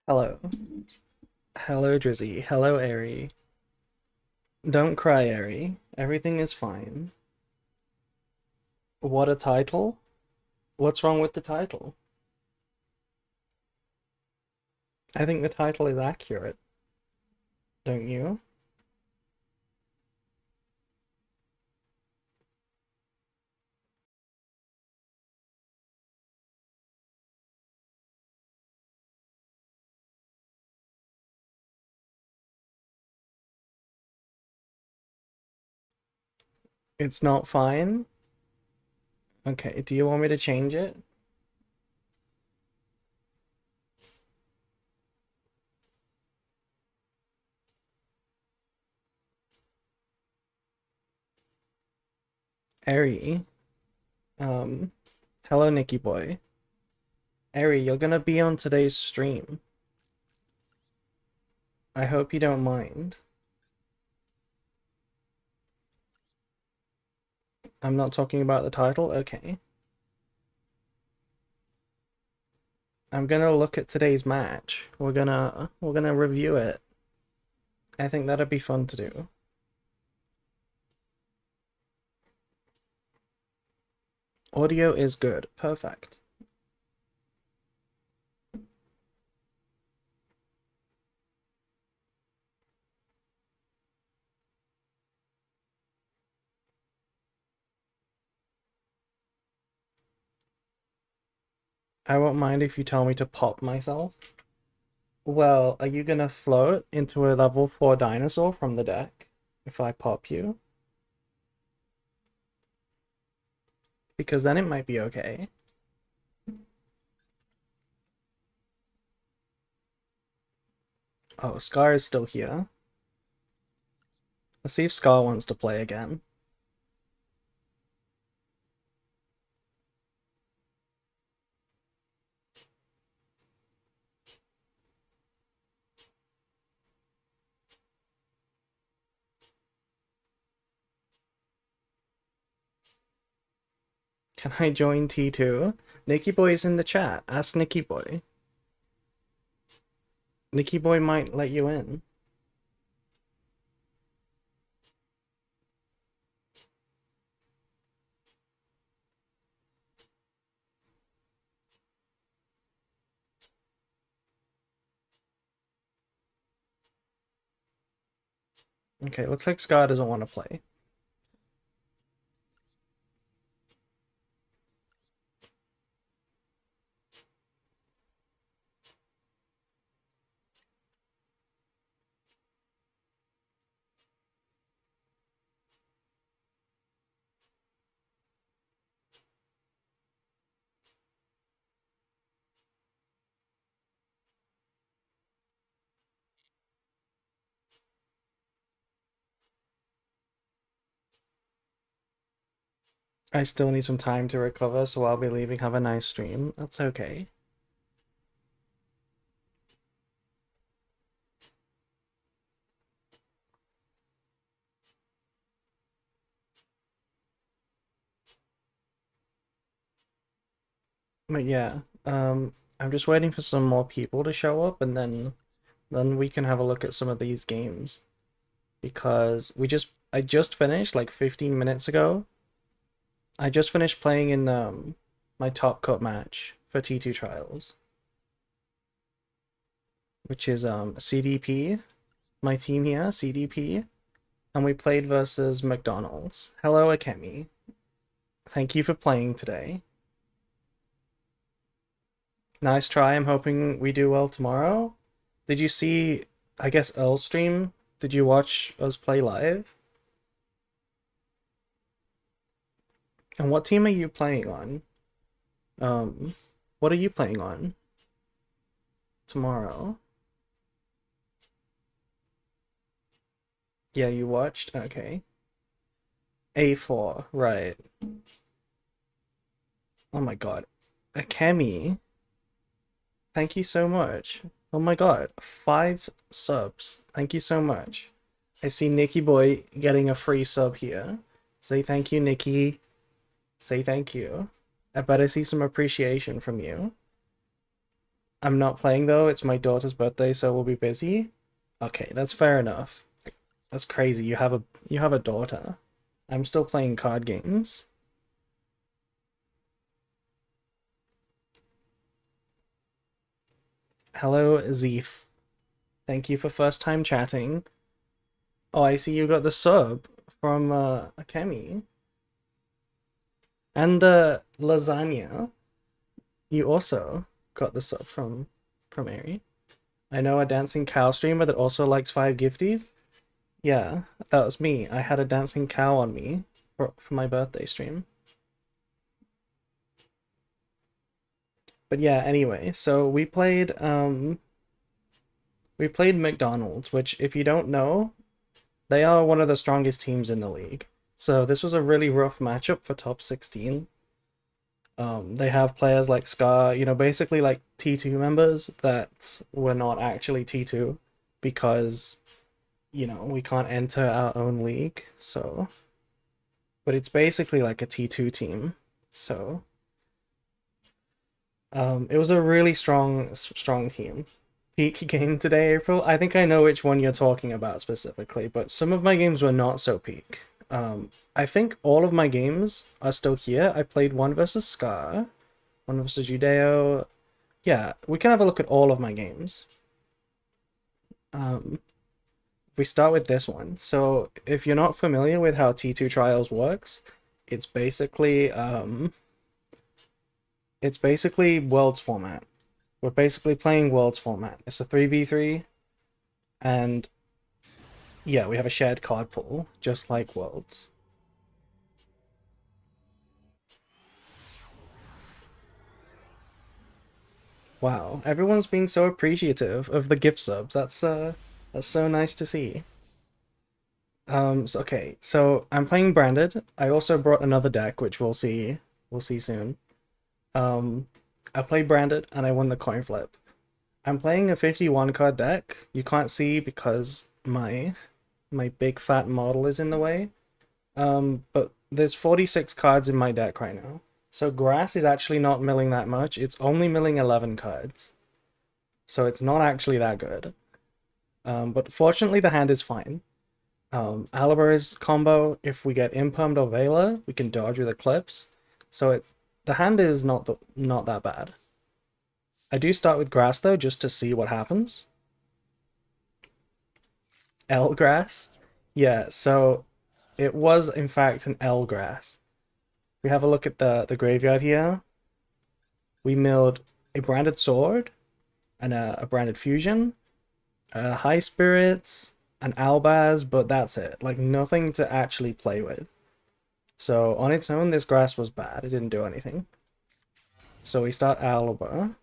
Hello. Hello, Drizzy. Hello, Airy. Don't cry, Airy. Everything is fine. What a title? What's wrong with the title? I think the title is accurate, don't you? It's not fine? Okay, do you want me to change it? Airy. Um, hello, Nicky boy. Airy, you're gonna be on today's stream. I hope you don't mind. I'm not talking about the title? Okay. I'm gonna look at today's match. We're gonna review it. I think that'd be fun to do. Audio is good. Perfect. I won't mind if you tell me to pop myself. Well, are you gonna float into a level 4 dinosaur from the deck if I pop you? Because then it might be okay. Oh, Scar is still here. Let's see if Scar wants to play again. Can I join T2? Nicky Boy is in the chat. Ask Nicky Boy. Nicky Boy might let you in. Okay, looks like Scar doesn't want to play. I still need some time to recover, so I'll be leaving. Have a nice stream. That's okay. But yeah, I'm just waiting for some more people to show up, and then we can have a look at some of these games because I just finished like 15 minutes ago. I just finished playing in my top cut match for T2 Trials, which is CDP, my team here, CDP, and we played versus McDonald's. Hello, Akemi. Thank you for playing today. Nice try. I'm hoping we do well tomorrow. Did you see, I guess, Earl's stream? Did you watch us play live? And what team are you playing on? Um, what are you playing on tomorrow? Yeah, you watched? Okay. A4, right. Oh my god. Akemi, thank you so much. Oh my god, 5 subs. Thank you so much. I see Nicky Boy getting a free sub here. Say thank you, Nicky. Say thank you. I better see some appreciation from you. I'm not playing though. It's my daughter's birthday, so we'll be busy. Okay, that's fair enough. That's crazy. You have a daughter. I'm still playing card games. Hello, Zeef. Thank you for first time chatting. Oh, I see you got the sub from Akemi. And Lasagna. You also got the sub from Ari. I know a dancing cow streamer that also likes 5 gifties. Yeah, that was me. I had a dancing cow on me for my birthday stream. But yeah, anyway, so we played McDonald's, which if you don't know, they are one of the strongest teams in the league. So this was a really rough matchup for top 16. They have players like Scar, basically like T2 members that were not actually T2 because, we can't enter our own league. So, but it's basically like a T2 team. So, it was a really strong team. Peak game today, April. I think I know which one you're talking about specifically, but some of my games were not so peak. I think all of my games are still here. I played one versus Scar, one versus Judeo. Yeah, we can have a look at all of my games. We start with this one. So if you're not familiar with how T2 Trials works, it's basically Worlds format. We're basically playing Worlds format. It's a 3v3, and yeah, we have a shared card pool, just like Worlds. Wow, everyone's being so appreciative of the gift subs. That's so nice to see. So I'm playing branded. I also brought another deck, which we'll see soon. Um, I played branded and I won the coin flip. I'm playing a 51 card deck. You can't see because my big fat model is in the way. But there's 46 cards in my deck right now. So grass is actually not milling that much. It's only milling 11 cards. So it's not actually that good. But fortunately the hand is fine. Aliber's combo, if we get Impermed or Vela, we can dodge with Eclipse. So the hand is not that bad. I do start with grass though, just to see what happens. L grass? Yeah, so it was in fact an L grass. We have a look at the graveyard here. We milled a branded sword and a branded fusion, high spirits, an albaz, but that's it. Like nothing to actually play with. So on its own, this grass was bad. It didn't do anything. So we start Alba.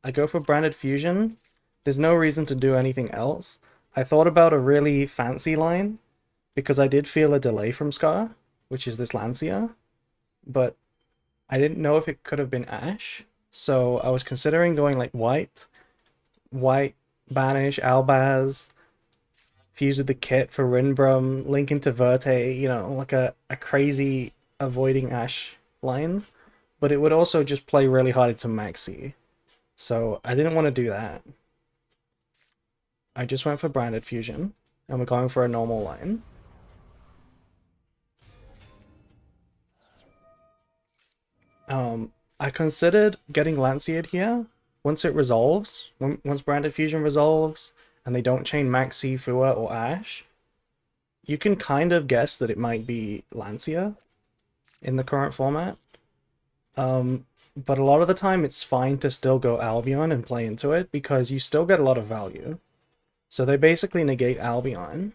I go for branded fusion. There's no reason to do anything else. I thought about a really fancy line because I did feel a delay from Scar, which is this Lancia, but I didn't know if it could have been Ash. So I was considering going like white, banish, Albaz, fuse with the kit for Rinbrum, link into Verte, like a crazy avoiding Ash line. But it would also just play really hard into Maxi. So I didn't want to do that. I just went for branded fusion, and we're going for a normal line. I considered getting Lanciered here. Once it resolves, once branded fusion resolves, and they don't chain Maxi, Fua, or Ash, you can kind of guess that it might be Lancia in the current format. But a lot of the time it's fine to still go Albion and play into it because you still get a lot of value. So they basically negate Albion.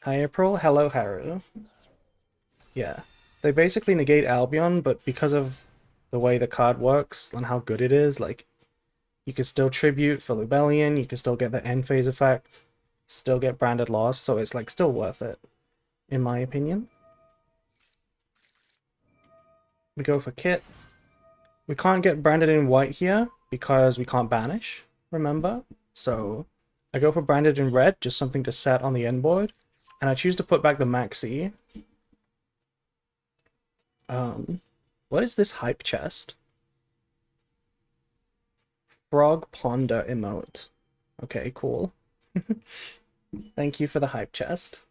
Hi April, hello Haru. Yeah. They basically negate Albion, but because of the way the card works and how good it is, like, you can still tribute for Lubellion, you can still get the end phase effect, still get branded loss, so it's like still worth it, in my opinion. We go for Kit. We can't get branded in white here because we can't banish, remember? So I go for branded in red, just something to set on the end board, and I choose to put back the Maxi. What is this hype chest? Frog Ponder emote. Okay, cool. Thank you for the hype chest.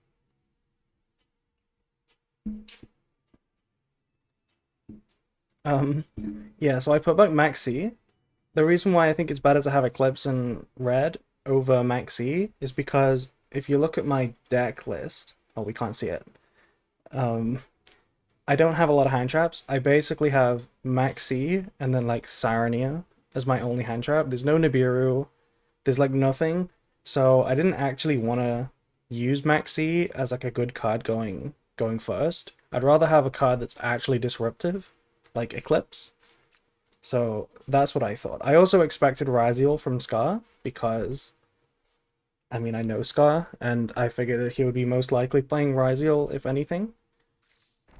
Um, yeah, so I put back Maxi. The reason why I think it's better to have Eclipse and Red over Maxi is because if you look at my deck list, oh, we can't see it. Um, I don't have a lot of hand traps. I basically have Maxi and then like Sarania as my only hand trap. There's no Nibiru. There's like nothing. So I didn't actually want to use Maxi as like a good card going first. I'd rather have a card that's actually disruptive, like Eclipse. So that's what I thought. I also expected Raziel from Scar because, I mean, I know Scar, and I figured that he would be most likely playing Raziel if anything.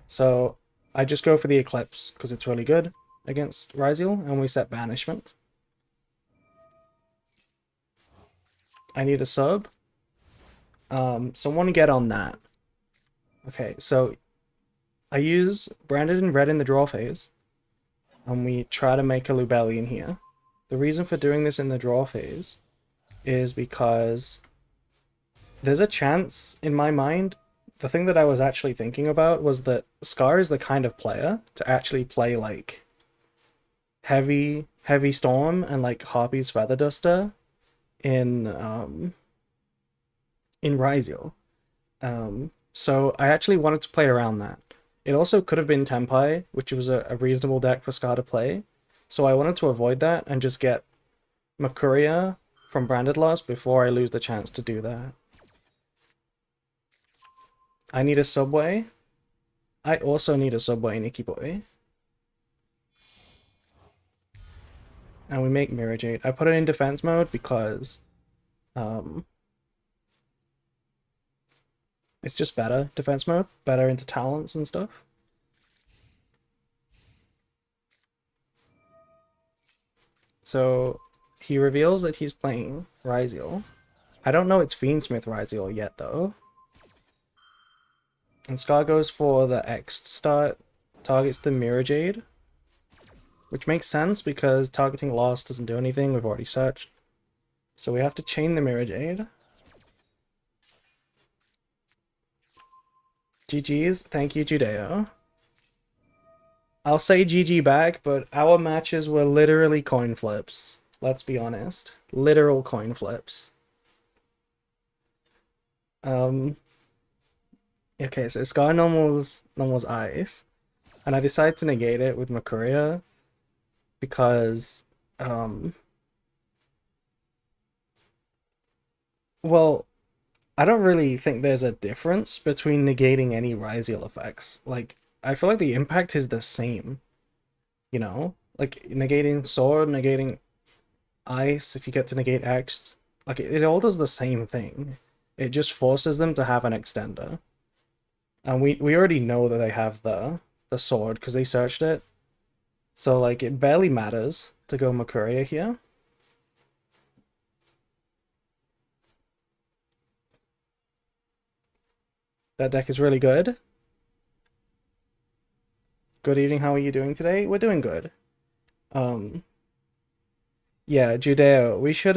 So I just go for the Eclipse because it's really good against Raziel, and we set Banishment. I need a sub. Someone get on that. Okay, so I use Branded in Red in the draw phase, and we try to make a Lubellion here. The reason for doing this in the draw phase is because there's a chance, in my mind, the thing that I was actually thinking about was that Scar is the kind of player to actually play like heavy storm and like Harpy's Feather Duster in Raizio. So I actually wanted to play around that. It also could have been Tempai, which was a reasonable deck for Scar to play. So I wanted to avoid that and just get Makuria from Branded Loss before I lose the chance to do that. I need a Subway. I also need a Subway, Nikki Boy. And we make Mirror Jade. I put it in defense mode because it's just better defense mode, better into talents and stuff. So he reveals that he's playing Ryziel. I don't know it's Fiendsmith Ryziel yet though. And Scar goes for the X start, targets the Mirror Jade. Which makes sense because targeting Lost doesn't do anything, we've already searched. So we have to chain the Mirror Jade. GG's, thank you Judeo. I'll say GG back, but our matches were literally coin flips. Let's be honest. Literal coin flips. Okay, so Scar normal's Ice. And I decided to negate it with Makuria because well, I don't really think there's a difference between negating any Ryziel effects. Like, I feel like the impact is the same, you know? Like, negating Sword, negating Ice, if you get to negate X, like, it all does the same thing. It just forces them to have an extender. And we already know that they have the Sword, because they searched it. So, like, it barely matters to go Makuria here. That deck is really good. Good evening, how are you doing today? We're doing good. Yeah, Judeo, we should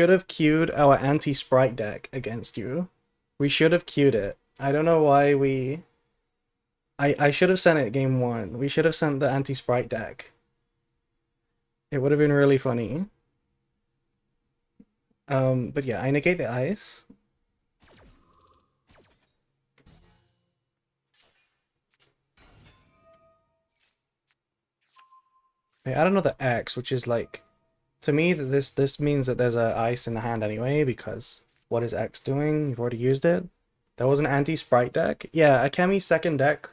have queued our anti-sprite deck against you. We should have queued it. I don't know why we I should have sent it game one. We should have sent the anti-sprite deck. It would have been really funny. But yeah, I negate the ice. I add another X, which is like, to me, this means that there's a ice in the hand anyway, because what is X doing? You've already used it. That was an anti-sprite deck. Yeah, Akemi's second deck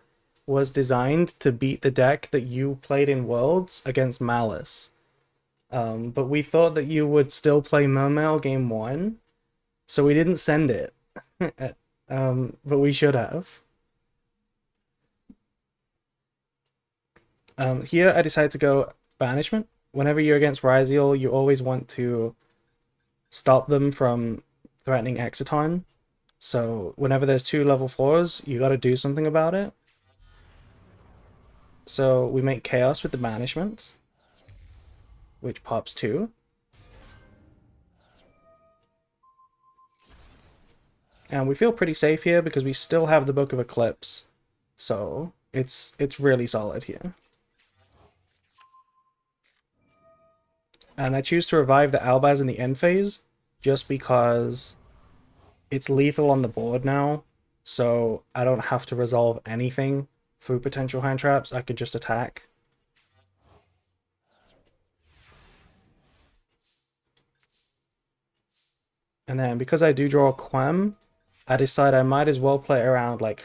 was designed to beat the deck that you played in Worlds against Malice. But we thought that you would still play Mermail game one, so we didn't send it. But we should have. Here I decided to go Banishment. Whenever you're against Ryziel, you always want to stop them from threatening Exiton. So whenever there's two level 4s, you gotta do something about it. So we make Chaos with the Banishment, which pops 2. And we feel pretty safe here because we still have the Book of Eclipse. So it's really solid here. And I choose to revive the Albaz in the end phase just because it's lethal on the board now. So I don't have to resolve anything through potential hand traps. I could just attack. And then because I do draw a Quem, I decide I might as well play around like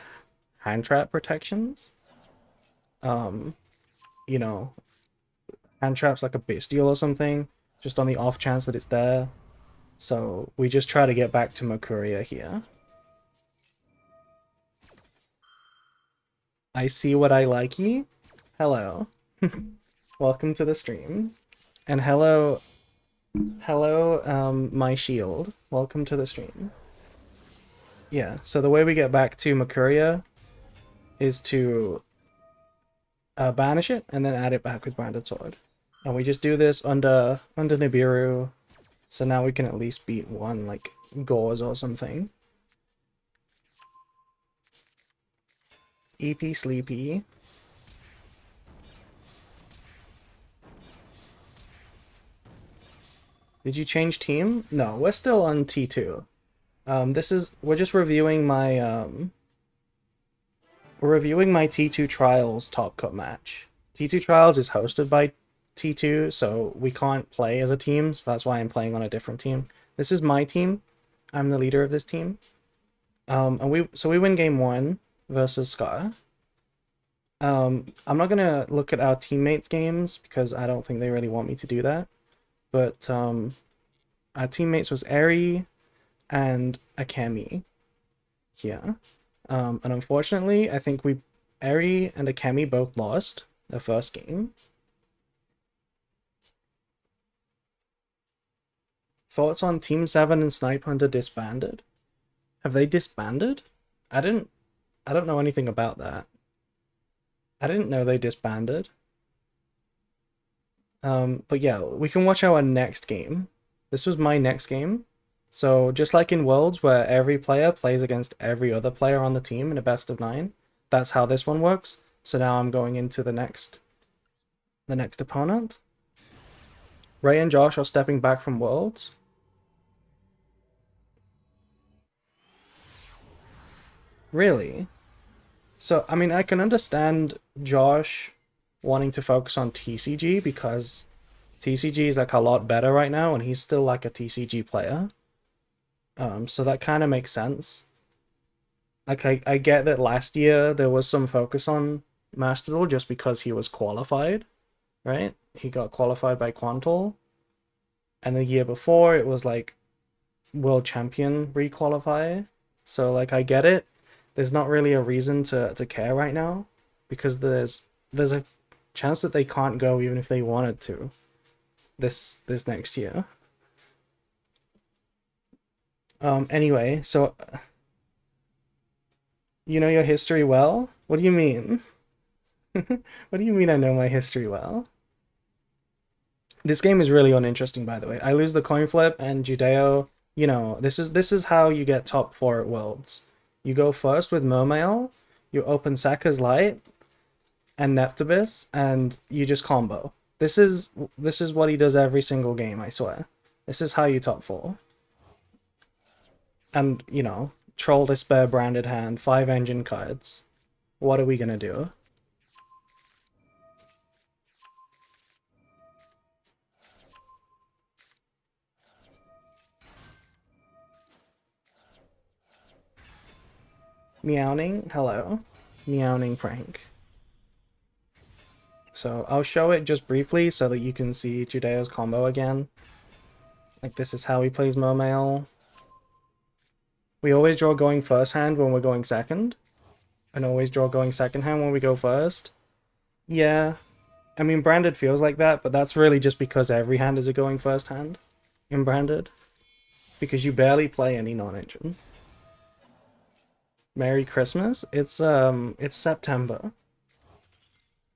hand trap protections. You know, hand traps like a Bestial or something, just on the off chance that it's there. So we just try to get back to Mercuria here. I see what I like ye. Hello. Welcome to the stream. And hello, my shield. Welcome to the stream. Yeah, so the way we get back to Mercuria is to banish it and then add it back with Branded Sword. And we just do this under Nibiru, so now we can at least beat one, like, Gauze or something. EP Sleepy. Did you change team? No, we're still on T2. We're just reviewing my, we're reviewing my T2 Trials Top Cut match. T2 Trials is hosted by T2, so we can't play as a team, so that's why I'm playing on a different team. This is my team. I'm the leader of this team. And we win game 1 versus Scar. I'm not gonna look at our teammates' games because I don't think they really want me to do that. But our teammates was Eri and Akemi here. And unfortunately, I think Eri and Akemi both lost their first game. Thoughts on Team 7 and Snipe Hunter disbanded? Have they disbanded? I don't know anything about that. I didn't know they disbanded. But yeah, we can watch our next game. This was my next game. So just like in Worlds, where every player plays against every other player on the team in a best of 9, that's how this one works. So now I'm going into the next opponent. Ray and Josh are stepping back from Worlds. Really? So, I mean, I can understand Josh wanting to focus on TCG because TCG is like a lot better right now and he's still like a TCG player. So that kind of makes sense. Like, I get that last year there was some focus on Master Duel just because he was qualified, right? He got qualified by Quantal. And the year before it was like World Champion requalify. So like I get it. There's not really a reason to care right now because there's a chance that they can't go even if they wanted to this next year. Anyway, so you know your history well? What do you mean? What do you mean I know my history well? This game is really uninteresting, by the way. I lose the coin flip and Judeo, you know, this is how you get top 4 at Worlds. You go first with Mermail, you open Sekka's Light and Neptibus, and you just combo. This is what he does every single game, I swear. This is how you top 4. And, you know, Troll Despair branded hand, 5 engine cards. What are we gonna do? Meowning, hello. Meowning Frank. So I'll show it just briefly so that you can see Judeo's combo again. Like this is how he plays Mermail. We always draw going first hand when we're going second. And always draw going second hand when we go first. Yeah. I mean, Branded feels like that, but that's really just because every hand is a going first hand in Branded. Because you barely play any non-engine. Merry Christmas. It's September.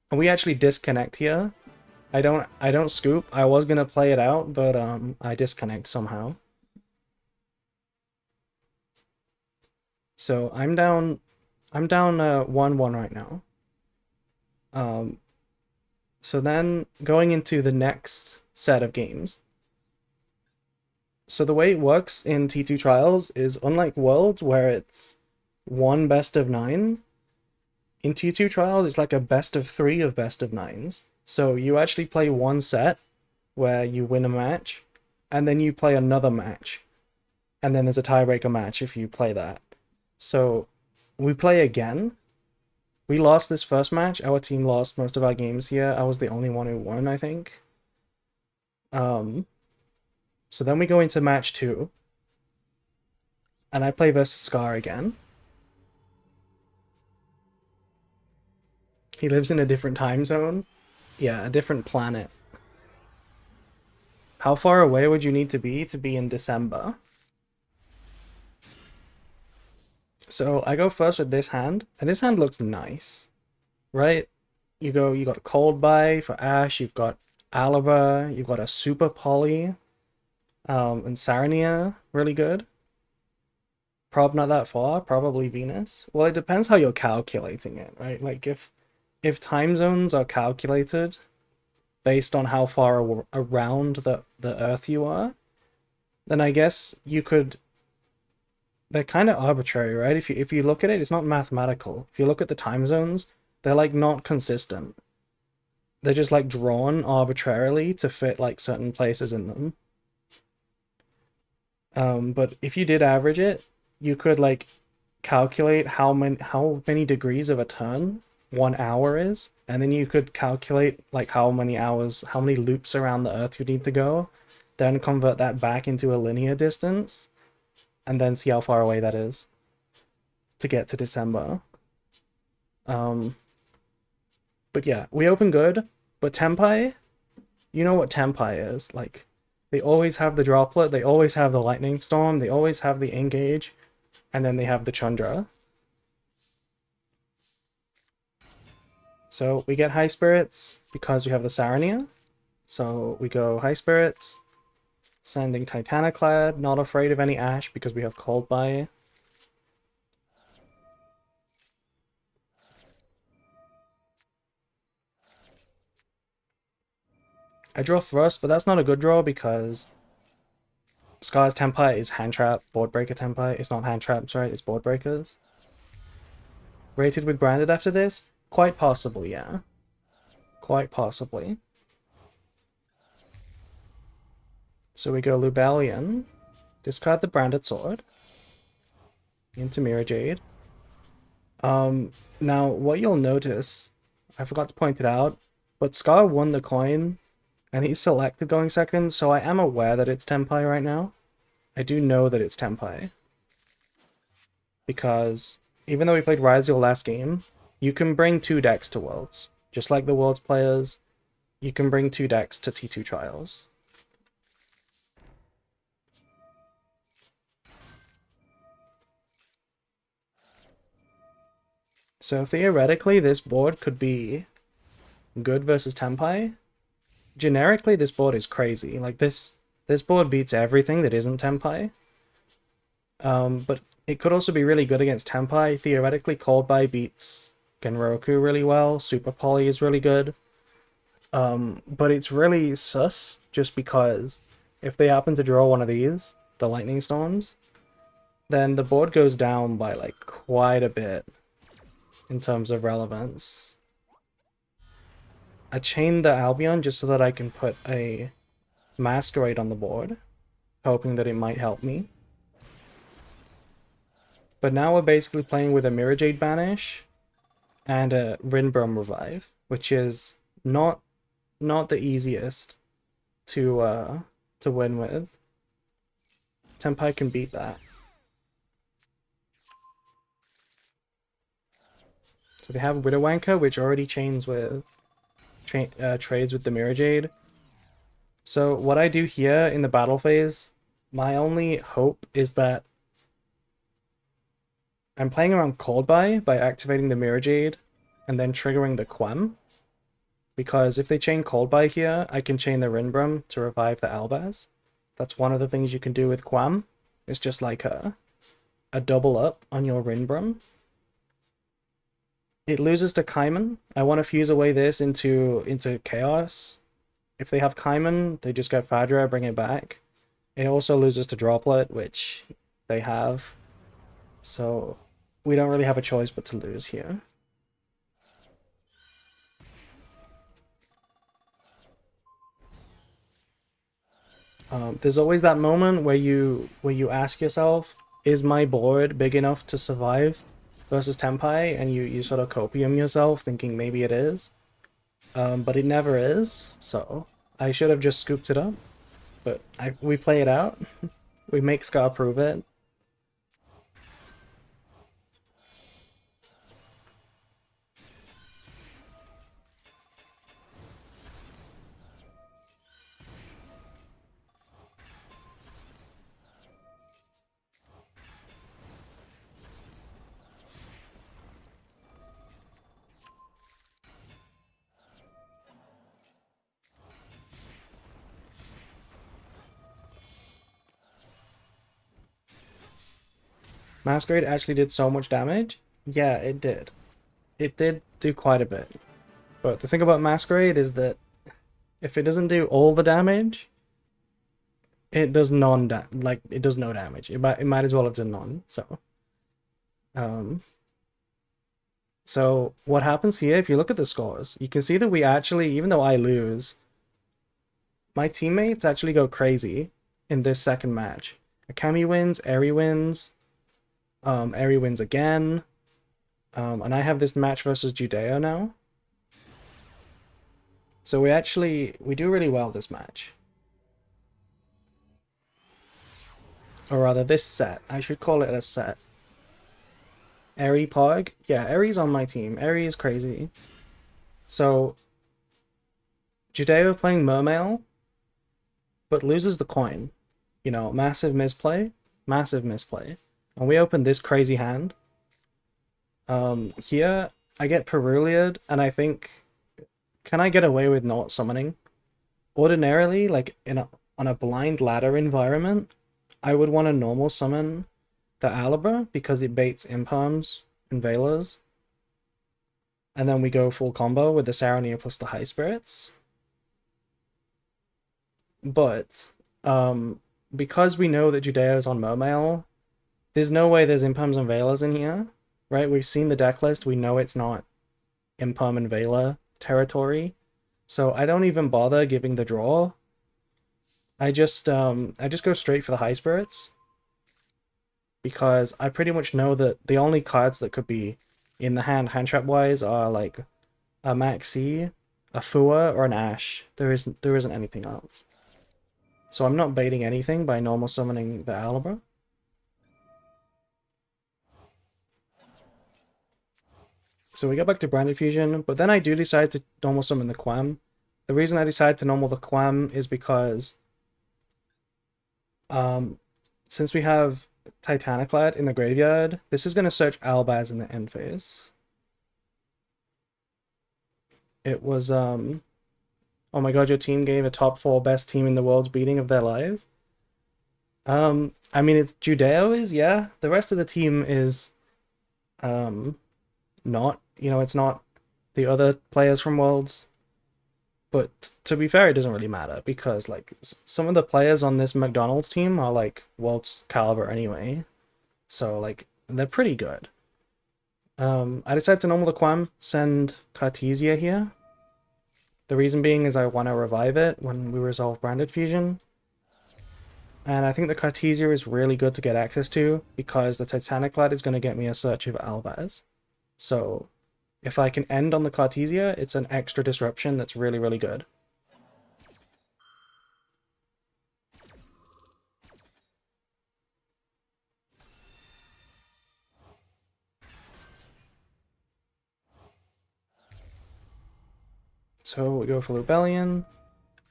And we actually disconnect here I don't scoop. I was gonna play it out, but I disconnect somehow. So I'm down 1-1 right now. Um so then going into the next set of games. So the way it works in T2 Trials is unlike Worlds where it's one best of 9, in T2 Trials it's like a best of 3 of best of 9s. So you actually play one set where you win a match, and then you play another match, and then there's a tiebreaker match if you play that. So we play again. We lost this first match. Our team lost most of our games here. I was the only one who won, I think. Um, so then we go into match 2, and I play versus Scar again. He lives in a different time zone. Yeah, a different planet. How far away would you need to be in December? So I go first with this hand, and this hand looks nice, right? You got Cold Buy for Ash, you've got Alaba, you've got a Super Poly, and Sarnia, really good. Prob not that far, probably Venus. Well, it depends how you're calculating it, right? Like if time zones are calculated based on how far around the Earth you are, then I guess you could. They're kind of arbitrary, right? If you look at it, it's not mathematical. If you look at the time zones, they're like not consistent. They're just like drawn arbitrarily to fit like certain places in them. But if you did average it, you could like calculate how many degrees of a turn 1 hour is, and then you could calculate like how many hours, how many loops around the Earth you need to go, then convert that back into a linear distance, and then see how far away that is to get to December. Um, but yeah, we open good, but Tempai, you know what Tempai is. Like, they always have the droplet, they always have the lightning storm, they always have the engage, and then they have the Chandra. So we get high spirits because we have the Sarania. So we go high spirits, sending Titaniclad, not afraid of any Ash because we have Cold Buy. I draw Thrust, but that's not a good draw because Scar's Tempai is Hand Trap, Board Breaker Tempai. It's not Hand Traps, right? It's Board Breakers. Rated with Branded after this? Quite possibly, yeah. Quite possibly. So we go Lubellion, discard the Branded Sword, into Mirror Jade. Now what you'll notice, I forgot to point it out, but Scar won the coin, and he's selected going second, so I am aware that it's Tempai right now. I do know that it's Tempai. Because even though we played Ryzeal last game, you can bring 2 decks to Worlds. Just like the Worlds players, you can bring 2 decks to T2 Trials. So theoretically, this board could be good versus Tempai. Generically, this board is crazy. Like, this board beats everything that isn't Tempai. But it could also be really good against Tempai. Theoretically, Cold Buy beats Genroku really well. Super Poly is really good. But it's really sus just because if they happen to draw one of these, the Lightning Storms, then the board goes down by like quite a bit in terms of relevance. I chained the Albion just so that I can put a Masquerade on the board, hoping that it might help me. But now we're basically playing with a Mirror Jade Banish and a Rinbrom Revive, which is not the easiest to win with. Tempai can beat that. So they have Widowwanker, which already chains with trades with the Mirror Jade. So what I do here in the battle phase, my only hope is that I'm playing around Cold Buy activating the Mirror Jade and then triggering the Quem. Because if they chain Cold by here, I can chain the Rinbrum to revive the Albaz. That's one of the things you can do with Quam. It's just like a double up on your Rinbrum. It loses to Kaiman. I want to fuse away this into Chaos. If they have Kaiman, they just get Fadra, bring it back. It also loses to Droplet, which they have. So we don't really have a choice but to lose here. There's always that moment where you ask yourself, is my board big enough to survive versus Tempai? And you sort of copium yourself thinking maybe it is. But it never is, so I should have just scooped it up. But we play it out. We make Scar prove it. Masquerade actually did so much damage. Yeah, it did. It did do quite a bit. But the thing about Masquerade is that if it doesn't do all the damage, it does it does no damage. It might as well have done none. Um, so what happens here? If you look at the scores, you can see that we actually, even though I lose, my teammates actually go crazy in this second match. Akemi wins, Eri wins, Eri wins again, and I have this match versus Judeo now. So we do really well this match. Or rather, this set. I should call it a set. Eri Pog? Yeah, Eri's on my team. Eri is crazy. So, Judeo playing Mermail, but loses the coin. You know, massive misplay. Massive misplay. And we open this crazy hand. Here, I get Peruliad, and I think... Can I get away with not summoning? Ordinarily, like, on a blind ladder environment, I would want to normal summon the Alibra because it baits Imperms and Veilers. And then we go full combo with the Saronir plus the High Spirits. But, because we know that Judeo is on Mermail, there's no way there's Imperms and Veilers in here, right? We've seen the deck list, we know it's not Imperm and Veiler territory. So I don't even bother giving the draw. I just go straight for the High Spirits. Because I pretty much know that the only cards that could be in the hand trap wise are like a Maxi, a Fua, or an Ash. There isn't anything else. So I'm not baiting anything by normal summoning the Alibra. So we get back to Branded Fusion, but then I do decide to normal summon the Quam. The reason I decide to normal the Quam is because since we have Titaniclad in the graveyard, this is going to search Albaz in the end phase. It was, oh my god, your team gave a top 4 best team in the world's beating of their lives. I mean, it's Judeo is, yeah. The rest of the team is, not, you know, it's not the other players from Worlds. But to be fair, it doesn't really matter because like some of the players on this McDonald's team are like Worlds caliber anyway. So like they're pretty good. I decided to normal the Quam, send Cartesia here. The reason being is I want to revive it when we resolve Branded Fusion. And I think the Cartesia is really good to get access to because the Titaniclad is going to get me a search of Albaz. So if I can end on the Cartesia, it's an extra disruption that's really, really good. So we go for Rebellion.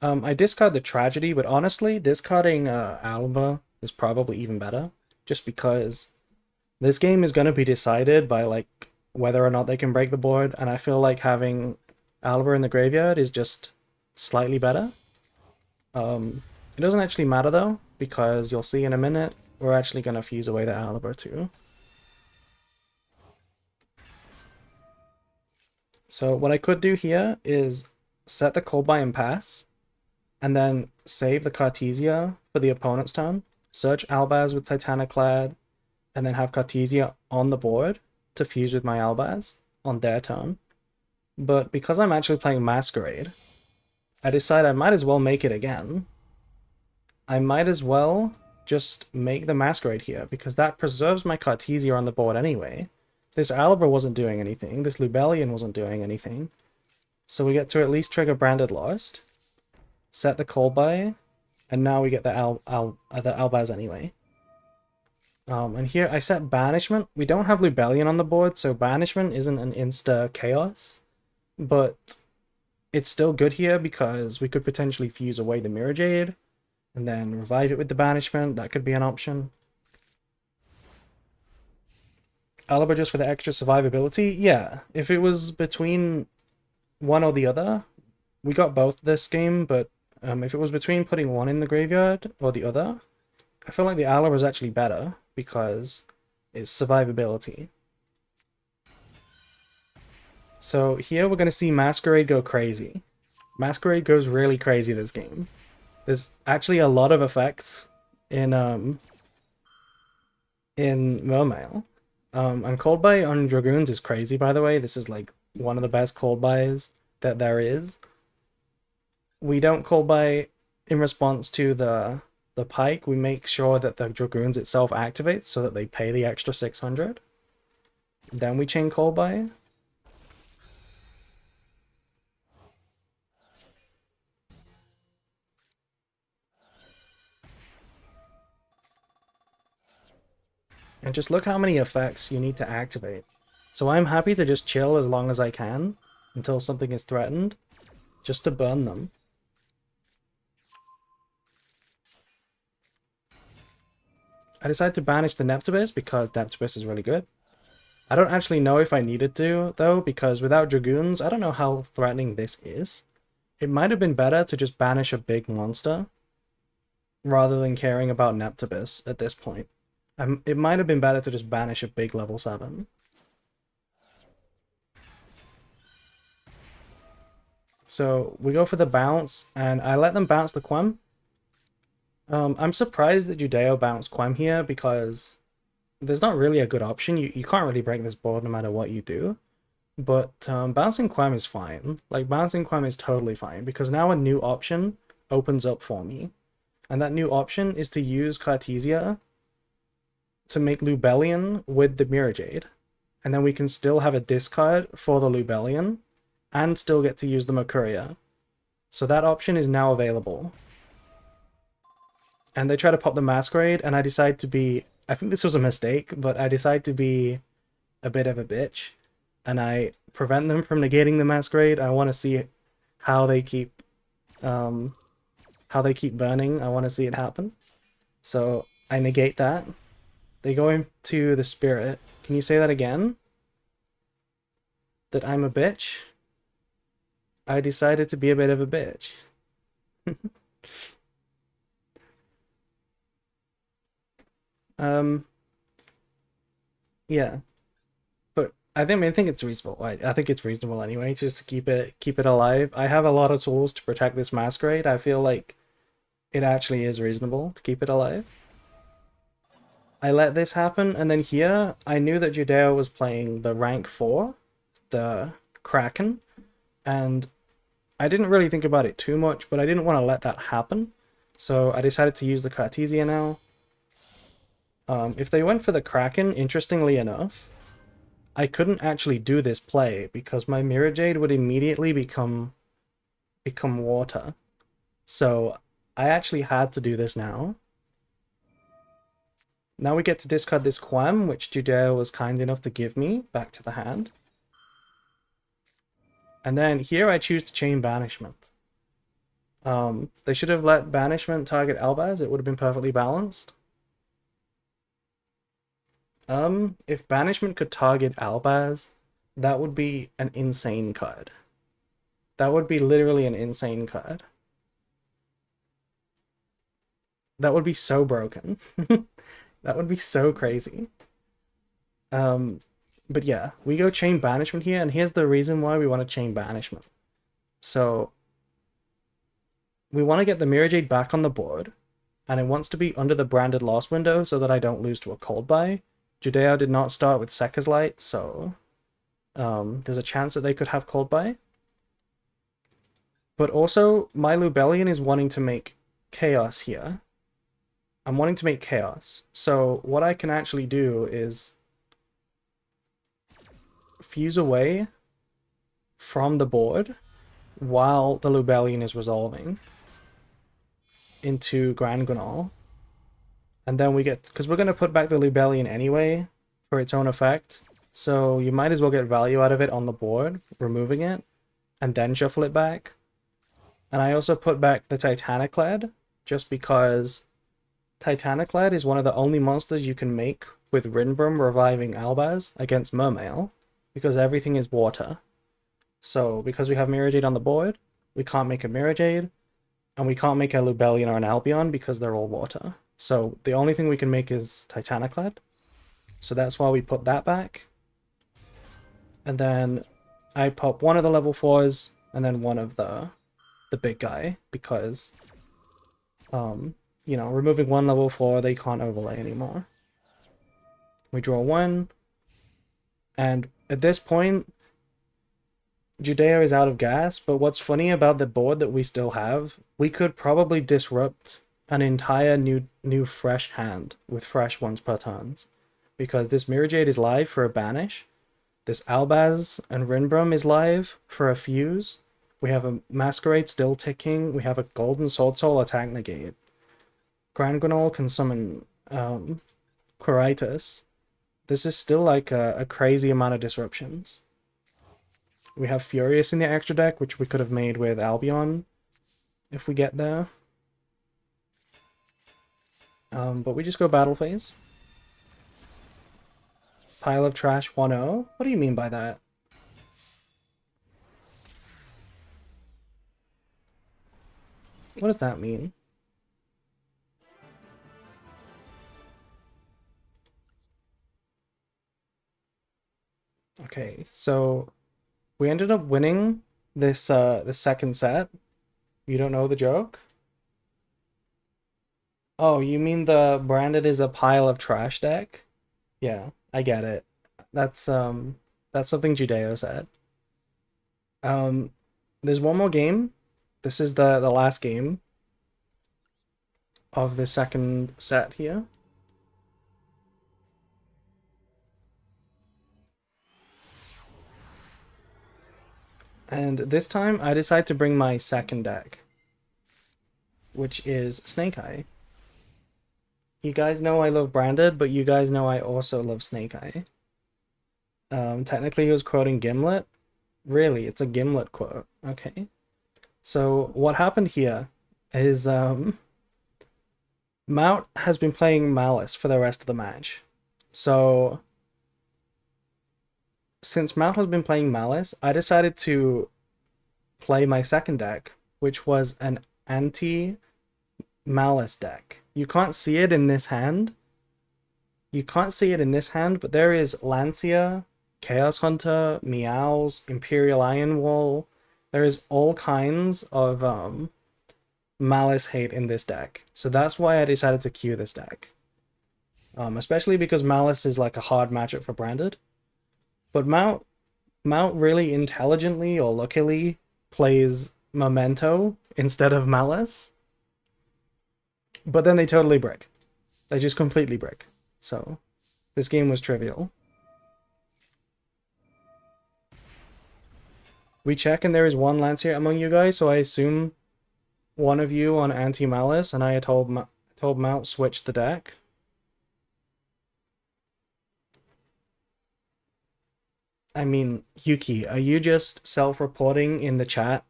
I discard the Tragedy, but honestly, discarding Alba is probably even better. Just because this game is going to be decided by like whether or not they can break the board, and I feel like having Alba in the graveyard is just slightly better. It doesn't actually matter though, because you'll see in a minute, we're actually going to fuse away the Alba too. So what I could do here is set the Coldby and pass, and then save the Cartesia for the opponent's turn, search Albaz with Titaniclad, and then have Cartesia on the board to fuse with my Albaz on their turn. But because I'm actually playing Masquerade, I decide I might as well make it again. I might as well just make the Masquerade here, because that preserves my Cartesia on the board anyway. This Alba wasn't doing anything, this Lubellion wasn't doing anything. So we get to at least trigger Branded Lost, set the Coldby, and now we get the Albaz anyway. And here I set Banishment. We don't have Lubellion on the board, so Banishment isn't an insta-chaos, but it's still good here because we could potentially fuse away the Mirror Jade, and then revive it with the Banishment. That could be an option. Alba just for the extra survivability? Yeah, if it was between one or the other, we got both this game, but if it was between putting one in the graveyard or the other, I feel like the Alba is actually better because it's survivability. So here we're going to see Masquerade go crazy. Masquerade goes really crazy this game. There's actually a lot of effects in Mermail. And Cold Buy on Dragoons is crazy, by the way. This is like one of the best Cold Buys that there is. We don't Cold Buy in response to the Pike. We make sure that the Dragoons itself activates so that they pay the extra 600. Then we chain Cold Buy. And just look how many effects you need to activate. So I'm happy to just chill as long as I can until something is threatened, just to burn them. I decided to banish the Neptibus because Neptibus is really good. I don't actually know if I needed to, though, because without Dragoons, I don't know how threatening this is. It might have been better to just banish a big monster rather than caring about Neptibus at this point. It might have been better to just banish a big level 7. So we go for the bounce, and I let them bounce the Quem. I'm surprised that Judeo bounced Quem here because there's not really a good option. You can't really break this board no matter what you do. But bouncing Quem is fine. Like, bouncing Quem is totally fine because now a new option opens up for me. And that new option is to use Cartesia to make Lubellion with the Mirror Jade. And then we can still have a discard for the Lubellion and still get to use the Mercuria. So that option is now available. And they try to pop the Masquerade, and I decide to be... I think this was a mistake, but I decide to be a bit of a bitch. And I prevent them from negating the Masquerade. I want to see how they keep... burning. I want to see it happen. So I negate that. They go into the Spirit. Can you say that again? That I'm a bitch? I decided to be a bit of a bitch. Yeah. But I think it's reasonable. I think it's reasonable anyway, just to keep it alive. I have a lot of tools to protect this Masquerade. I feel like it actually is reasonable to keep it alive. I let this happen, and then here, I knew that Judeo was playing the rank 4, the Kraken, and I didn't really think about it too much, but I didn't want to let that happen, so I decided to use the Cartesia now. If they went for the Kraken, interestingly enough, I couldn't actually do this play, because my Mirror Jade would immediately become water. So I actually had to do this now. Now we get to discard this Quem, which Judeo was kind enough to give me, back to the hand. And then here I choose to chain Banishment. They should have let Banishment target Albaz, it would have been perfectly balanced. If Banishment could target Albaz, that would be an insane card. That would be literally an insane card. That would be so broken. That would be so crazy. Um, but yeah, we go chain banishment here, and here's the reason why we want to chain banishment. So we want to get the Mirror Jade back on the board, and it wants to be under the branded loss window so that I don't lose to a cold buy. Judeo did not start with Sekka's Light, so there's a chance that they could have cold buy. But also, my Lubellion is wanting to make chaos here. I'm wanting to make chaos. So what I can actually do is fuse away from the board while the Lubellion is resolving into Grand Granol. And then we get, because we're going to put back the Lubellion anyway for its own effect. So you might as well get value out of it on the board, removing it, and then shuffle it back. And I also put back the Titaniclad, just because Titaniclad is one of the only monsters you can make with Rinbrum reviving Albaz against Mermail, because everything is water. So because we have Mirror Jade on the board, we can't make a Mirror Jade, and we can't make a Lubellion or an Albion because they're all water. So the only thing we can make is Titaniclad. So that's why we put that back. And then I pop one of the level 4s and then one of the big guy, because you know, removing one level 4, they can't overlay anymore. We draw one, and at this point Judeo is out of gas, but what's funny about the board that we still have, we could probably disrupt an entire new fresh hand with fresh ones per turns. Because this Mirror Jade is live for a banish, this Albaz and Rinbrum is live for a fuse, we have a Masquerade still ticking, we have a Golden Sword Soul attack negate. Grand Granol can summon Quiritus. This is still like a crazy amount of disruptions. We have Furious in the extra deck, which we could have made with Albion if we get there. But we just go battle phase. Pile of trash 1-0? What do you mean by that? What does that mean? Okay, so we ended up winning this the second set. You don't know the joke? Oh, you mean the branded is a pile of trash deck? Yeah, I get it. That's something Judeo said. Um there's one more game. This is the last game of the second set here. And this time I decide to bring my second deck, which is Snake Eye. You guys know I love Branded, but you guys know I also love Snake Eye. Technically he was quoting Gimlet. Really, it's a Gimlet quote. Okay. So what happened here is Mount has been playing Malice for the rest of the match. So since Mount has been playing Malice, I decided to play my second deck, which was an anti-Malice deck. You can't see it in this hand. You can't see it in this hand, but there is Lancia, Chaos Hunter, Meows, Imperial Iron Wall. There is all kinds of Malice hate in this deck. So that's why I decided to queue this deck. Especially because Malice is like a hard matchup for Branded. But Mount really intelligently or luckily plays Memento instead of Malice. But then they totally brick. They just completely brick. So this game was trivial. We check and there is one Lancier among you guys, so I assume one of you on anti-Malice, and I told Mount switch the deck. I mean, Yuki, are you just self-reporting in the chat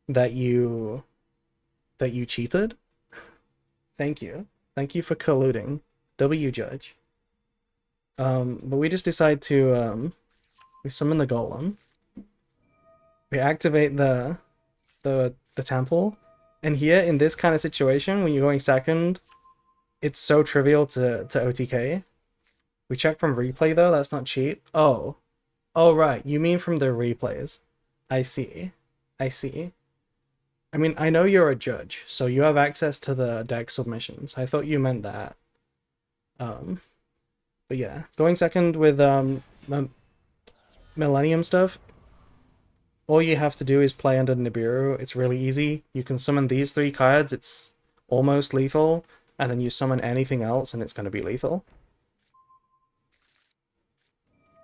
that you cheated? Thank you. Thank you for colluding. W judge. But we just decide to we summon the golem. We activate the temple, and here in this kind of situation, when you're going second, it's so trivial to OTK. We check from replay though, that's not cheat. Oh. Oh right, you mean from the replays. I see. I see. I mean, I know you're a judge, so you have access to the deck submissions. I thought you meant that. Um, but yeah, going second with Millennium stuff, all you have to do is play under Nibiru. It's really easy. You can summon these three cards, it's almost lethal, and then you summon anything else and it's going to be lethal.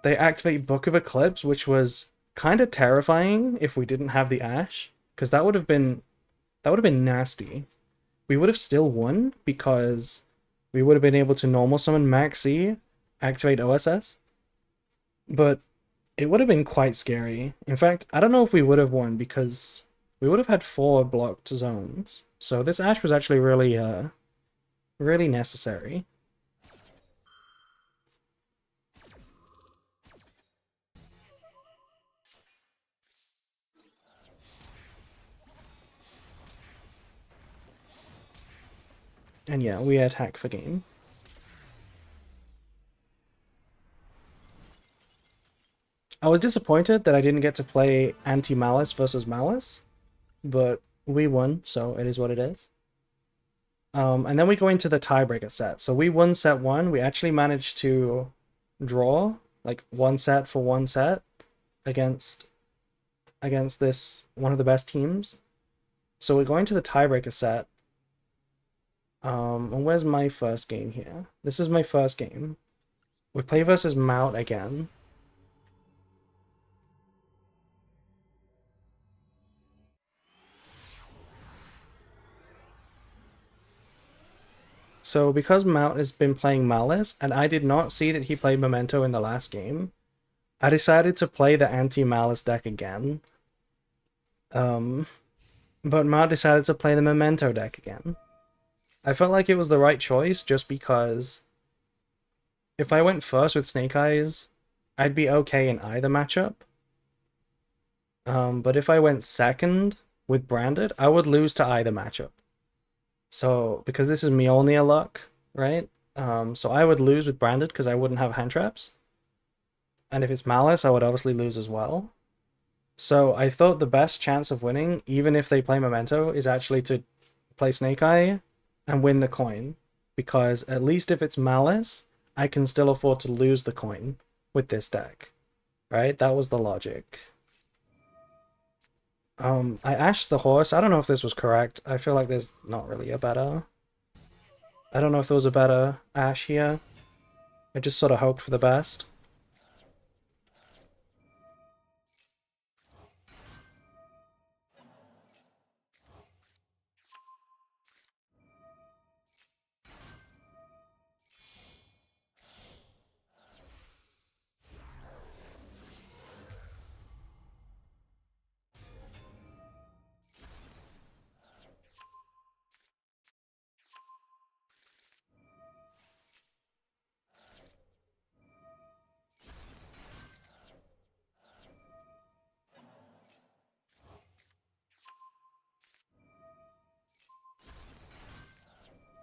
They activate Book of Eclipse, which was kind of terrifying if we didn't have the Ash, because that would have been nasty. We would have still won because we would have been able to normal summon Maxi, activate OSS, but it would have been quite scary. In fact, I don't know if we would have won because we would have had 4 blocked zones. So this Ash was actually really necessary. And yeah, we attack for game. I was disappointed that I didn't get to play anti-Malice versus Malice, but we won, so it is what it is. And then we go into the tiebreaker set. So we won set 1. We actually managed to draw, like, one set for one set against this one of the best teams. So we're going to the tiebreaker set. And where's my first game here? This is my first game. We play versus Mount again. So because Mount has been playing Malice, and I did not see that he played Memento in the last game, I decided to play the anti-Malice deck again. But Mount decided to play the Memento deck again. I felt like it was the right choice just because if I went first with Snake Eyes, I'd be okay in either matchup. But if I went second with Branded, I would lose to either matchup. So, because this is Mjolnir luck, right? So I would lose with Branded because I wouldn't have hand traps. And if it's Malice, I would obviously lose as well. So I thought the best chance of winning, even if they play Memento, is actually to play Snake Eye and win the coin. Because at least if it's Malice, I can still afford to lose the coin with this deck. Right? That was the logic. I ashed the horse. I don't know if this was correct. I feel like there's not really a better... I don't know if there was a better ash here. I just sort of hoped for the best.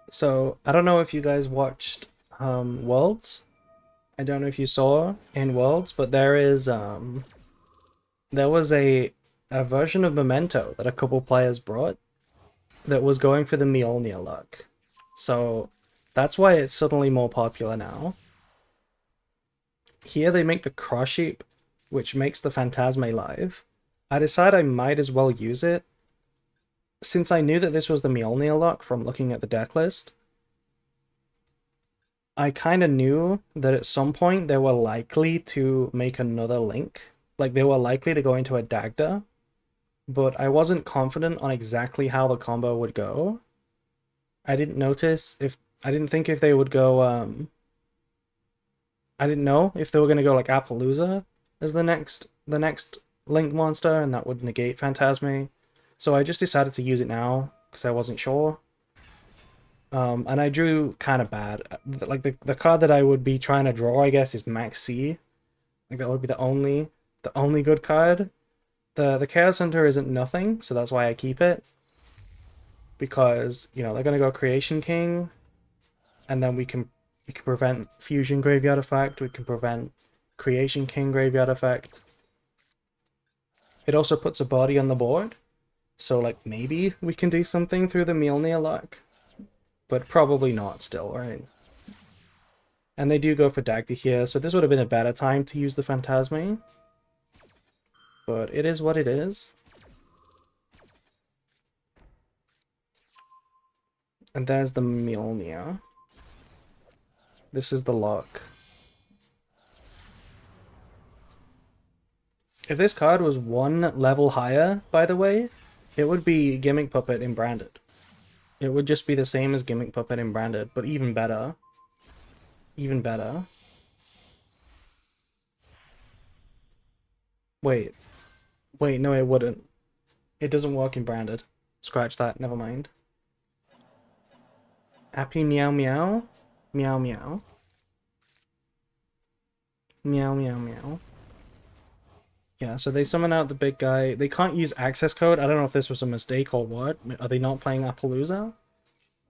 So, I don't know if you guys watched Worlds. I don't know if you saw in Worlds, but there was a version of Memento that a couple players brought that was going for the Mjolnir luck. So that's why it's suddenly more popular now. Here they make the Cross Sheep, which makes the Phantasme live. I decided I might as well use it. Since I knew that this was the Mjolnir luck from looking at the deck list, I kind of knew that at some point they were likely to make another link. Like, they were likely to go into a Dagda, but I wasn't confident on exactly how the combo would go. I didn't think if they would go, I didn't know if they were gonna go like Appaloosa as the next Link monster, and that would negate Phantasme. So I just decided to use it now, because I wasn't sure. And I drew kind of bad. Like, the card that I would be trying to draw, I guess, is Max C. Like, that would be the only good card. The Chaos Hunter isn't nothing, so that's why I keep it. Because, you know, they're gonna go Creation King, and then we can prevent Fusion Graveyard Effect, we can prevent Creation King Graveyard Effect. It also puts a body on the board, so like maybe we can do something through the Mjolnir luck, but probably not still, right? And they do go for Dagda here, so this would have been a better time to use the Phantasme. But it is what it is. And there's the Mjolnir. This is the luck. If this card was one level higher, by the way, it would be Gimmick Puppet in Branded. It would just be the same as Gimmick Puppet in Branded, but even better. Even better. Wait. Wait, no, it wouldn't. It doesn't work in Branded. Scratch that, never mind. Happy Meow Meow? Meow Meow. Meow Meow Meow. Yeah, so they summon out the big guy. They can't use access code. I don't know if this was a mistake or what. Are they not playing Appaloosa?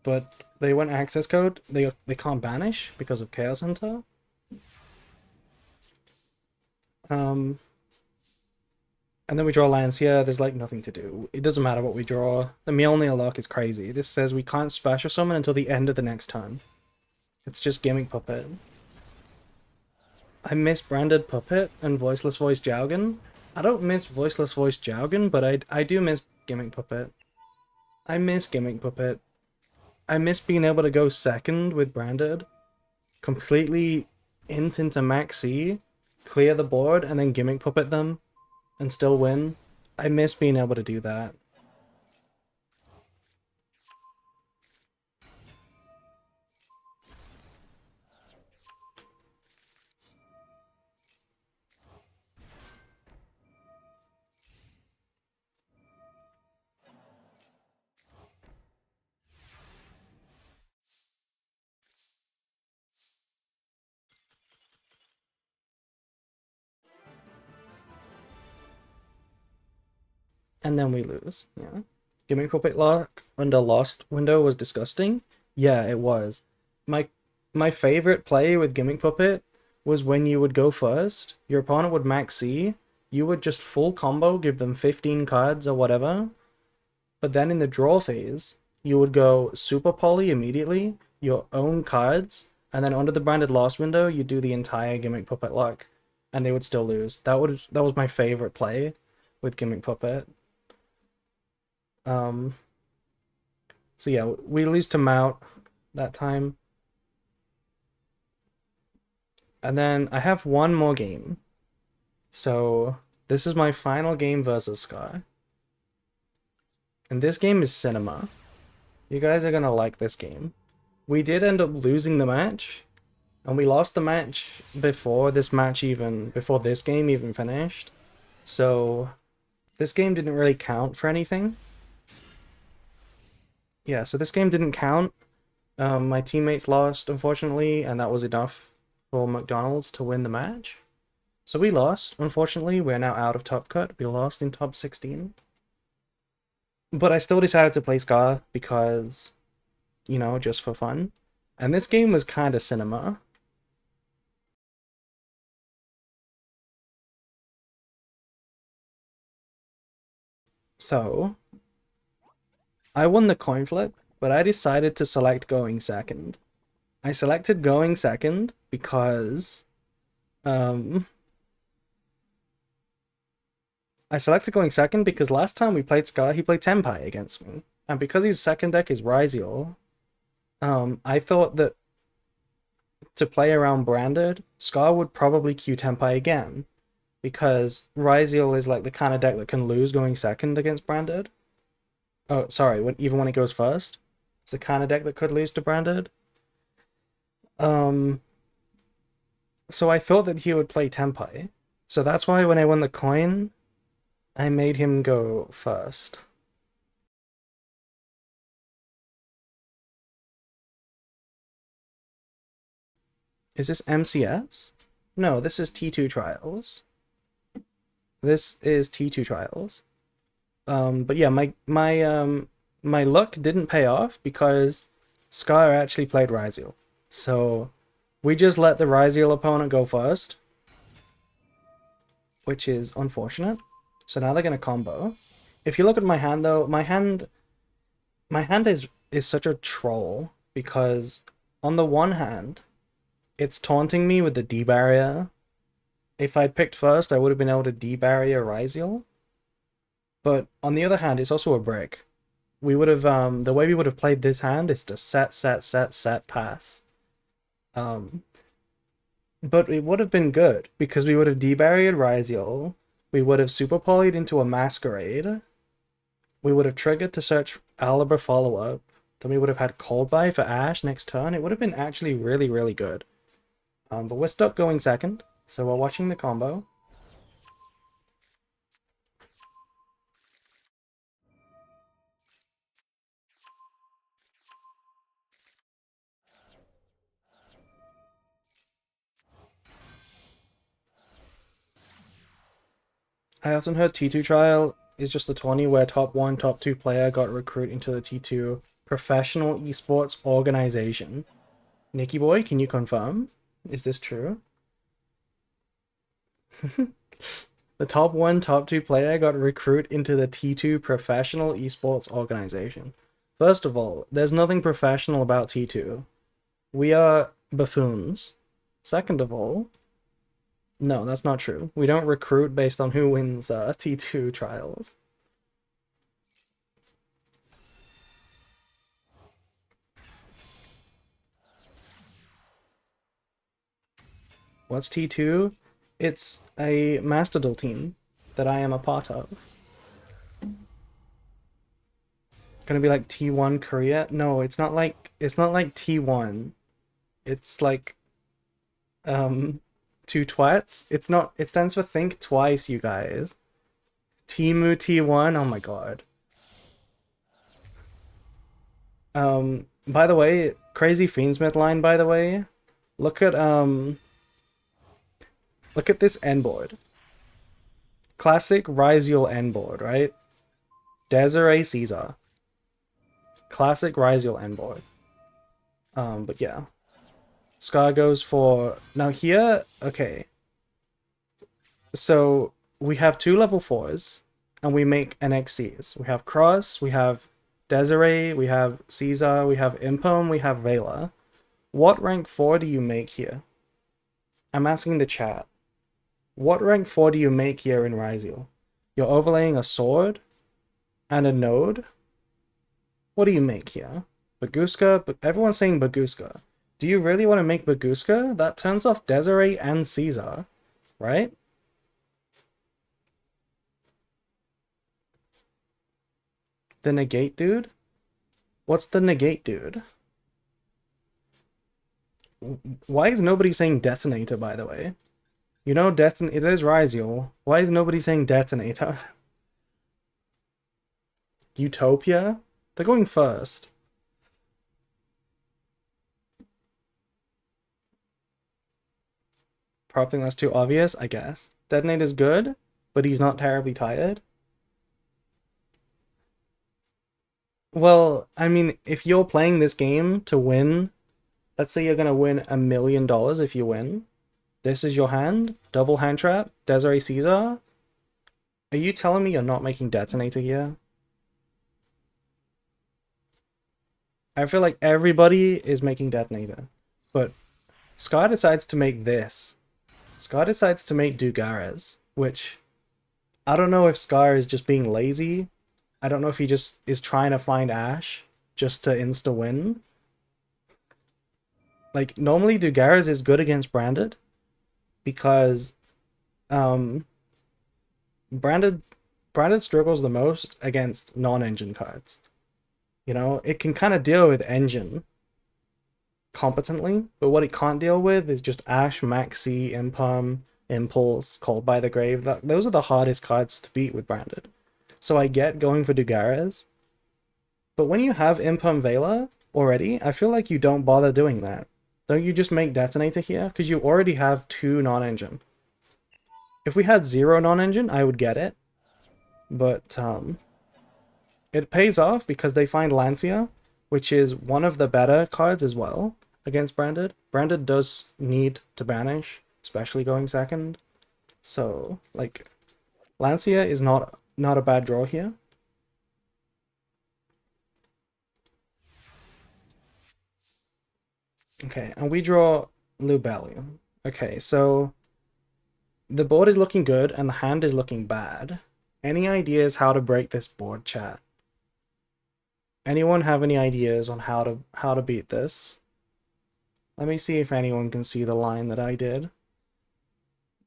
But they went access code. They can't banish because of Chaos Hunter. And then we draw lands here. There's like nothing to do. It doesn't matter what we draw. The Mjolnir luck is crazy. This says we can't special summon until the end of the next turn. It's just Gimmick Puppet. I miss Branded Puppet and Voiceless Voice Jaugen. I don't miss Voiceless Voice Jaugen, but I do miss Gimmick Puppet. I miss Gimmick Puppet. I miss being able to go second with Branded. Completely int into Max C, clear the board, and then Gimmick Puppet them, and still win. I miss being able to do that. And then we lose. Yeah. Gimmick Puppet lock under Lost window was disgusting. Yeah, it was. My my favorite play with Gimmick Puppet was when you would go first, your opponent would max C, you would just full combo, give them 15 cards or whatever, but then in the draw phase, you would go super poly immediately, your own cards, and then under the branded Lost window, you do the entire Gimmick Puppet luck, and they would still lose. That was my favorite play with Gimmick Puppet. Um, so yeah, we lose to Mout that time. And then I have one more game. So this is my final game versus Sky. And this game is cinema. You guys are gonna like this game. We did end up losing the match, and we lost the match before this game even finished. So this game didn't really count for anything. Yeah, so this game didn't count. My teammates lost, unfortunately, and that was enough for McDonald's to win the match. So we lost, unfortunately. We're now out of Top Cut. We lost in top 16. But I still decided to play Scar because, you know, just for fun. And this game was kind of cinema. So, I won the coin flip, but I decided to select going second. I selected going second because, um, last time we played Scar, he played Tenpai against me. And because his second deck is Ryziel, I thought that to play around Branded, Scar would probably Q Tenpai again. Because Ryziel is like the kind of deck that can lose going second against Branded. Oh, sorry, even when it goes first. It's the kind of deck that could lose to Branded. Um, so I thought that he would play Tenpai. So that's why when I won the coin, I made him go first. Is this MCS? No, this is T2 Trials. This is T2 Trials. But yeah, my luck didn't pay off because Scar actually played Ryziel. So we just let the Ryziel opponent go first, which is unfortunate. So now they're gonna combo. If you look at my hand though, my hand is such a troll because on the one hand, it's taunting me with the D barrier. If I'd picked first, I would have been able to D barrier Ryziel. But on the other hand, it's also a brick. We would have the way we would have played this hand is to set pass. Um but it would have been good because we would have debarriered Ryziel, we would have super polyed into a masquerade, we would have triggered to search Alibra follow-up, then we would have had Cold Buy for Ashe next turn. It would have been actually really, really good. But we're stuck going second, so we're watching the combo. I often heard T2 trial is just the 20 where top 1, top 2 player got recruited into the T2 professional esports organization. Nicky boy, can you confirm? Is this true? The top 1, top 2 player got recruited into the T2 professional esports organization. First of all, there's nothing professional about T2. We are buffoons. Second of all, no, that's not true. We don't recruit based on who wins T2 trials. What's T2? It's a Master Duel team that I am a part of. Gonna be like T1 Korea? No, it's not like T1. It's like two twats. It's not, it stands for think twice, you guys. Timu T1, oh my god. By the way, crazy Fiendsmith line, by the way. Look at this end board. Classic Ryziel end board, right? Desiree Caesar. Classic Ryziel end board. But yeah. Scar goes for... Now here, okay. So, we have 2 level 4s, and we make NXCs. We have Cross, we have Desiree, we have Caesar, we have Impum, we have Vela. What rank 4 do you make here? I'm asking the chat. What rank 4 do you make here in Ryziel? You're overlaying a sword and a node? What do you make here? Baguska? But everyone's saying Baguska. Do you really want to make Baguska? That turns off Desiree and Caesar, right? The negate dude? What's the negate dude? Why is nobody saying detonator, by the way? You know, it is Ryziel. Why is nobody saying detonator? Utopia? They're going first. Probably think that's too obvious, I guess. Detonator's good, but he's not terribly tired. Well, I mean, if you're playing this game to win, let's say you're gonna win $1 million if you win. This is your hand, double hand trap, Desiree Caesar. Are you telling me you're not making detonator here? I feel like everybody is making detonator, but Scar decides to make this. Scar decides to make Dugares, which I don't know if Scar is just being lazy. I don't know if he just is trying to find Ashe just to insta-win. Like, normally Dugares is good against Branded because Branded struggles the most against non-engine cards. You know, it can kind of deal with engine competently, but what it can't deal with is just Ashe, Maxi, Impum, Impulse, Called by the Grave. Those are the hardest cards to beat with Branded. So I get going for Dugares, but when you have Impum Vela already, I feel like you don't bother doing that. Don't you just make Detonator here? Because you already have 2 non-engine. If we had 0 non-engine, I would get it. But it pays off because they find Lancia, which is one of the better cards as well against Branded. Branded does need to banish, especially going second. So, like, Lancia is not a bad draw here. Okay, and we draw Lubellium. Okay, so the board is looking good and the hand is looking bad. Any ideas how to break this board, chat? Anyone have any ideas on how to beat this? Let me see if anyone can see the line that I did.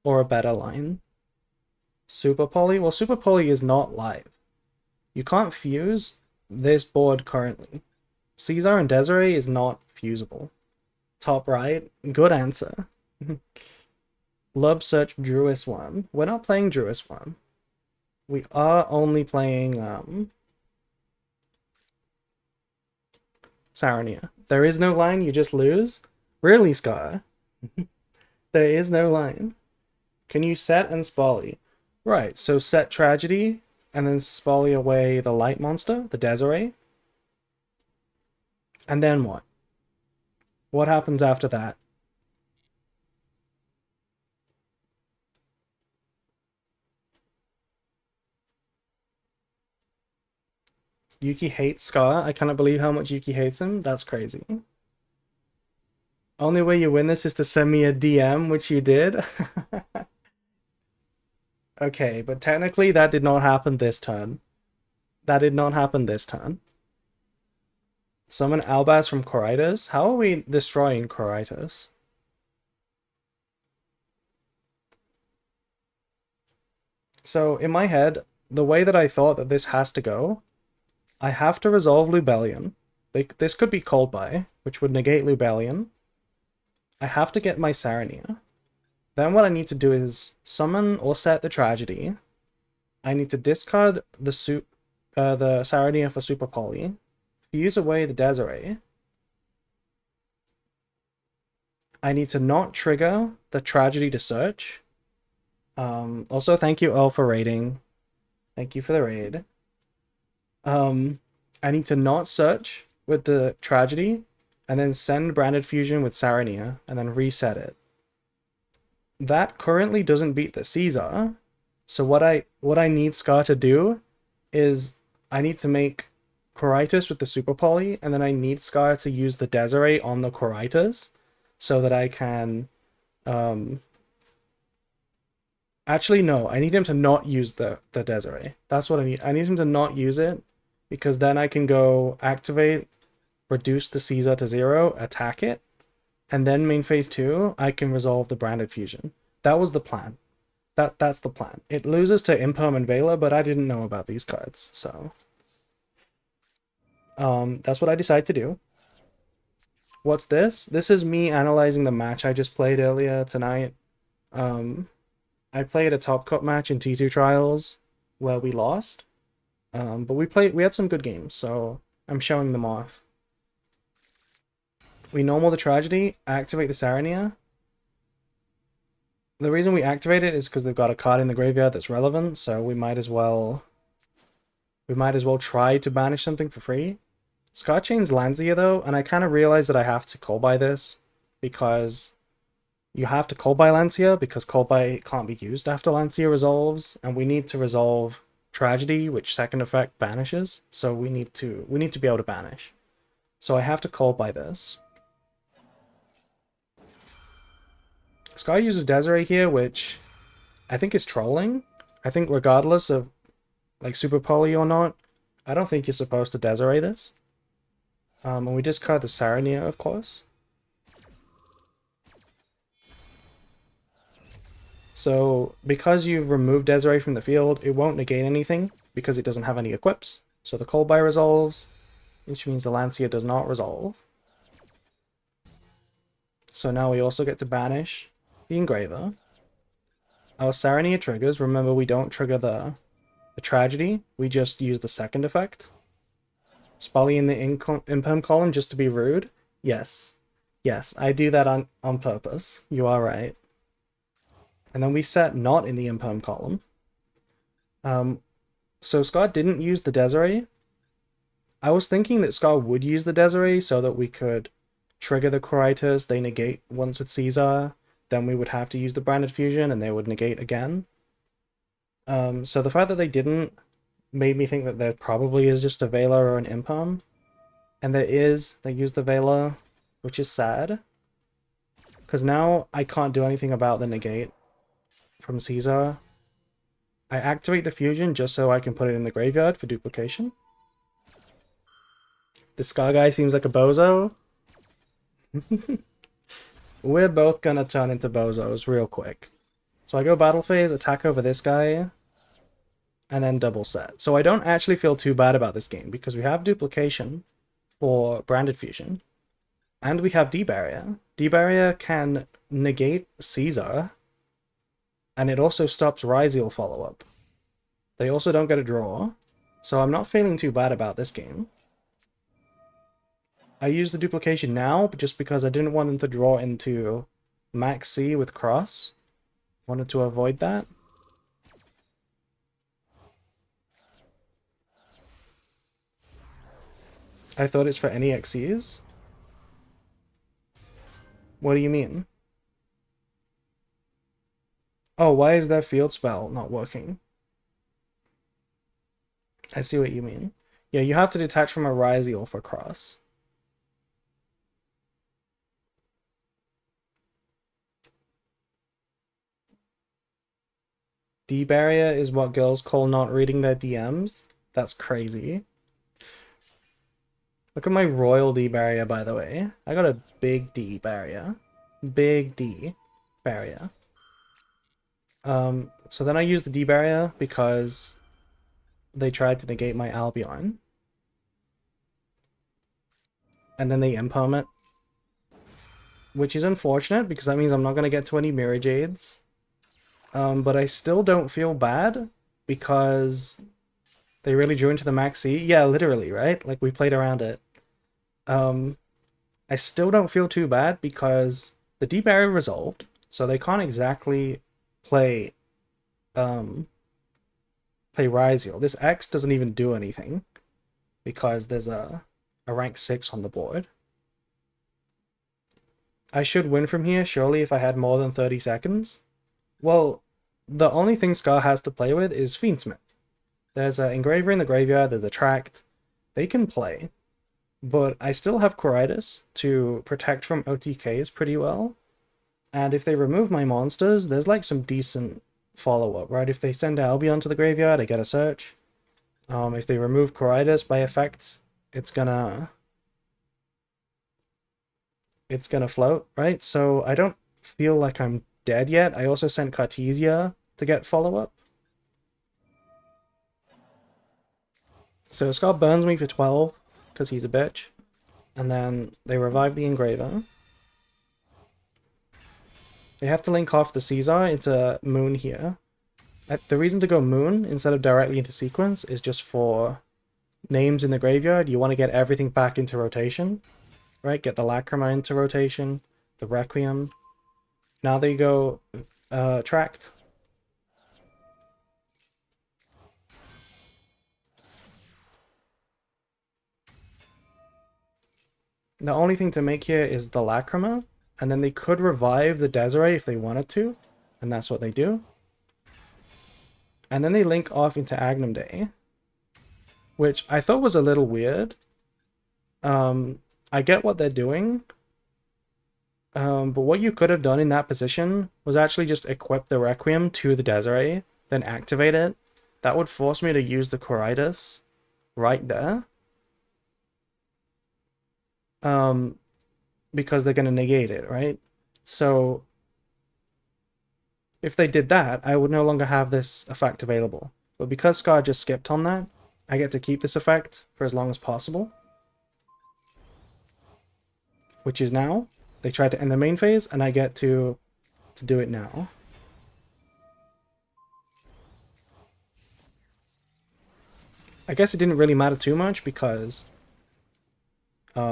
Or a better line. Super Poly? Well, Super Poly is not live. You can't fuse this board currently. Caesar and Desiree is not fusible. Top right, good answer. Lub search Druis Worm. We're not playing Druis Worm. We are only playing Sarania. There is no line, you just lose? Really, Scar? There is no line. Can you set and Spolly? Right, so set Tragedy, and then Spolly away the light monster, the Desiree. And then what? What happens after that? Yuki hates Scar. I cannot believe how much Yuki hates him. That's crazy. Only way you win this is to send me a DM, which you did. Okay, but technically that did not happen this turn. That did not happen this turn. Summon Albaz from Coritus? How are we destroying Coritus? So, in my head, the way that I thought that this has to go, I have to resolve Lubellion. This could be called by, which would negate Lubellion. I have to get my Sarania. Then what I need to do is summon or set the Tragedy. I need to discard the Sarania for Super Poly. Fuse away the Desiree. I need to not trigger the Tragedy to search. Also, thank you, Earl, for raiding. Thank you for the raid. I need to not search with the Tragedy, and then send Branded Fusion with Sarania, and then reset it. That currently doesn't beat the Caesar, so what I need Scar to do is I need to make Coritus with the Super Poly, and then I need Scar to use the Desiree on the Coritus, so that I can actually, no, I need him to not use the Desiree. That's what I need. I need him to not use it, because then I can go activate, reduce the Caesar to 0, attack it, and then main phase 2, I can resolve the Branded Fusion. That was the plan. That's the plan. It loses to Imperm and Vela, but I didn't know about these cards, so... that's what I decided to do. What's this? This is me analyzing the match I just played earlier tonight. I played a Top Cup match in T2 Trials where we lost. But we had some good games, so I'm showing them off. We normal the Tragedy, activate the Sarania. The reason we activate it is because they've got a card in the graveyard that's relevant, so we might as well try to banish something for free. Scar Chain's Lanzia though, and I kind of realized that I have to call by this, because you have to call by Lancia, because call by can't be used after Lancia resolves, and we need to resolve Tragedy, which second effect banishes, so we need to be able to banish. So I have to call by this. Sky uses Desiree here, which I think is trolling. I think regardless of like Super Poly or not, I don't think you're supposed to Desiree this. And we discard the Sarania, of course. So because you've removed Desiree from the field, it won't negate anything because it doesn't have any equips. So the call by resolves, which means the Lancia does not resolve. So now we also get to banish the Engraver. Our Sarania triggers. Remember, we don't trigger the Tragedy. We just use the second effect. Spolly in the Imperm column just to be rude. Yes. Yes, I do that on purpose. You are right. And then we set not in the imperm column. So Scar didn't use the Desiree. I was thinking that Scar would use the Desiree so that we could trigger the Coritus, they negate once with Caesar, then we would have to use the Branded Fusion and they would negate again. So the fact that they didn't made me think that there probably is just a Vela or an Imperm. And there is, they used the Vela, which is sad. Because now I can't do anything about the negate from Caesar. I activate the fusion just so I can put it in the graveyard for duplication. The Scar guy seems like a bozo. We're both gonna turn into bozos real quick. So I go battle phase, attack over this guy, and then double set. So I don't actually feel too bad about this game because we have duplication for Branded Fusion, and we have D-Barrier. D-Barrier can negate Caesar, and it also stops Ryziel follow-up. They also don't get a draw, so I'm not feeling too bad about this game. I use the duplication now just because I didn't want them to draw into Max C with Cross. Wanted to avoid that. I thought it's for any XCs. What do you mean? Oh, why is their field spell not working? I see what you mean. Yeah, you have to detach from a Ryziel for Cross. D-Barrier is what girls call not reading their DMs? That's crazy. Look at my royal D-Barrier, by the way. I got a big D-Barrier. Big D-Barrier. So then I use the D-Barrier because they tried to negate my Albion. And then they imperm it. Which is unfortunate because that means I'm not going to get to any Mirror Jades. But I still don't feel bad because they really drew into the Max C. Yeah, literally, right? Like, we played around it. I still don't feel too bad because the D-Barrier resolved, so they can't exactly play Ryziel. This X doesn't even do anything because there's a rank 6 on the board. I should win from here, surely, if I had more than 30 seconds. Well, the only thing Scar has to play with is Fiendsmith. There's an Engraver in the graveyard, there's a Tract. They can play, but I still have Coritus to protect from OTKs pretty well. And if they remove my monsters, there's like some decent follow-up, right? If they send Albion to the graveyard, I get a search. If they remove Coritus by effect, it's gonna float, right? So I don't feel like I'm dead yet. I also sent Cartesia to get follow-up. So Scott burns me for 12, because he's a bitch. And then they revive the Engraver. They have to link off the Caesar into Moon here. The reason to go Moon instead of directly into Sequence is just for names in the graveyard. You want to get everything back into rotation, right? Get the Lacrima into rotation, the Requiem. Now they go Tract. The only thing to make here is the Lacrima, and then they could revive the Desiree if they wanted to, and that's what they do. And then they link off into Agnum Day, which I thought was a little weird. I get what they're doing, but what you could have done in that position was actually just equip the Requiem to the Desiree, then activate it. That would force me to use the Coritus right there. Because they're going to negate it, right? So if they did that, I would no longer have this effect available. But because Scar just skipped on that, I get to keep this effect for as long as possible. Which is now. They tried to end the main phase, and I get to do it now. I guess it didn't really matter too much because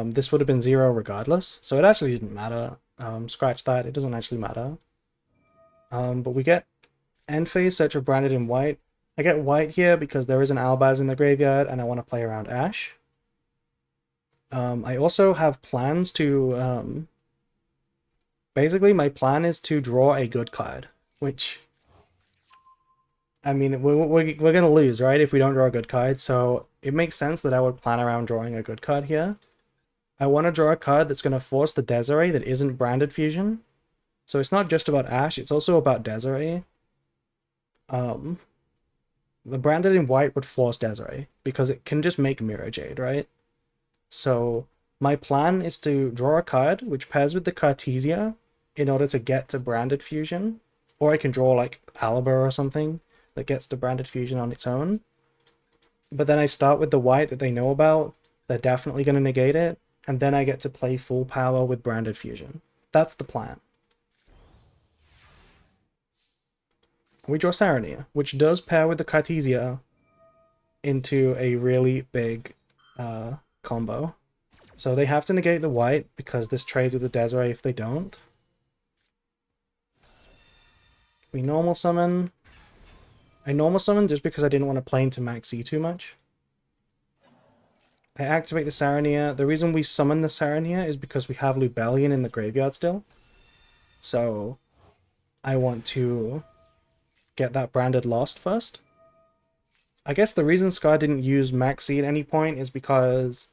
this would have been 0 regardless. So it actually didn't matter. Scratch that, it doesn't actually matter. But we get end phase Search of Branded in white. I get white here because there is an Albaz in the graveyard and I want to play around Ash. I also have plans to basically my plan is to draw a good card, which I mean we're gonna lose, right, if we don't draw a good card. So it makes sense that I would plan around drawing a good card here. I want to draw a card that's gonna force the Desiree that isn't Branded Fusion. So it's not just about Ash, it's also about Desiree. Um, the Branded in white would force Desiree because it can just make Mirror Jade, right? So my plan is to draw a card which pairs with the Cartesia in order to get to Branded Fusion. Or I can draw like Alba or something that gets to Branded Fusion on its own. But then I start with the white that they know about. They're definitely going to negate it. And then I get to play full power with Branded Fusion. That's the plan. We draw Sarania, which does pair with the Cartesia into a really big combo. So they have to negate the white because this trades with the Desiree if they don't. We normal summon. I normal summon just because I didn't want to play into Max E too much. I activate the Sarania. The reason we summon the Sarania is because we have Lubellion in the graveyard still. So I want to get that branded lost first. I guess the reason Scar didn't use Max C at any point is because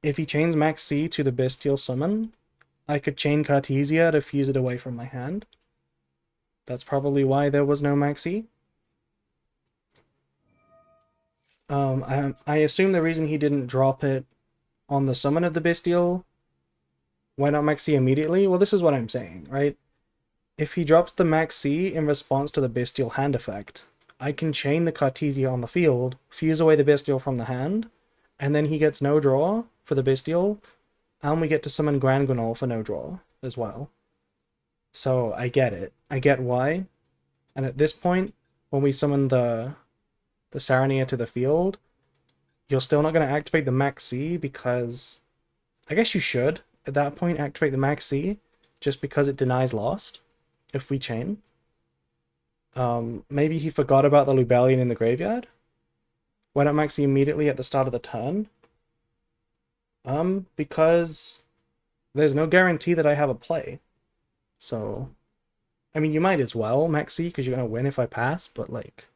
if he chains Max C to the Bestial Summon, I could chain Cartesia to fuse it away from my hand. That's probably why there was no Max C. I assume the reason he didn't drop it on the summon of the Bestial, why not Max C immediately? Well, this is what I'm saying, right? If he drops the Max C in response to the Bestial hand effect, I can chain the Cartesia on the field, fuse away the Bestial from the hand, and then he gets no draw for the Bestial, and we get to summon Grand Granol for no draw as well. So I get it. I get why. And at this point, when we summon the Sarania to the field, you're still not going to activate the Max C because... I guess you should, at that point, activate the Max C, just because it denies Lost, if we chain. Maybe he forgot about the Lubellion in the graveyard? Why not Max C immediately at the start of the turn? Because there's no guarantee that I have a play. So, I mean, you might as well Max C, because you're going to win if I pass, but, like,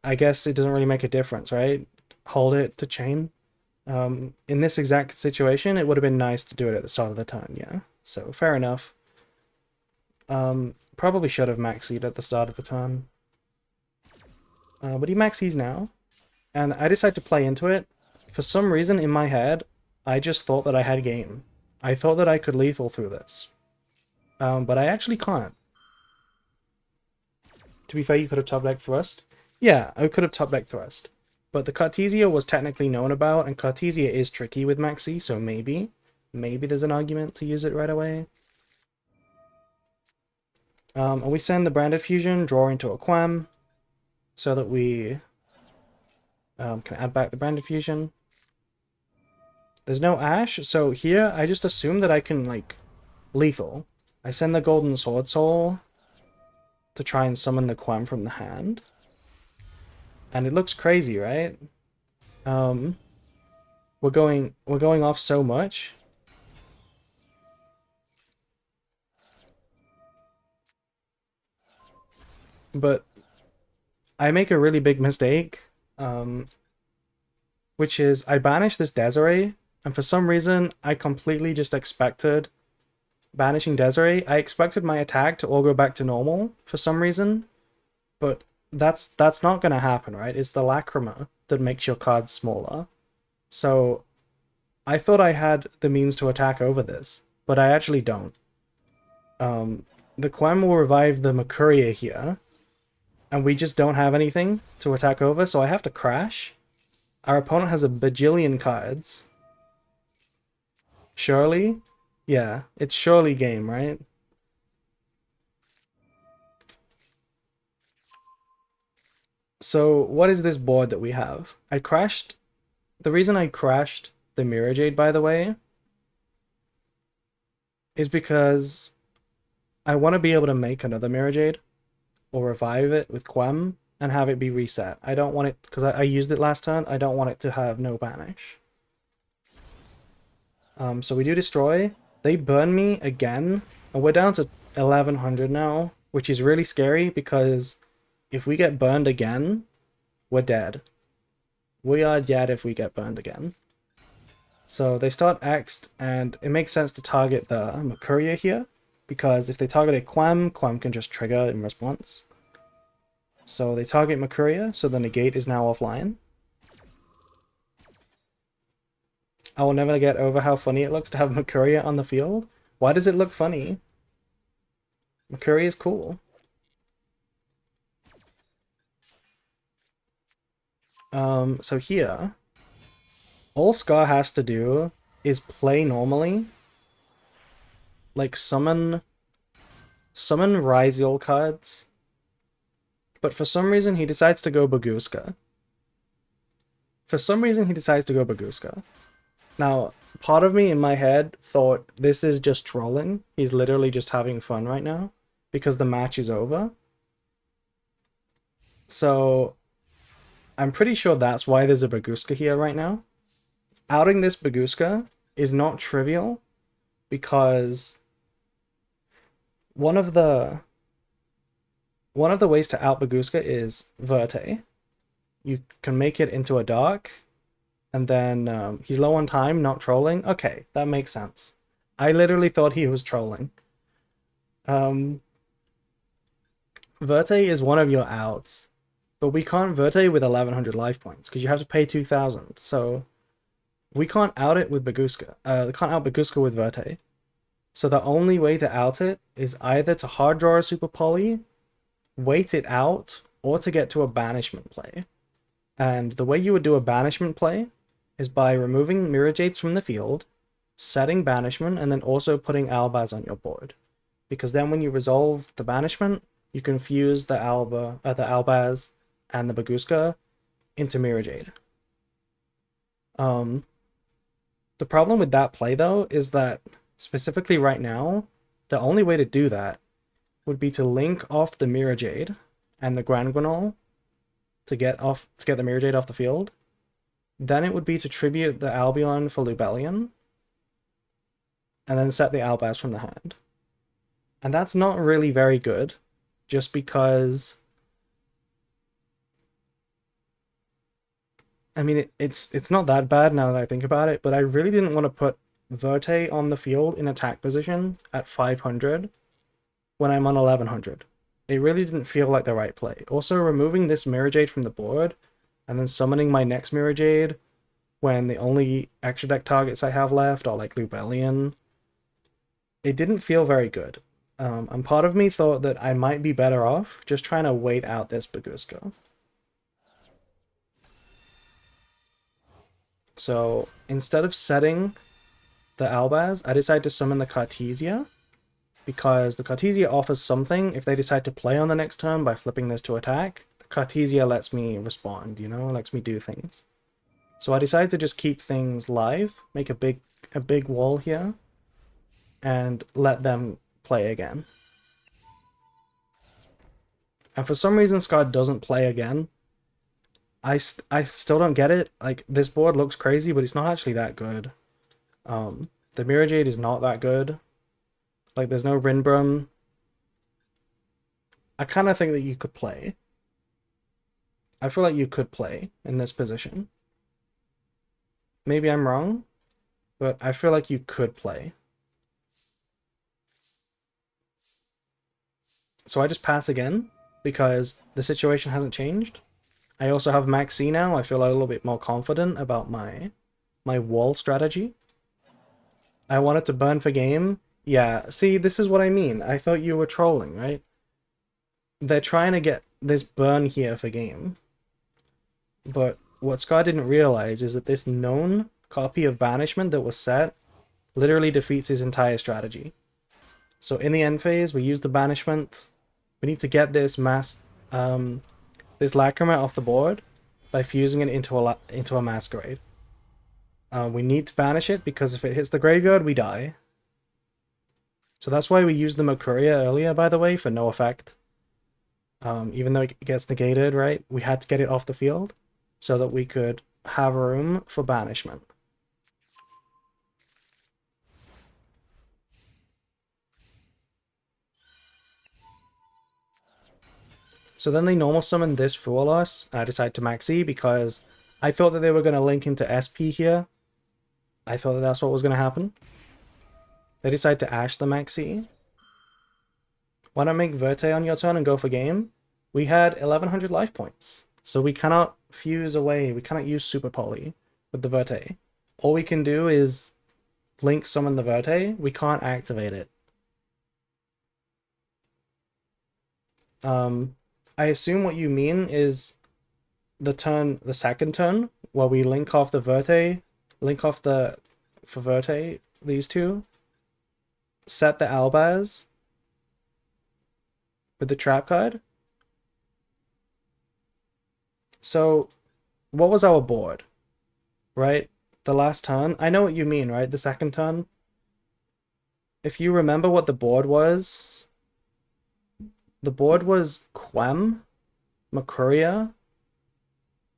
I guess it doesn't really make a difference, right? Hold it to chain. In this exact situation, it would have been nice to do it at the start of the turn, yeah. So, fair enough. Probably should have maxied at the start of the turn. But he maxes now. And I decided to play into it. For some reason, in my head, I just thought that I had game. I thought that I could lethal through this. But I actually can't. To be fair, you could have top deck thrust. Yeah, I could have top deck thrust. But the Cartesia was technically known about, and Cartesia is tricky with Maxi, so maybe there's an argument to use it right away. And we send the Branded Fusion, draw into a Quam, so that we can add back the Branded Fusion. There's no Ash, so here I just assume that I can, like, lethal. I send the Golden Sword Soul to try and summon the Quam from the hand. And it looks crazy, right? We're going off so much. But I make a really big mistake, which is I banish this Desiree, and for some reason I completely just expected banishing Desiree. I expected my attack to all go back to normal for some reason, but that's not gonna happen, right? It's the Lacrima that makes your cards smaller. So I thought I had the means to attack over this, but I actually don't. The Quam will revive the Mercuria here, and we just don't have anything to attack over, so I have to crash. Our opponent has a bajillion cards. Surely? Yeah, it's surely game, right? So what is this board that we have? I crashed... The reason I crashed the Mirror Jade, by the way, is because I want to be able to make another Mirror Jade or revive it with Quem and have it be reset. I don't want it, because I used it last turn, I don't want it to have no banish. So we do destroy. They burn me again, and we're down to 1100 now, which is really scary because if we get burned again, we're dead. We are dead if we get burned again. So they start X'd, and it makes sense to target the Mercuria here, because if they target a Quem can just trigger in response. So they target Mercuria, so the negate is now offline. I will never get over how funny it looks to have Mercuria on the field. Why does it look funny? Mercuria is cool. So here, all Scar has to do is play normally. Like summon Ryziel cards. But for some reason he decides to go Baguska. Now, part of me in my head thought this is just trolling. He's literally just having fun right now because the match is over. So I'm pretty sure that's why there's a Baguska here right now. Outing this Baguska is not trivial because one of the ways to out Baguska is Verte. You can make it into a dark, and then he's low on time, not trolling. Okay, that makes sense. I literally thought he was trolling. Verte is one of your outs, but we can't Verte with 1100 life points because you have to pay 2000. So we can't out it with Baguska. We can't out Baguska with Verte. So the only way to out it is either to hard draw a Super Poly, wait it out, or to get to a banishment play. And the way you would do a banishment play is by removing Mirror Jades from the field, setting banishment, and then also putting Albaz on your board. Because then when you resolve the banishment, you can fuse the Albaz and the Baguska into Mirror Jade. The problem with that play though is that specifically right now, the only way to do that would be to link off the Mirror Jade and the Grand Granol to get the Mirror Jade off the field. Then it would be to tribute the Albion for Lubellion, and then set the Albaz from the hand. And that's not really very good, just because I mean it's not that bad now that I think about it, but I really didn't want to put Verte on the field in attack position at 500 when I'm on 1100. It really didn't feel like the right play. Also, removing this Mirror Jade from the board and then summoning my next Mirror Jade when the only extra deck targets I have left are like Lubellion, it didn't feel very good. And part of me thought that I might be better off just trying to wait out this Baguska. So instead of setting the Albaz, I decided to summon the Cartesia, because the Cartesia offers something if they decide to play on the next turn by flipping this to attack. The Cartesia lets me respond, you know, lets me do things. So I decided to just keep things live, make a big wall here, and let them play again. And for some reason Scar doesn't play again. I still don't get it. Like, this board looks crazy, but it's not actually that good. The Mirror Jade is not that good. Like, there's no Rinbrum. I kind of think that you could play. I feel like you could play in this position. Maybe I'm wrong, but I feel like you could play. So I just pass again, because the situation hasn't changed. I also have Max C now. I feel a little bit more confident about my wall strategy. I wanted to burn for game. Yeah, see, this is what I mean. I thought you were trolling, right? They're trying to get this burn here for game. But what Scar didn't realize is that this known copy of Banishment that was set literally defeats his entire strategy. So in the end phase, we use the Banishment. We need to get this this Lacrima off the board by fusing it into a Masquerade. We need to banish it because if it hits the graveyard, we die. So that's why we used the Mercuria earlier, by the way, for no effect. Even though it gets negated, right? We had to get it off the field so that we could have room for banishment. So then they normal summoned this Fool Us, and I decided to max E because I thought that they were going to link into SP here. I thought that that's what was going to happen. They decided to Ash the max E. Why not make Verte on your turn and go for game? We had 1100 life points, so we cannot fuse away, we cannot use Super Poly with the Verte. All we can do is link summon the Verte, we can't activate it. I assume what you mean is the second turn, where we link off the Verte, link off the, for Verte, these two, set the Albaz with the trap card. So, what was our board? Right? The last turn? I know what you mean, right? The second turn? If you remember what the board was Quem, Makuria,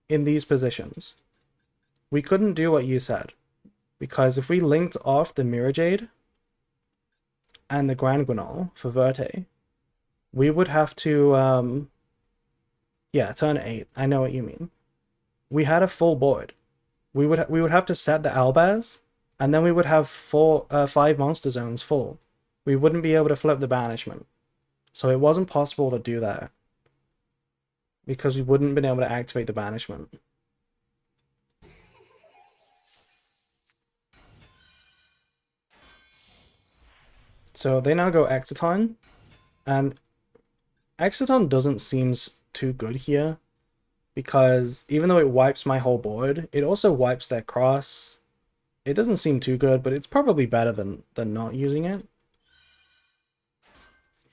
in these positions. We couldn't do what you said, because if we linked off the Mirror Jade and the Grand Guinol for Verte, we would have to, yeah, turn 8. I know what you mean. We had a full board. We would have to set the Albaz, and then we would have 5 monster zones full. We wouldn't be able to flip the banishment. So it wasn't possible to do that, because we wouldn't have been able to activate the banishment. So they now go Exciton, and Exciton doesn't seem too good here, because even though it wipes my whole board, it also wipes their cross. It doesn't seem too good, but it's probably better than not using it.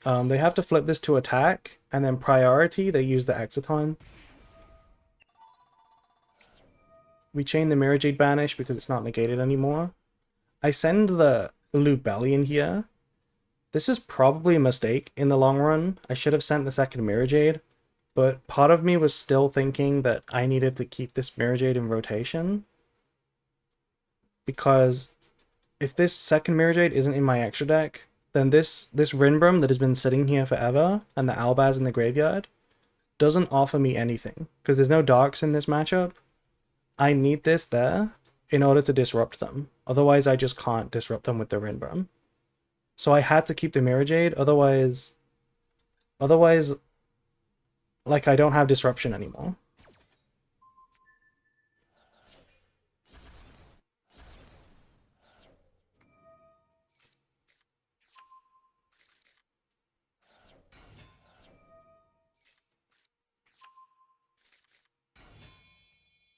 They have to flip this to attack, and then priority, they use the Exciton. We chain the Mirror Jade Banish because it's not negated anymore. I send the Lubellion here. This is probably a mistake in the long run. I should have sent the second Mirror Jade, but part of me was still thinking that I needed to keep this Mirror Jade in rotation, because if this second Mirror Jade isn't in my extra deck, then this Rinbrum that has been sitting here forever, and the Albaz in the graveyard, doesn't offer me anything, because there's no Darks in this matchup. I need this there in order to disrupt them. Otherwise, I just can't disrupt them with the Rinbrum. So I had to keep the Mirror Jade, otherwise, like, I don't have disruption anymore.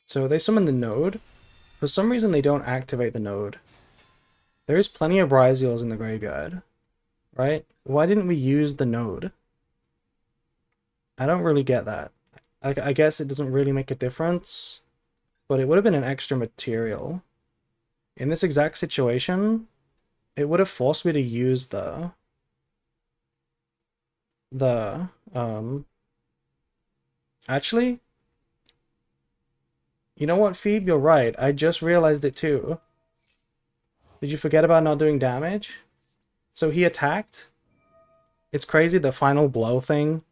So they summon the node. For some reason, they don't activate the node. There is plenty of Ryziels in the graveyard, right? Why didn't we use the node? I don't really get that. I guess it doesn't really make a difference, but it would have been an extra material. In this exact situation, it would have forced me to use actually, you know what, Phoebe, you're right. I just realized it too. Did you forget about not doing damage? So he attacked. It's crazy, the final blow thing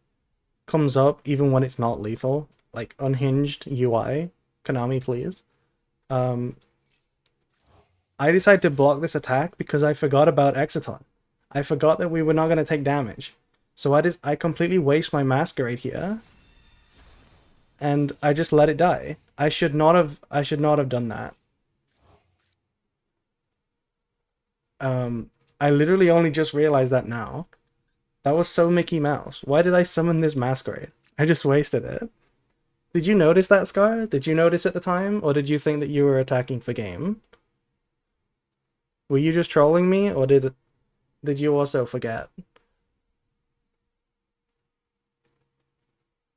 comes up even when it's not lethal. Like, unhinged UI. Konami, please. I decided to block this attack because I forgot about Exciton. I forgot that we were not going to take damage. So I completely waste my Masquerade here. And I just let it die. I should not have done that. I literally only just realized that now. That was so Mickey Mouse. Why did I summon this Masquerade? I just wasted it. Did you notice that, Scar? Did you notice at the time? Or did you think that you were attacking for game? Were you just trolling me? Or did you also forget?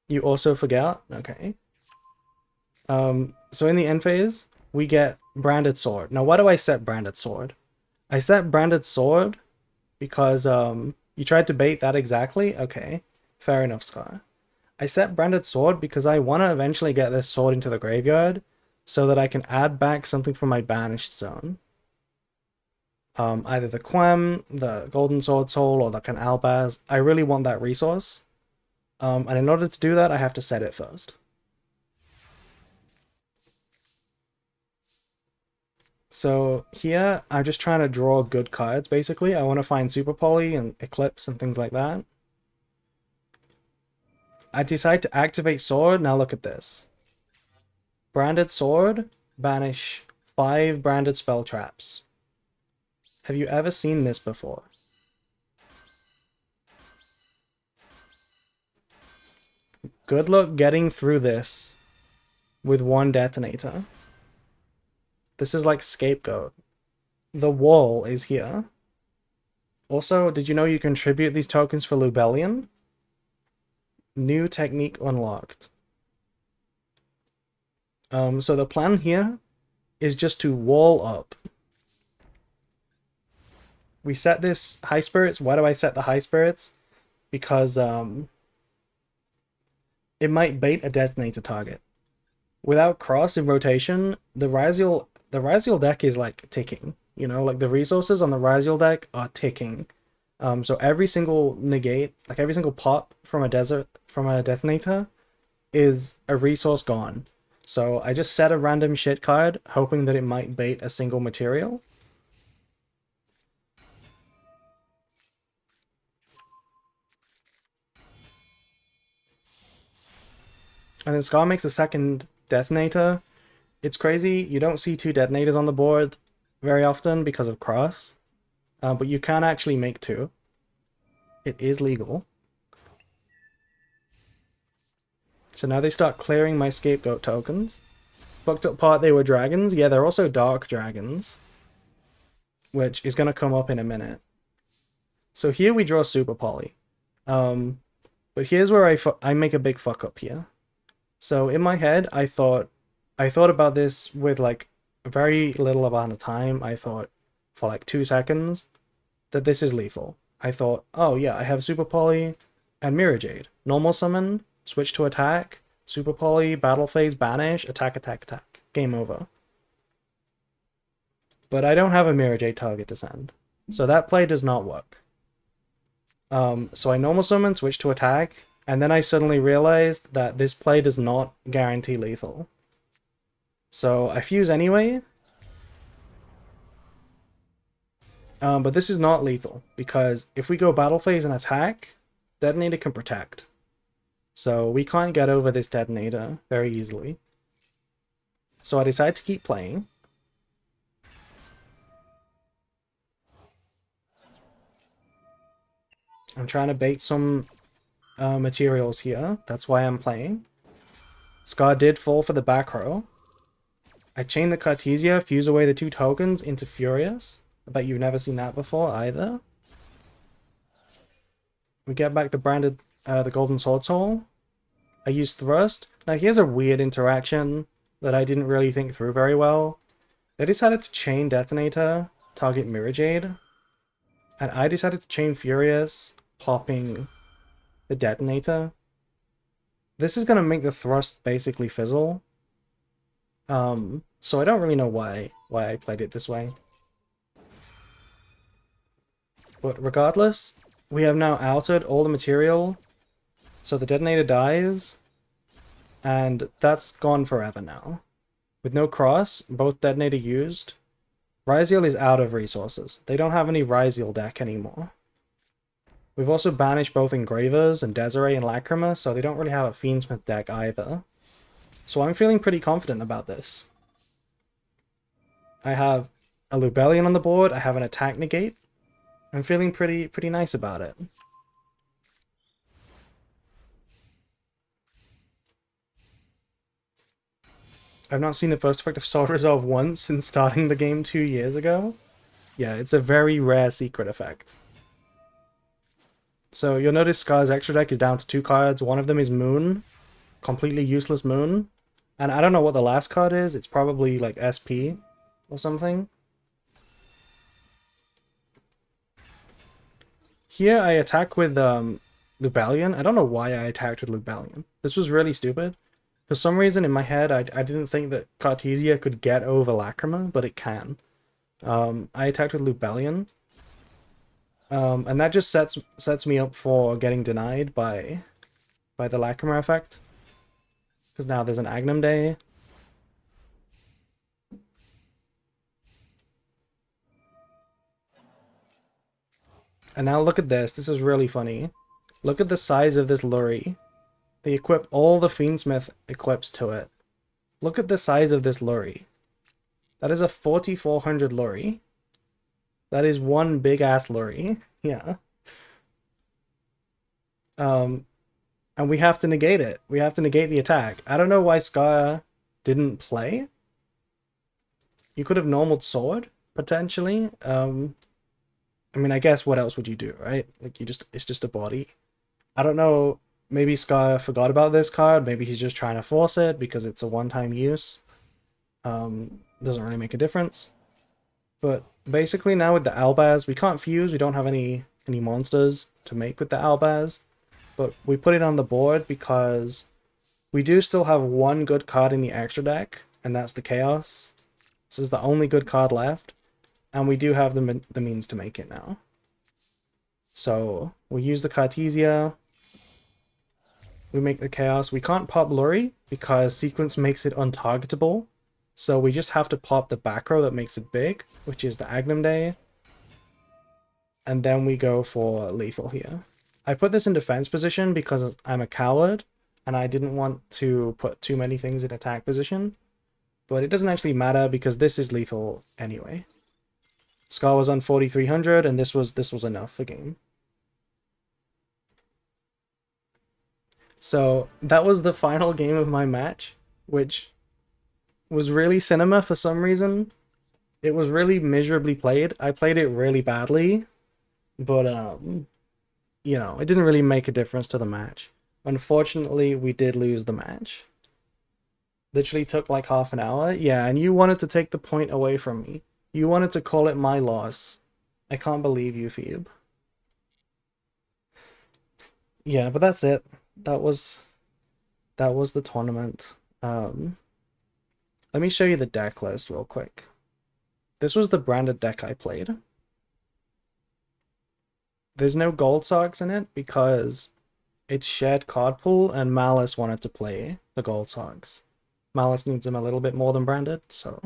You also forgot? Okay. So in the end phase, we get Branded Sword. Now, why do I set Branded Sword? I set Branded Sword because you tried to bait that exactly? Okay, fair enough, Scar. I set Branded Sword because I want to eventually get this sword into the graveyard so that I can add back something from my banished zone. Either the Quem, the Golden Sword Soul, or like an Albaz. I really want that resource. And in order to do that, I have to set it first. So here, I'm just trying to draw good cards, basically. I want to find Super Poly and Eclipse and things like that. I decide to activate Sword. Now look at this. Branded Sword, banish 5 branded spell traps. Have you ever seen this before? Good luck getting through this with 1 detonator. This is like Scapegoat. The wall is here. Also, did you know you contribute these tokens for Lubellion? New technique unlocked. So the plan here is just to wall up. We set this High Spirits. Why do I set the High Spirits? Because it might bait a detonator target. Without cross in rotation, the Raziel deck is like ticking. You know, like the resources on the Raziel deck are ticking. So every single negate, like every single pop from a detonator, is a resource gone. So I just set a random shit card, hoping that it might bait a single material. And then Scar makes a second detonator. It's crazy, you don't see 2 detonators on the board very often because of cross. But you can actually make 2. It is legal. So now they start clearing my Scapegoat tokens. Fucked up part, they were dragons. Yeah, they're also dark dragons, which is going to come up in a minute. So here we draw Super Poly. But here's where I make a big fuck up here. So in my head, I thought about this with like a very little amount of time. I thought for like 2 seconds that this is lethal. I thought, oh yeah, I have Super Poly and Mirror Jade. Normal summon, switch to attack, Super Poly, battle phase, banish, attack, attack, attack. Game over. But I don't have a Mirror Jade target to send. So that play does not work. So I normal summon, switch to attack, and then I suddenly realized that this play does not guarantee lethal. So I fuse anyway. But this is not lethal, because if we go battle phase and attack, detonator can protect. So we can't get over this detonator very easily. So I decide to keep playing. I'm trying to bait some materials here. That's why I'm playing. Scar did fall for the back row. I chain the Cartesia, fuse away the 2 tokens into Furious. I bet you've never seen that before either. We get back the branded, the Golden Sword Soul. I use Thrust. Now here's a weird interaction that I didn't really think through very well. They decided to chain Detonator, target Mirror Jade. And I decided to chain Furious, popping the Detonator. This is going to make the Thrust basically fizzle. So I don't really know why I played it this way. But regardless, we have now altered all the material, so the detonator dies, and that's gone forever now. With no cross, both detonator used, Ryziel is out of resources. They don't have any Ryziel deck anymore. We've also banished both Engravers and Desiree and Lacrima, so they don't really have a Fiendsmith deck either. So I'm feeling pretty confident about this. I have a Lubellion on the board, I have an attack negate. I'm feeling pretty nice about it. I've not seen the first effect of Soul Resolve once since starting the game 2 years ago. Yeah, it's a very rare secret effect. So you'll notice Scar's extra deck is down to 2 cards. One of them is Moon. Completely useless Moon. And I don't know what the last card is. It's probably like SP or something. here I attack with Lubellion. I don't know why I attacked with Lubellion. This was really stupid. For some reason in my head, I didn't think that Cartesia could get over Lacrima, but it can. I attacked with Lubellion. And that just sets me up for getting denied by the Lacrima effect. Because now there's an Agnum Day. And now look at this. This is really funny. Look at the size of this Lurry. They equip all the Fiendsmith equips to it. Look at the size of this Lurry. That is a 4400 Lurry. That is one big-ass Lurry. Yeah. And we have to negate it. We have to negate the attack. I don't know why Scar didn't play. You could have normaled Sword, potentially. I mean, I guess what else would you do, right? Like, it's just a body. I don't know, maybe Scar forgot about this card, maybe he's just trying to force it because it's a one-time use. Doesn't really make a difference. But basically now with the Albaz, we can't fuse, we don't have any monsters to make with the Albaz. But we put it on the board because we do still have one good card in the extra deck, and that's the Chaos. This is the only good card left. And we do have the means to make it now. So we use the Cartesia. We make the Chaos. We can't pop Lurry because Sequence makes it untargetable. So we just have to pop the back row that makes it big, which is the Agnum Day. And then we go for lethal here. I put this in defense position because I'm a coward and I didn't want to put too many things in attack position. But it doesn't actually matter because this is lethal anyway. Scar was on 4300 and this was enough for game. So that was the final game of my match, which was really cinema for some reason. It was really miserably played. I played it really badly, but you know, it didn't really make a difference to the match. Unfortunately, we did lose the match. Literally took like half an hour. Yeah, and you wanted to take the point away from me. You wanted to call it my loss. I can't believe you, Phoebe. Yeah, but that's it. That was the tournament. Let me show you the deck list real quick. This was the branded deck I played. There's no gold socks in it because it's shared card pool and Malice wanted to play the gold socks. Malice needs them a little bit more than branded, so...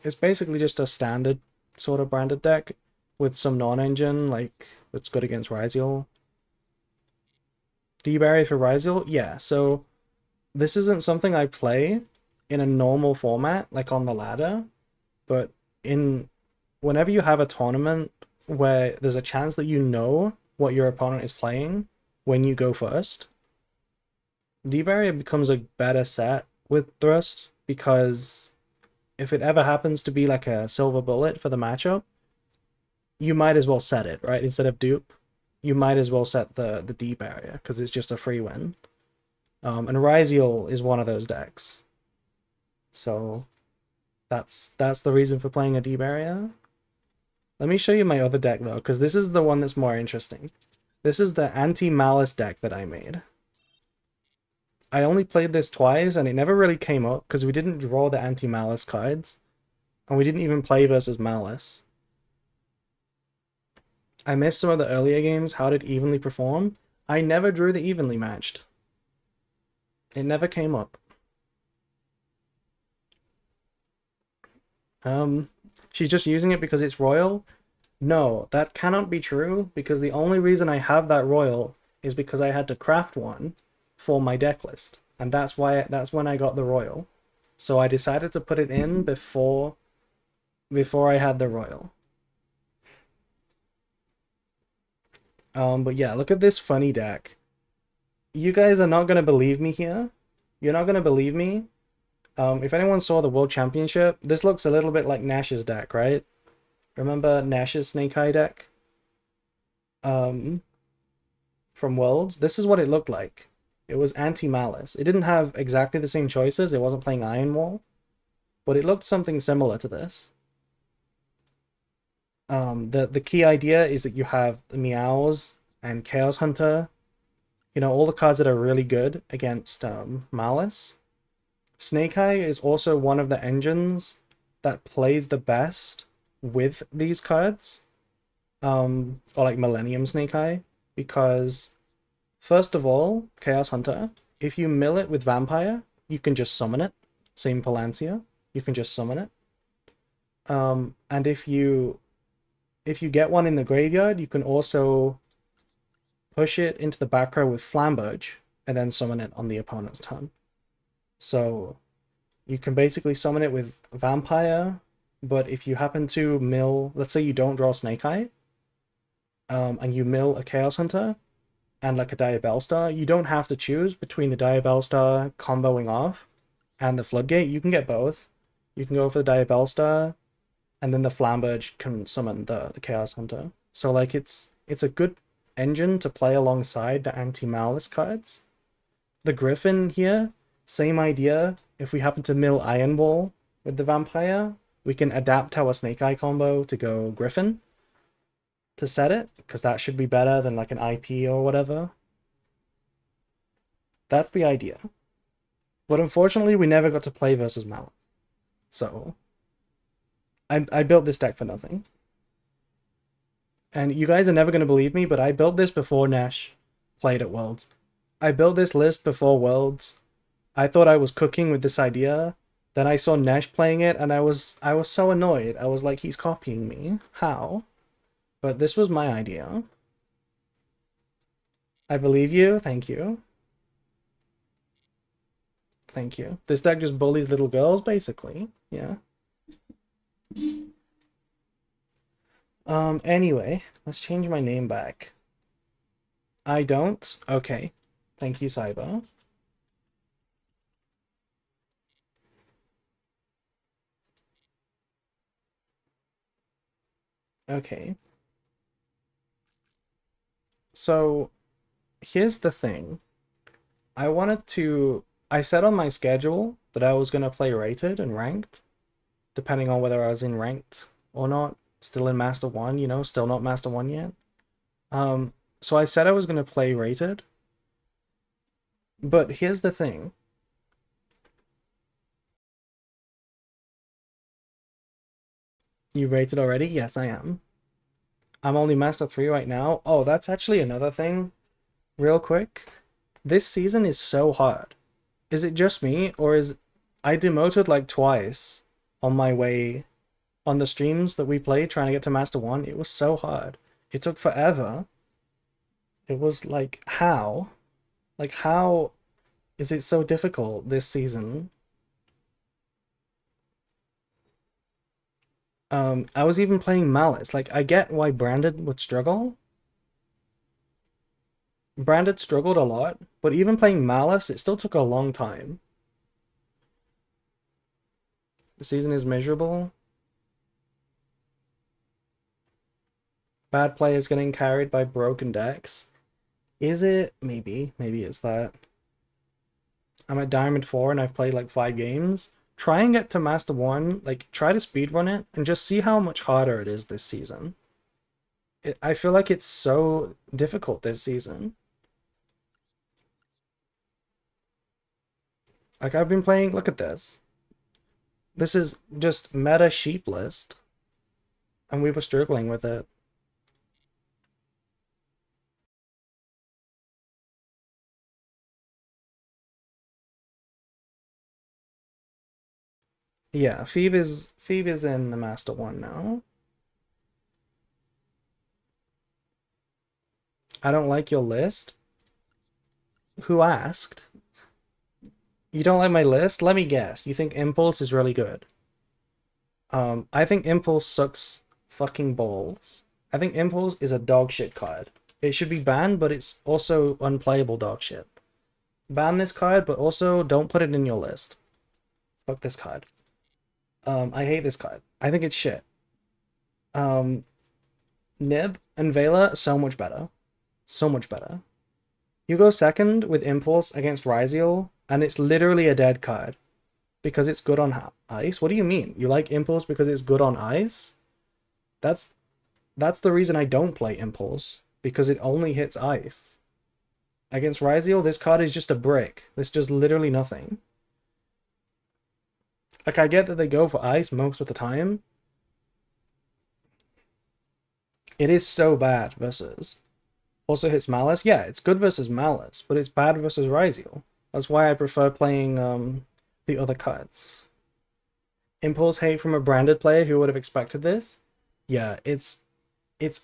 It's basically just a standard sort of branded deck with some non-engine, like, that's good against Ryziel. D-Barrier for Ryziel? Yeah, so this isn't something I play in a normal format, like on the ladder, but whenever you have a tournament where there's a chance that you know what your opponent is playing when you go first, D-Barrier becomes a better set with Thrust because if it ever happens to be like a silver bullet for the matchup, you might as well set it, right? Instead of dupe, you might as well set the D barrier because it's just a free win. And Ryziel is one of those decks. So that's the reason for playing a D barrier. Let me show you my other deck though, because this is the one that's more interesting. This is the anti-malice deck that I made. I only played this twice, and it never really came up, because we didn't draw the anti-malice cards. And we didn't even play versus malice. I missed some of the earlier games. How did evenly perform? I never drew the evenly matched. It never came up. She's just using it because it's royal? No, that cannot be true, because the only reason I have that royal is because I had to craft one for my deck list, and that's when I got the royal. So I decided to put it in before I had the royal. But yeah, look at this funny deck. You guys are not gonna believe me here. You're not gonna believe me. If anyone saw the World Championship, this looks a little bit like Nash's deck, right? Remember Nash's Snake Eye deck? From Worlds? This is what it looked like. It was anti-malice. It didn't have exactly the same choices. It wasn't playing Iron Wall, but it looked something similar to this. The key idea is that you have Meows and Chaos Hunter. You know, all the cards that are really good against Malice. Snake Eye is also one of the engines that plays the best with these cards. Or like Millennium Snake Eye, because first of all, Chaos Hunter, if you mill it with Vampire, you can just summon it. Same Palancia, you can just summon it. And if you get one in the graveyard, you can also push it into the back row with Flamberge, and then summon it on the opponent's turn. So you can basically summon it with Vampire, but if you happen to mill, let's say you don't draw Snake Eye, and you mill a Chaos Hunter and like a Diabellstar, you don't have to choose between the Diabellstar comboing off and the Floodgate. You can get both. You can go for the Diabellstar, and then the Flamberge can summon the Chaos Hunter. So like it's a good engine to play alongside the anti-malice cards. The Griffin here, same idea. If we happen to mill Iron Ball with the Vampire, we can adapt our Snake Eye combo to go Griffin to set it, because that should be better than like an IP or whatever. That's the idea. But unfortunately, we never got to play versus Malice. So I built this deck for nothing. And you guys are never going to believe me, but I built this before Nash played at Worlds. I built this list before Worlds. I thought I was cooking with this idea. Then I saw Nash playing it, and I was so annoyed. I was like, he's copying me. How? But this was my idea. I believe you. Thank you. Thank you. This deck just bullies little girls, basically. Yeah. Anyway, let's change my name back. I don't? Okay. Thank you, Cyber. Okay. So, here's the thing. I said on my schedule that I was going to play rated and ranked, depending on whether I was in ranked or not. Still in Master 1, you know, still not Master 1 yet. So I said I was going to play rated. But here's the thing. You rated already? Yes, I am. I'm only Master 3 right now. Oh, that's actually another thing. Real quick. This season is so hard. Is it just me, or is... I demoted like twice on my way on the streams that we played trying to get to Master 1. It was so hard. It took forever. It was like, how? Like, how is it so difficult this season? I was even playing Malice. Like, I get why Branded would struggle. Branded struggled a lot, but even playing Malice, it still took a long time. The season is miserable. Bad players getting carried by broken decks. Is it? Maybe. Maybe it's that. I'm at Diamond 4 and I've played like 5 games. Try and get to Master 1, like try to speedrun it and just see how much harder it is this season. I feel like it's so difficult this season. Like I've been playing, look at this. This is just meta sheep list. And we were struggling with it. Yeah, Phoebe is in the Master 1 now. I don't like your list. Who asked? You don't like my list? Let me guess. You think Impulse is really good. I think Impulse sucks fucking balls. I think Impulse is a dog shit card. It should be banned, but it's also unplayable dog shit. Ban this card, but also don't put it in your list. Fuck this card. I hate this card. I think it's shit. Nib and Vela, so much better. So much better. You go second with Impulse against Ryziel, and it's literally a dead card because it's good on ice. What do you mean? You like Impulse because it's good on ice? That's that's the reason I don't play Impulse, because it only hits ice. Against Ryziel, this card is just a brick. This does literally nothing. Like, I get that they go for ice most of the time. It is so bad versus. Also hits Malice. Yeah, it's good versus Malice, but it's bad versus Ryziel. That's why I prefer playing the other cards. Impulse hate from a branded player who would have expected this. Yeah, it's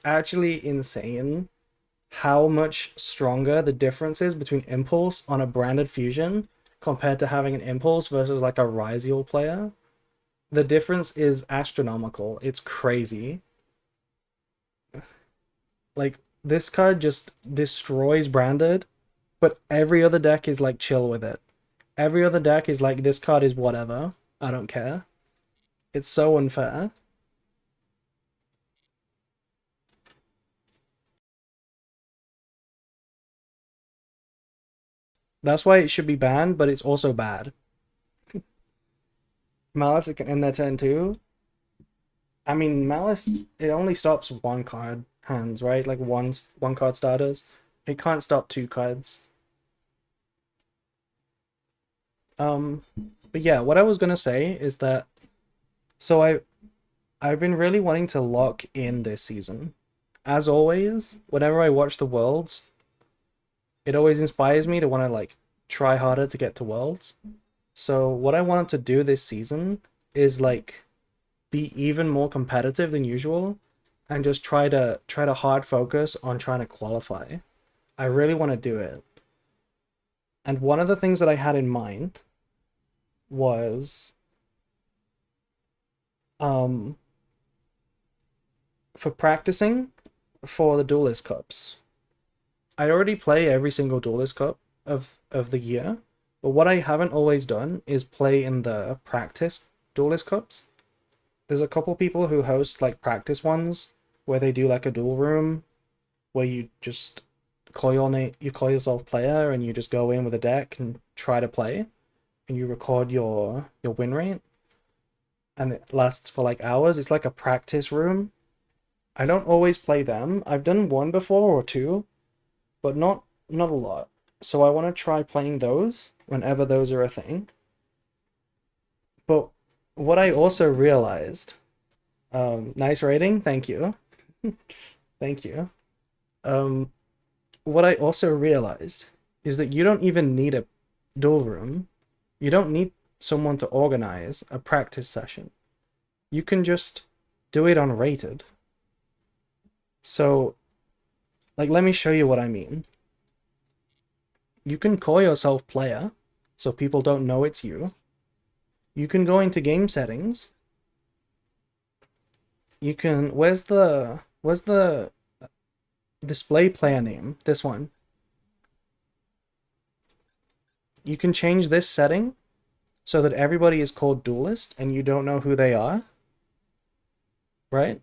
actually insane how much stronger the difference is between Impulse on a branded fusion compared to having an Impulse versus like a Ryziel player. The difference is astronomical. It's crazy. Like, this card just destroys branded, but every other deck is like chill with it. Every other deck is like, this card is whatever. I don't care. It's so unfair. That's why it should be banned, but it's also bad. Malice, it can end their turn too. I mean, Malice, it only stops one card hands, right? Like one card starters. It can't stop two cards. Um, but yeah, what I was gonna say is that so I've been really wanting to lock in this season. As always, whenever I watch the Worlds, it always inspires me to want to like try harder to get to Worlds. So what I wanted to do this season is like be even more competitive than usual and just try to hard focus on trying to qualify. I really want to do it. And one of the things that I had in mind was um for practicing for the Duelist Cups. I already play every single Duelist Cup of the year, but what I haven't always done is play in the practice Duelist Cups. There's a couple people who host like practice ones where they do like a duel room where you just call your name, you call yourself player, and you just go in with a deck and try to play, and you record your win rate, and it lasts for like hours. It's like a practice room. I don't always play them. I've done one before or two, but not a lot. So I want to try playing those whenever those are a thing. But what I also realized, nice rating, thank you, thank you. Um, what I also realized is that you don't even need a duel room. You don't need someone to organize a practice session. You can just do it on rated. So, like, let me show you what I mean. You can call yourself player, so people don't know it's you. You can go into game settings. You can, where's the display player name? This one. You can change this setting so that everybody is called duelist and you don't know who they are, right?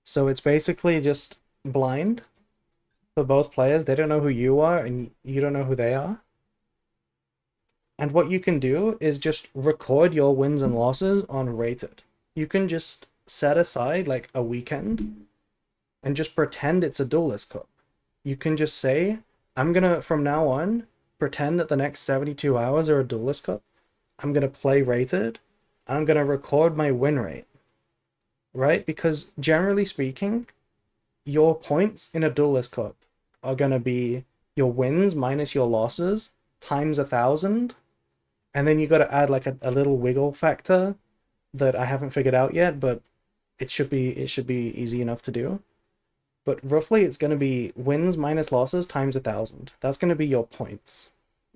So it's basically just blind for both players. They don't know who you are and you don't know who they are. And what you can do is just record your wins and losses on rated. You can just set aside like a weekend and just pretend it's a duelist cup. You can just say, I'm gonna, from now on, pretend that the next 72 hours are a duelist cup. I'm gonna play rated. And I'm gonna record my win rate. Right? Because generally speaking, your points in a duelist cup are gonna be your wins minus your losses times 1,000, and then you got to add like a little wiggle factor that I haven't figured out yet, but it should be easy enough to do. But roughly, it's gonna be wins minus losses times 1,000. That's gonna be your points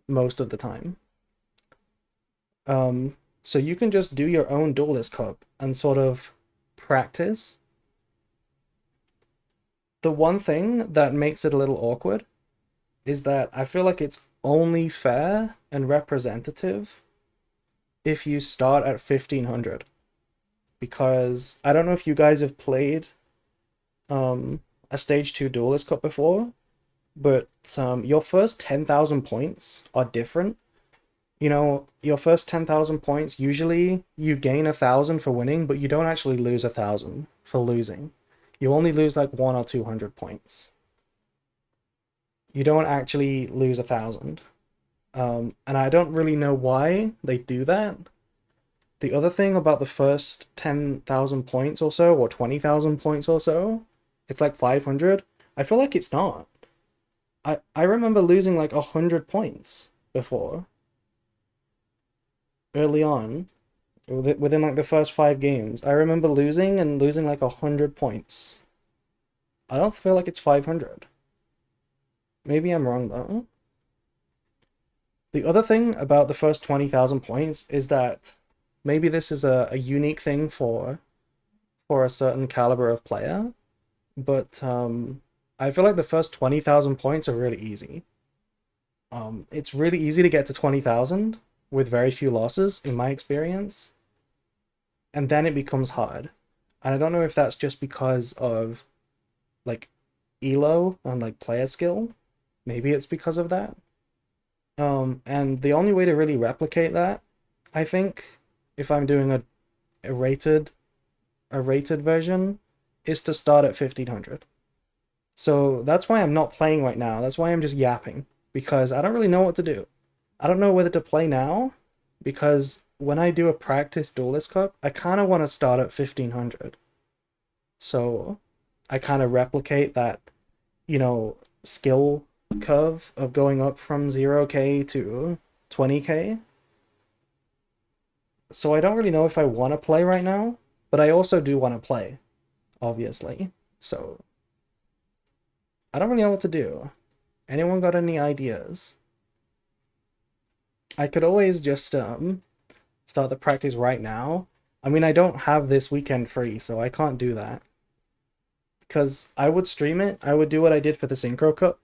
most of the time. So you can just do your own duelist cup and sort of practice. The one thing that makes it a little awkward is that I feel like it's only fair and representative if you start at 1,500. Because I don't know if you guys have played a stage 2 duelist cup before, but your first 10,000 points are different. You know, your first 10,000 points, usually you gain 1,000 for winning, but you don't actually lose 1,000 for losing. You only lose like 1 or 200 points. You don't actually lose 1,000. And I don't really know why they do that. The other thing about the first 10,000 points or so, or 20,000 points or so, it's like 500. I feel like it's not. I remember losing like 100 points before, early on, within like the first 5 games. I remember losing and losing like 100 points. I don't feel like it's 500. Maybe I'm wrong though. The other thing about the first 20,000 points is that maybe this is a unique thing for a certain caliber of player, but I feel like the first 20,000 points are really easy. It's really easy to get to 20,000 with very few losses, in my experience, and then it becomes hard. And I don't know if that's just because of like elo and like player skill. Maybe it's because of that. And the only way to really replicate that, I think, if I'm doing a rated a rated version, is to start at 1500. So that's why I'm not playing right now. That's why I'm just yapping, because I don't really know what to do. I don't know whether to play now, because when I do a practice Duelist Cup, I kind of want to start at 1500. So I kind of replicate that, skill curve of going up from 0k to 20k. So I don't really know if I want to play right now, but I also do want to play, obviously. So I don't really know what to do. Anyone got any ideas? I could always just start the practice right now. I mean, I don't have this weekend free, so I can't do that. Because I would stream it. I would do what I did for the Synchro Cup,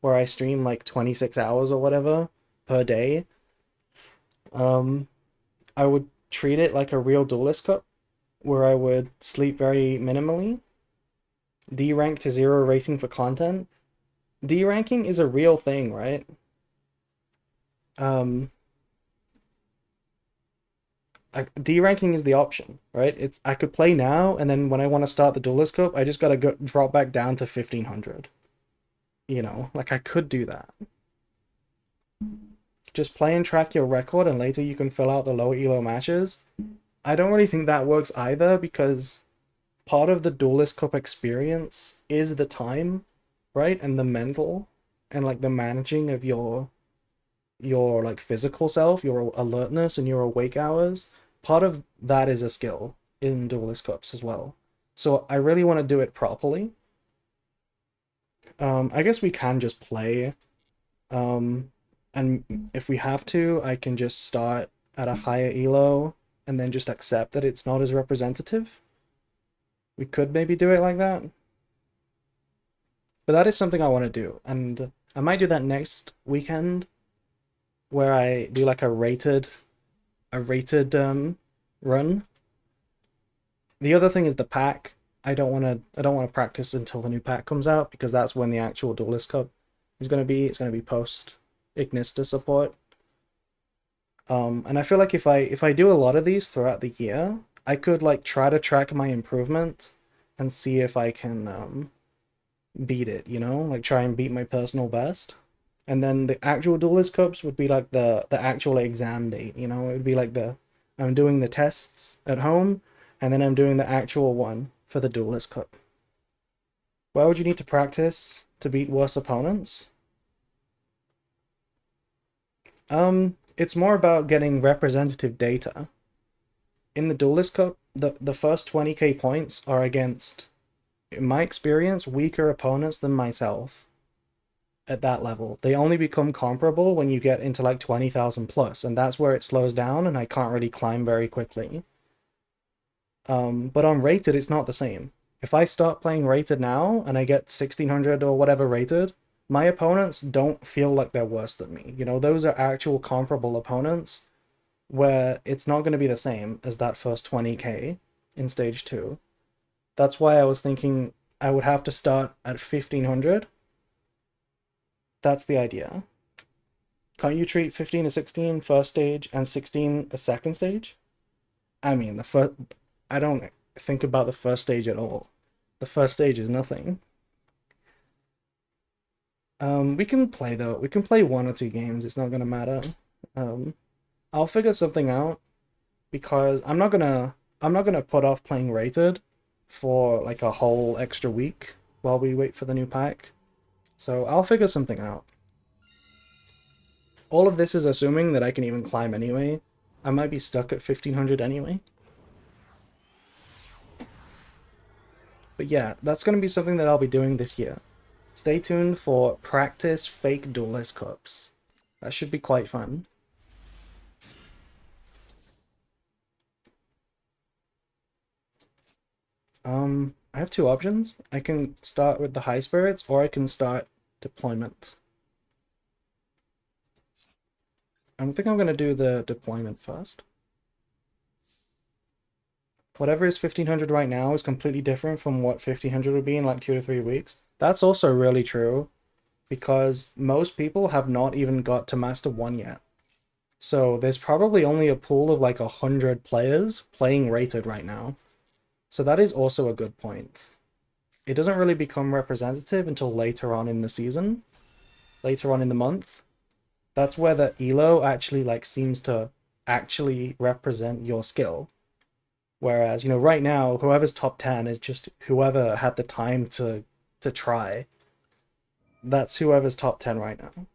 where I stream like 26 hours or whatever per day. Um, I would treat it like a real Duelist Cup, where I would sleep very minimally, D rank to 0 rating for content. D ranking is a real thing, right? Um, D ranking is the option, right? It's I could play now, and then when I want to start the Duelist Cup, I just gotta go drop back down to 1500. Like I could do that. Just play and track your record, and later you can fill out the lower elo matches. I don't really think that works either, because part of the Duelist Cup experience is the time, right? And the mental and like the managing of your like physical self, your alertness and your awake hours. Part of that is a skill in Duelist Cups as well. So I really want to do it properly. I guess we can just play. Um, and if we have to, I can just start at a higher elo and then just accept that it's not as representative. We could maybe do it like that. But that is something I want to do. And I might do that next weekend, where I do like a rated run. The other thing is the pack. I don't want to practice until the new pack comes out, because that's when the actual Duelist Cup is going to be. It's going to be post Ignista support. And I feel like if I do a lot of these throughout the year, I could like try to track my improvement and see if I can beat it, like try and beat my personal best. And then the actual Duelist Cups would be like the actual exam date, it would be like I'm doing the tests at home, and then I'm doing the actual one for the Duelist Cup. Why would you need to practice to beat worse opponents? It's more about getting representative data. In the Duelist Cup, the first 20k points are against, in my experience, weaker opponents than myself at that level. They only become comparable when you get into like 20,000 plus, and that's where it slows down and I can't really climb very quickly. But on rated, it's not the same. If I start playing rated now and I get 1600 or whatever rated, my opponents don't feel like they're worse than me. Those are actual comparable opponents, where it's not going to be the same as that first 20k in stage 2. That's why I was thinking I would have to start at 1500 That's the idea. Can't you treat 15 to 16 first stage and 16 a second stage? I mean, the first. I don't think about the first stage at all. The first stage is nothing. We can play though. We can play 1 or 2 games. It's not gonna matter. Um, I'll figure something out because I'm not gonna put off playing rated for like a whole extra week while we wait for the new pack. So I'll figure something out. All of this is assuming that I can even climb anyway. I might be stuck at 1500 anyway. But yeah, that's going to be something that I'll be doing this year. Stay tuned for practice fake duelist cups. That should be quite fun. I have 2 options. I can start with the high spirits or I can start deployment. I think I'm going to do the deployment first. Whatever is 1500 right now is completely different from what 1500 would be in like 2 to 3 weeks. That's also really true because most people have not even got to Master 1 yet. So there's probably only a pool of like 100 players playing rated right now. So that is also a good point. It doesn't really become representative until later on in the season, later on in the month. That's where the elo actually like seems to actually represent your skill. Whereas, right now, whoever's top 10 is just whoever had the time to try. That's whoever's top 10 right now.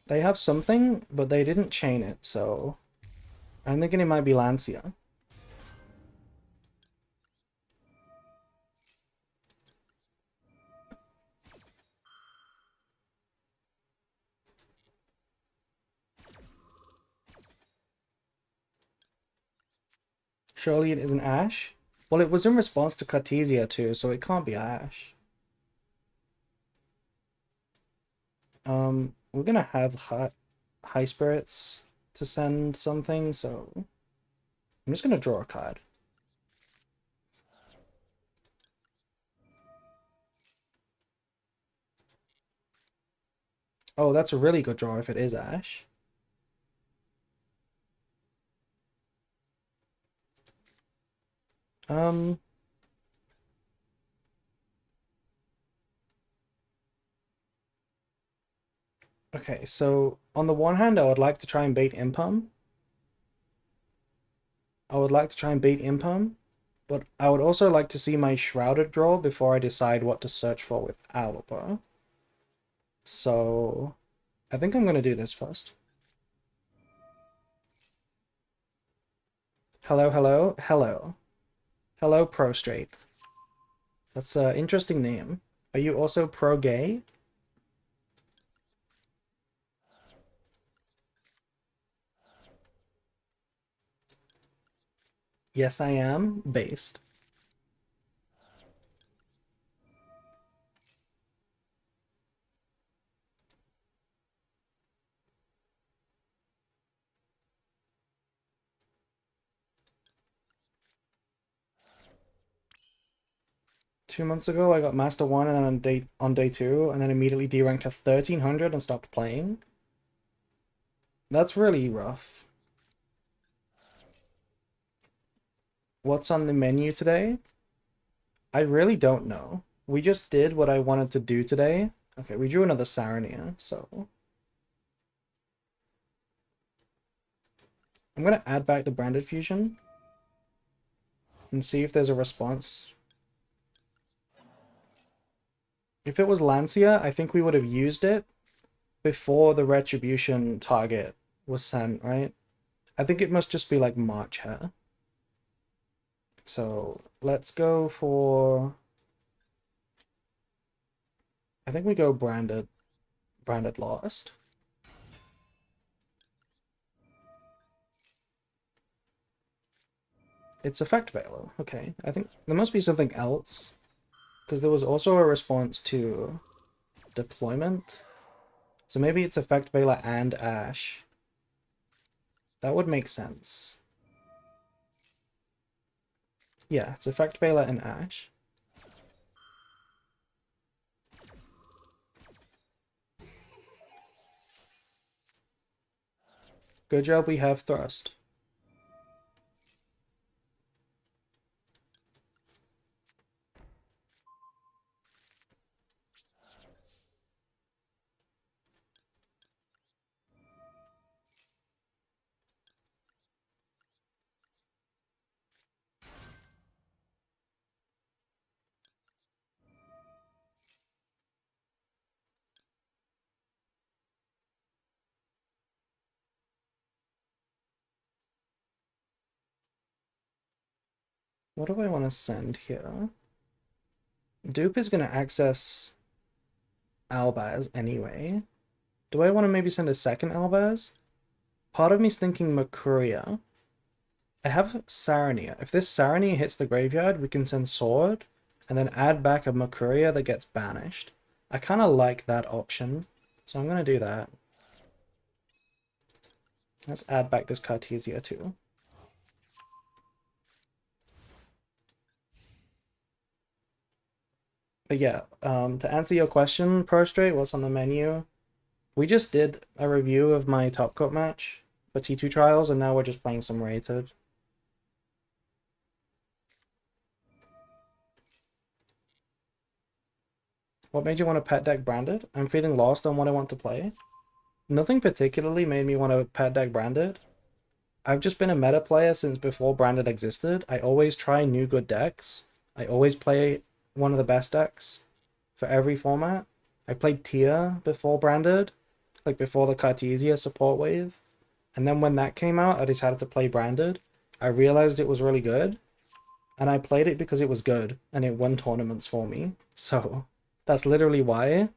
They have something, but they didn't chain it, so I'm thinking it might be Lancia. Surely it isn't Ash? Well, it was in response to Cartesia too, so it can't be Ash. We're gonna have high spirits to send something, so I'm just gonna draw a card. Oh, that's a really good draw if it is Ash. Um, okay, so on the one hand, I would like to try and bait Impum. But I would also like to see my Shrouded draw before I decide what to search for with Alba. So I think I'm gonna do this first. Hello, hello, hello. Hello, Prostrate. That's an interesting name. Are you also pro-gay? Yes, I am. Based. Two months ago, I got Master 1 and then on day 2, and then immediately D-ranked to 1300 and stopped playing. That's really rough. What's on the menu today? I really don't know. We just did what I wanted to do today. Okay, we drew another Sarania, so I'm gonna add back the branded fusion and see if there's a response. If it was Lancia, I think we would have used it before the retribution target was sent, right? I think it must just be like March Hair. So let's go for, I think we go branded Lost. It's Effect Veiler. Okay, I think there must be something else because there was also a response to deployment. So maybe it's Effect Veiler and Ash. That would make sense. Yeah, it's Effect Veiler and Ash. Good job we have Thrust. What do I want to send here? Dupe is going to access Albaz anyway. Do I want to maybe send a second Albaz? Part of me's thinking Mercuria. I have Sarania. If this Sarania hits the graveyard, we can send Sword, and then add back a Mercuria that gets banished. I kind of like that option, so I'm going to do that. Let's add back this Cartesia too. But yeah, to answer your question, Prostrate, what's on the menu? We just did a review of my top cut match for T2 Trials, and now we're just playing some rated. What made you want to pet deck Branded? I'm feeling lost on what I want to play. Nothing particularly made me want to pet deck Branded. I've just been a meta player since before Branded existed. I always try new good decks. I always play one of the best decks for every format. I played Tier before Branded, like before the Cartesia support wave. And then when that came out, I decided to play Branded. I realized it was really good, and I played it because it was good, and it won tournaments for me. So that's literally why.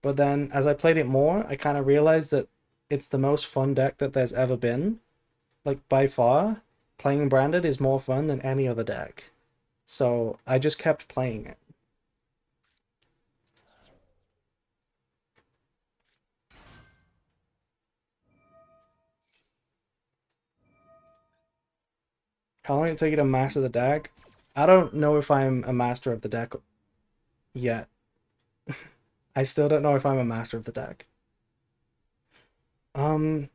But then as I played it more, I kind of realized that it's the most fun deck that there's ever been. Like, by far, playing Branded is more fun than any other deck. So I just kept playing it. How long did it take you to master the deck? I don't know if I'm a master of the deck yet. I still don't know if I'm a master of the deck. Xed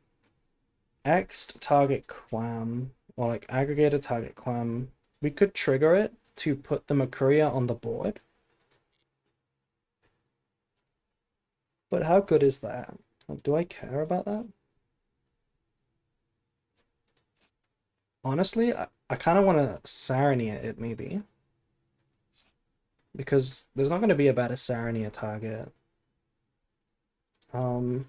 target Quam, or like aggregated target Quam. We could trigger it to put the Mercuria on the board. But how good is that? Like, do I care about that? Honestly, I kind of want to Sarania it, maybe. Because there's not going to be a better Sarania target. Um,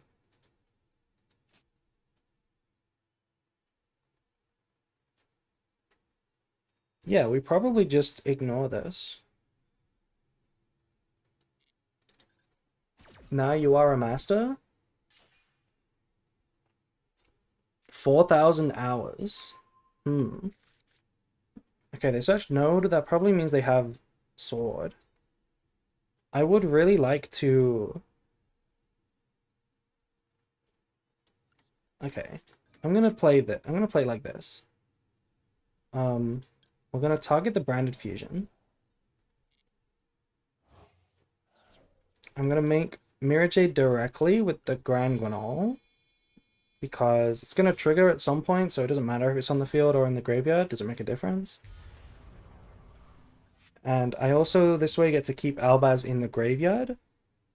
yeah, we probably just ignore this. Now you are a master? 4,000 hours. Hmm. Okay, they searched node. That probably means they have sword. I would really like to... Okay. I'm gonna play that. I'm gonna play like this. Um, we're gonna target the branded fusion. I'm gonna make Mirajade directly with the Grand Guanol, because it's gonna trigger at some point, so it doesn't matter if it's on the field or in the graveyard. Does it make a difference? And I also this way get to keep Albaz in the graveyard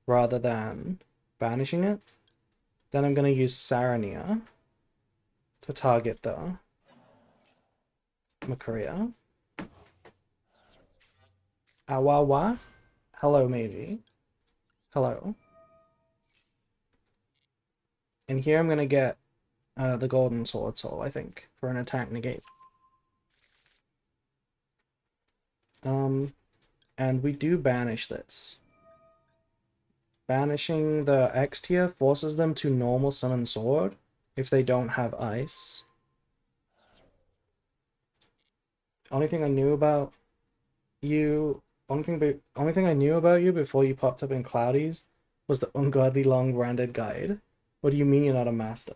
rather than banishing it. Then I'm gonna use Sarania to target the Mercuria. Awawa. Hello, Meiji. Hello. And here I'm gonna get the Golden Sword Soul, I think, for an attack negate. And we do banish this. Banishing the X tier forces them to normal summon Sword if they don't have ice. Only thing I knew about you, only thing I knew about you before you popped up in Cloudies was the ungodly long branded guide. What do you mean you're not a master?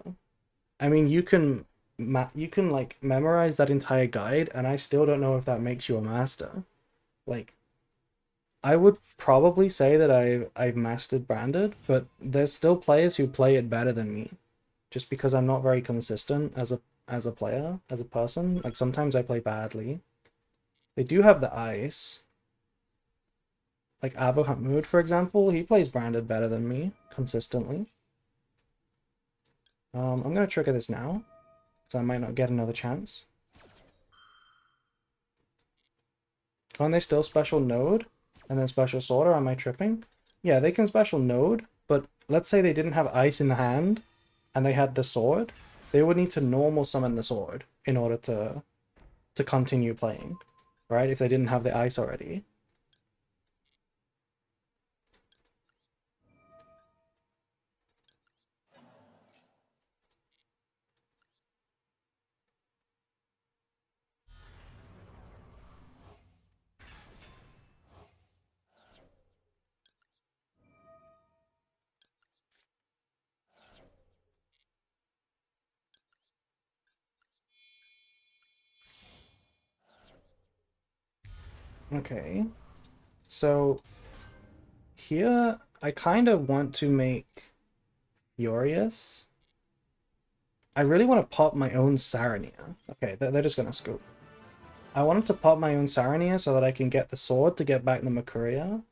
I mean, you can you can like memorize that entire guide, and I still don't know if that makes you a master. Like, I would probably say that I've mastered branded, but there's still players who play it better than me, just because I'm not very consistent as a player, as a person. Like sometimes I play badly. They do have the ice. Like Abu Hamud, for example, he plays branded better than me consistently. I'm gonna trigger this now, so I might not get another chance. Can't they still special node and then special sword, or am I tripping? Yeah, they can special node, but let's say they didn't have ice in the hand and they had the sword, they would need to normal summon the sword in order to continue playing, right? If they didn't have the ice already. Okay, so here I kind of want to make Furious. I really want to pop my own Sarania. Okay, they're just gonna scoop. I wanted to pop my own Sarania so that I can get the sword to get back the Makuria.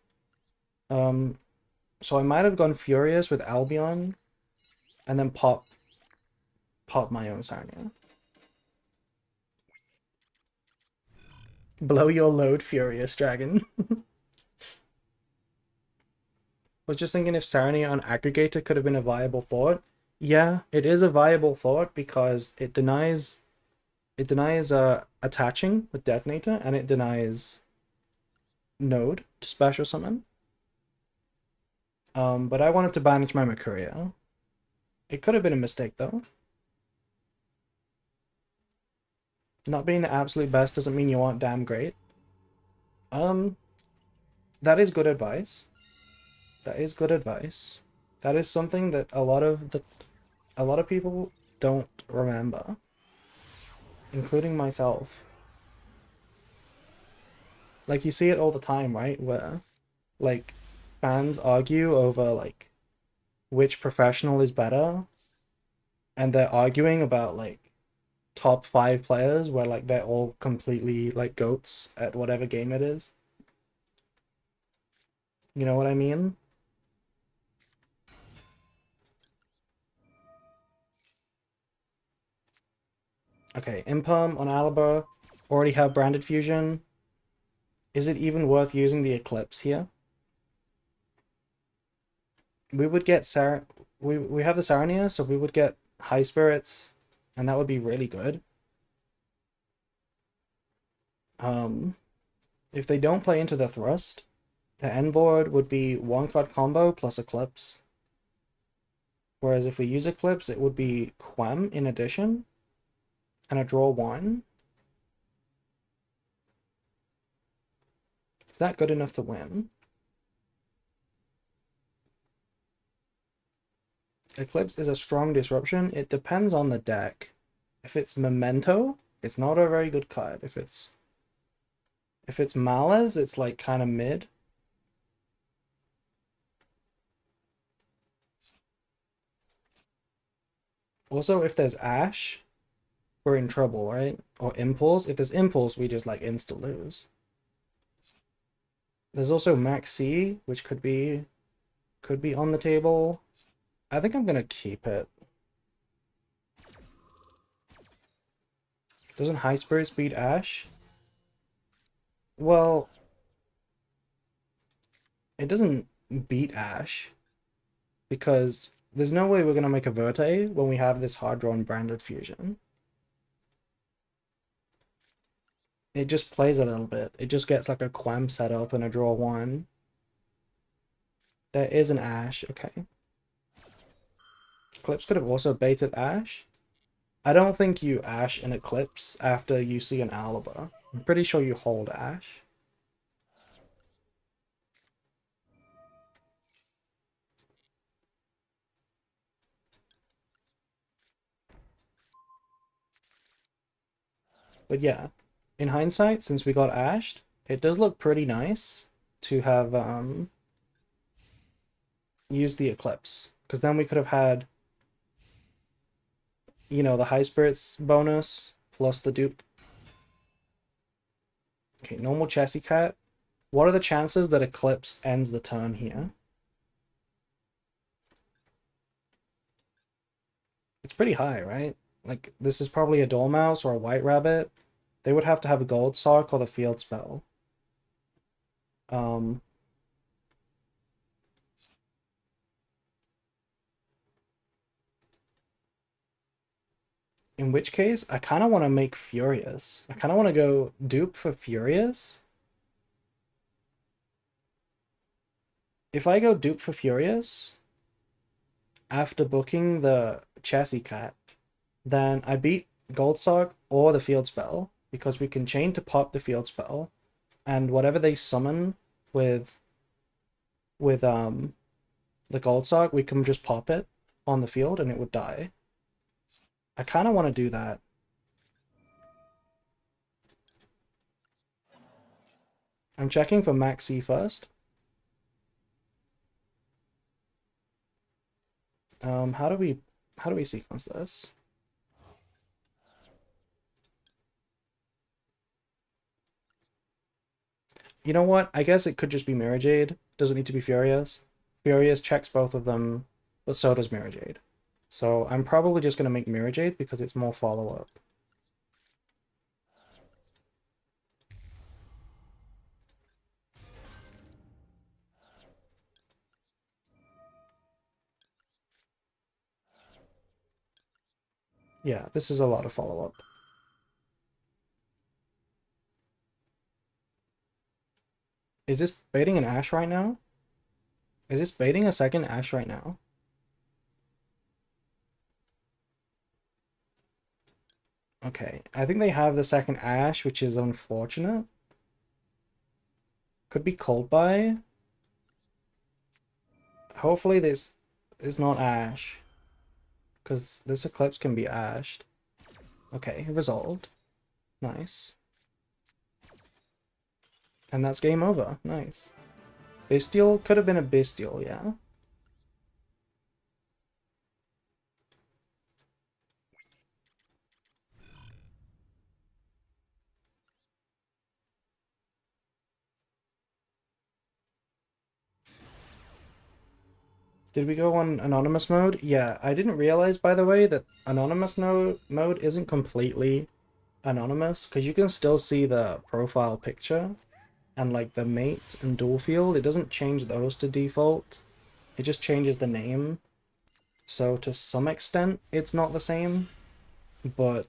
Um, so I might have gone Furious with Albion and then pop my own Sarnia. Blow your load, Furious Dragon. Was just thinking if Sarnia on Aggregator could have been a viable thought. Yeah, it is a viable thought because it denies attaching with Detonator, and it denies Node to special summon. But I wanted to banish my Makuria. It could have been a mistake though. Not being the absolute best doesn't mean you aren't damn great. Um, that is good advice. That is good advice. That is something that a lot of people don't remember, including myself. Like you see it all the time, right? Where like fans argue over like which professional is better, and they're arguing about like top 5 players where like they're all completely like goats at whatever game it is. You know what I mean? Okay, Imperm on Alba already have branded fusion. Is it even worth using the Eclipse here? We would get we have the Sarnia, so we would get High Spirits, and that would be really good. Um, if they don't play into the Thrust, the end board would be 1 card combo plus Eclipse. Whereas if we use Eclipse, it would be Quem in addition, and a draw 1. Is that good enough to win? Eclipse is a strong disruption. It depends on the deck. If it's Memento, it's not a very good card. If it's Malaz, it's like kind of mid. Also, if there's Ash, we're in trouble, right? Or Impulse. If there's Impulse, we just like insta lose. There's also Max C, which could be on the table. I think I'm gonna keep it. Doesn't High Spirit beat Ash? Well, it doesn't beat Ash because there's no way we're gonna make a Verte when we have this hard drawn branded fusion. It just plays a little bit. It just gets like a Quem setup and a draw 1. There is an Ash, okay. Eclipse could have also baited Ash. I don't think you Ash an Eclipse after you see an Alba. I'm pretty sure you hold Ash. But yeah, in hindsight, since we got ashed, it does look pretty nice to have used the Eclipse. Because then we could have had, the High Spirits bonus plus the dupe. Okay, normal Chessy Cat. What are the chances that Eclipse ends the turn here? It's pretty high, right? Like, this is probably a Dormouse or a White Rabbit. They would have to have a Gold Sock or the Field Spell. Um, in which case, I kind of want to make Furious. I kind of want to go dupe for Furious. If I go dupe for Furious, after booking the Chassis Cat, then I beat Gold Sock or the Field Spell, because we can chain to pop the Field Spell, and whatever they summon with with the Gold Sock, we can just pop it on the field and it would die. I kind of want to do that. I'm checking for Max C first. How do we sequence this? You know what? I guess it could just be Mirror Jade. Doesn't need to be Furious. Furious checks both of them, but so does Mirror Jade. So I'm probably just gonna make Mirror Jade because it's more follow-up. Yeah, this is a lot of follow-up. Is this baiting an Ash right now? Is this baiting a second Ash right now? Okay, I think they have the second Ash, which is unfortunate. Could be Cold Buy. Hopefully this is not Ash, because this Eclipse can be ashed. Okay, resolved. Nice. And that's game over. Nice. Bestial could have been a Bestial, yeah. Did we go on anonymous mode? Yeah, I didn't realize, by the way, that anonymous mode isn't completely anonymous, because you can still see the profile picture and like the mate and dual field. It doesn't change those to default. It just changes the name. So to some extent, it's not the same. But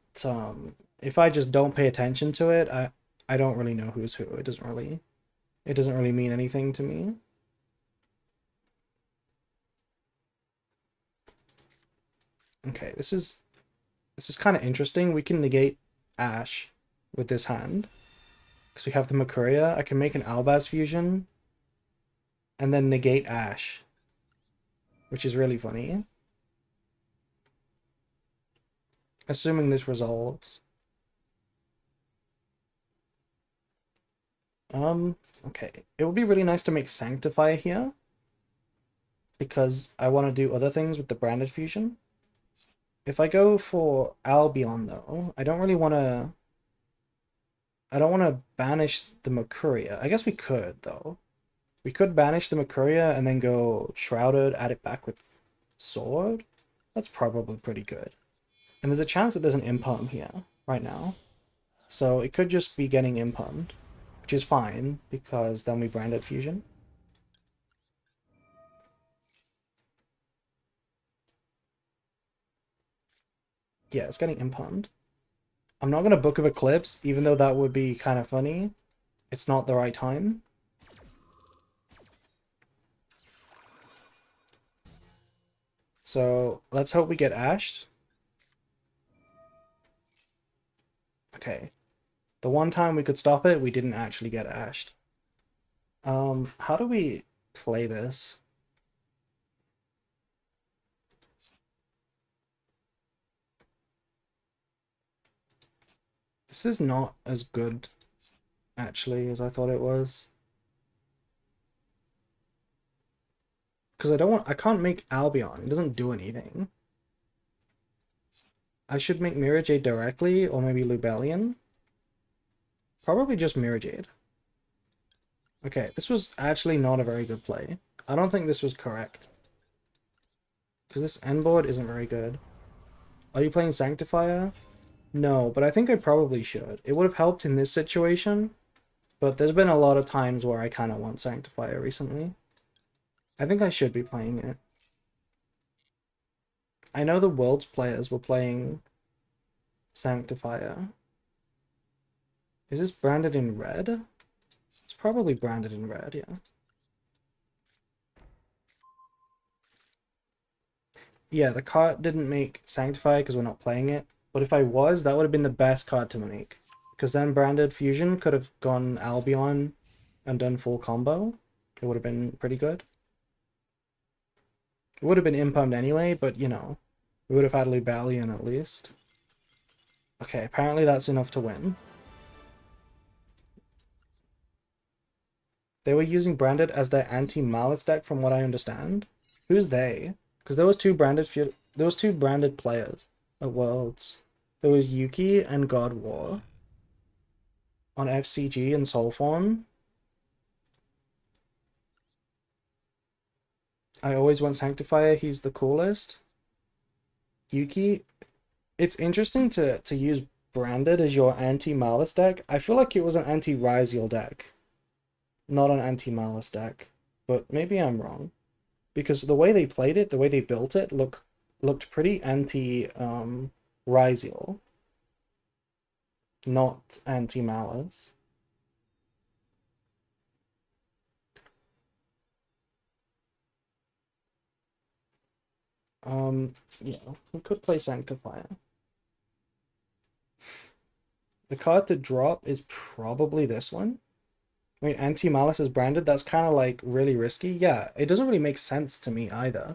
if I just don't pay attention to it, I don't really know who's who. It doesn't really mean anything to me. Okay, this is kind of interesting. We can negate Ash with this hand because we have the Makuria. I can make an Albaz fusion and then negate Ash, which is really funny. Assuming this resolves. Okay. It would be really nice to make Sanctify here because I want to do other things with the branded fusion. If I go for Albion though, I don't want to banish the Makuria. I guess we could though. We could banish the Makuria and then go Shrouded, add it back with Sword. That's probably pretty good. And there's a chance that there's an Impalm here right now. So it could just be getting Impalmed, which is fine because then we branded Fusion. Yeah, it's getting Impalmed. I'm not going to Book of Eclipse, even though that would be kind of funny. It's not the right time. So let's hope we get ashed. Okay. The one time we could stop it, we didn't actually get ashed. How do we play this? This is not as good, actually, as I thought it was. Because I can't make Albion. It doesn't do anything. I should make Mirror Jade directly, or maybe Lubellion. Probably just Mirror Jade. Okay, this was actually not a very good play. I don't think this was correct. Because this end board isn't very good. Are you playing Sanctifier? No, but I think I probably should. It would have helped in this situation, but there's been a lot of times where I kind of want Sanctifier recently. I think I should be playing it. I know the World's players were playing Sanctifier. Is this branded in red? It's probably branded in red, yeah. Yeah, the card didn't make Sanctify because we're not playing it. But if I was, that would have been the best card to make. Because then Branded Fusion could have gone Albion and done full combo. It would have been pretty good. It would have been impumped anyway, but you know, we would have had Lubellion at least. Okay, apparently that's enough to win. They were using Branded as their anti-Malice deck from what I understand. Who's they? Because there was two branded players at Worlds. There was Yuki and God War on FCG and Soulform. I always want Sanctifier, he's the coolest. Yuki, it's interesting to use Branded as your anti-Malice deck. I feel like it was an anti-Ryziel deck, not an anti-Malice deck. But maybe I'm wrong. Because the way they played it, the way they built it, looked pretty anti-Ryziel, not anti-Malice. Yeah, we could play Sanctifier. The card to drop is probably this one. I mean, anti-Malice is branded, that's kind of like really risky. Yeah, it doesn't really make sense to me either.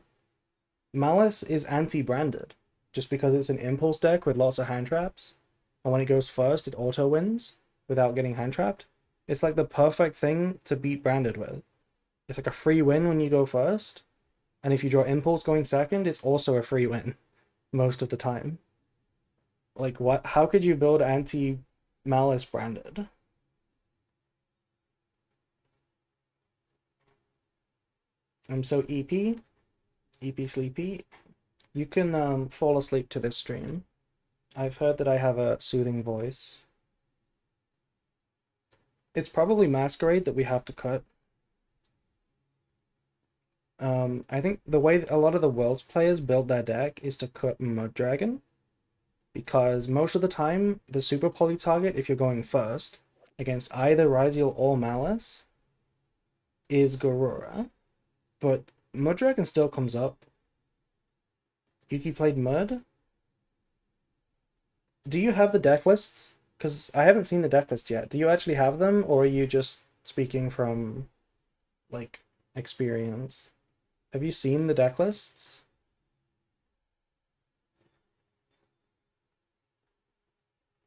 Malice is anti-branded, just because it's an impulse deck with lots of hand traps, and when it goes first, it auto wins without getting hand trapped. It's like the perfect thing to beat branded with. It's like a free win when you go first, and if you draw impulse going second, it's also a free win most of the time. Like what? How could you build anti-Malice branded? I'm so EP sleepy. You can fall asleep to this stream. I've heard that I have a soothing voice. It's probably Masquerade that we have to cut. I think the way a lot of the World's players build their deck is to cut Mud Dragon, because most of the time, the super poly target, if you're going first, against either Ryziel or Malice, is Garura. But Mud Dragon still comes up. Yuki played Mud? Do you have the deck lists? Because I haven't seen the deck list yet. Do you actually have them, or are you just speaking from, like, experience? Have you seen the deck lists?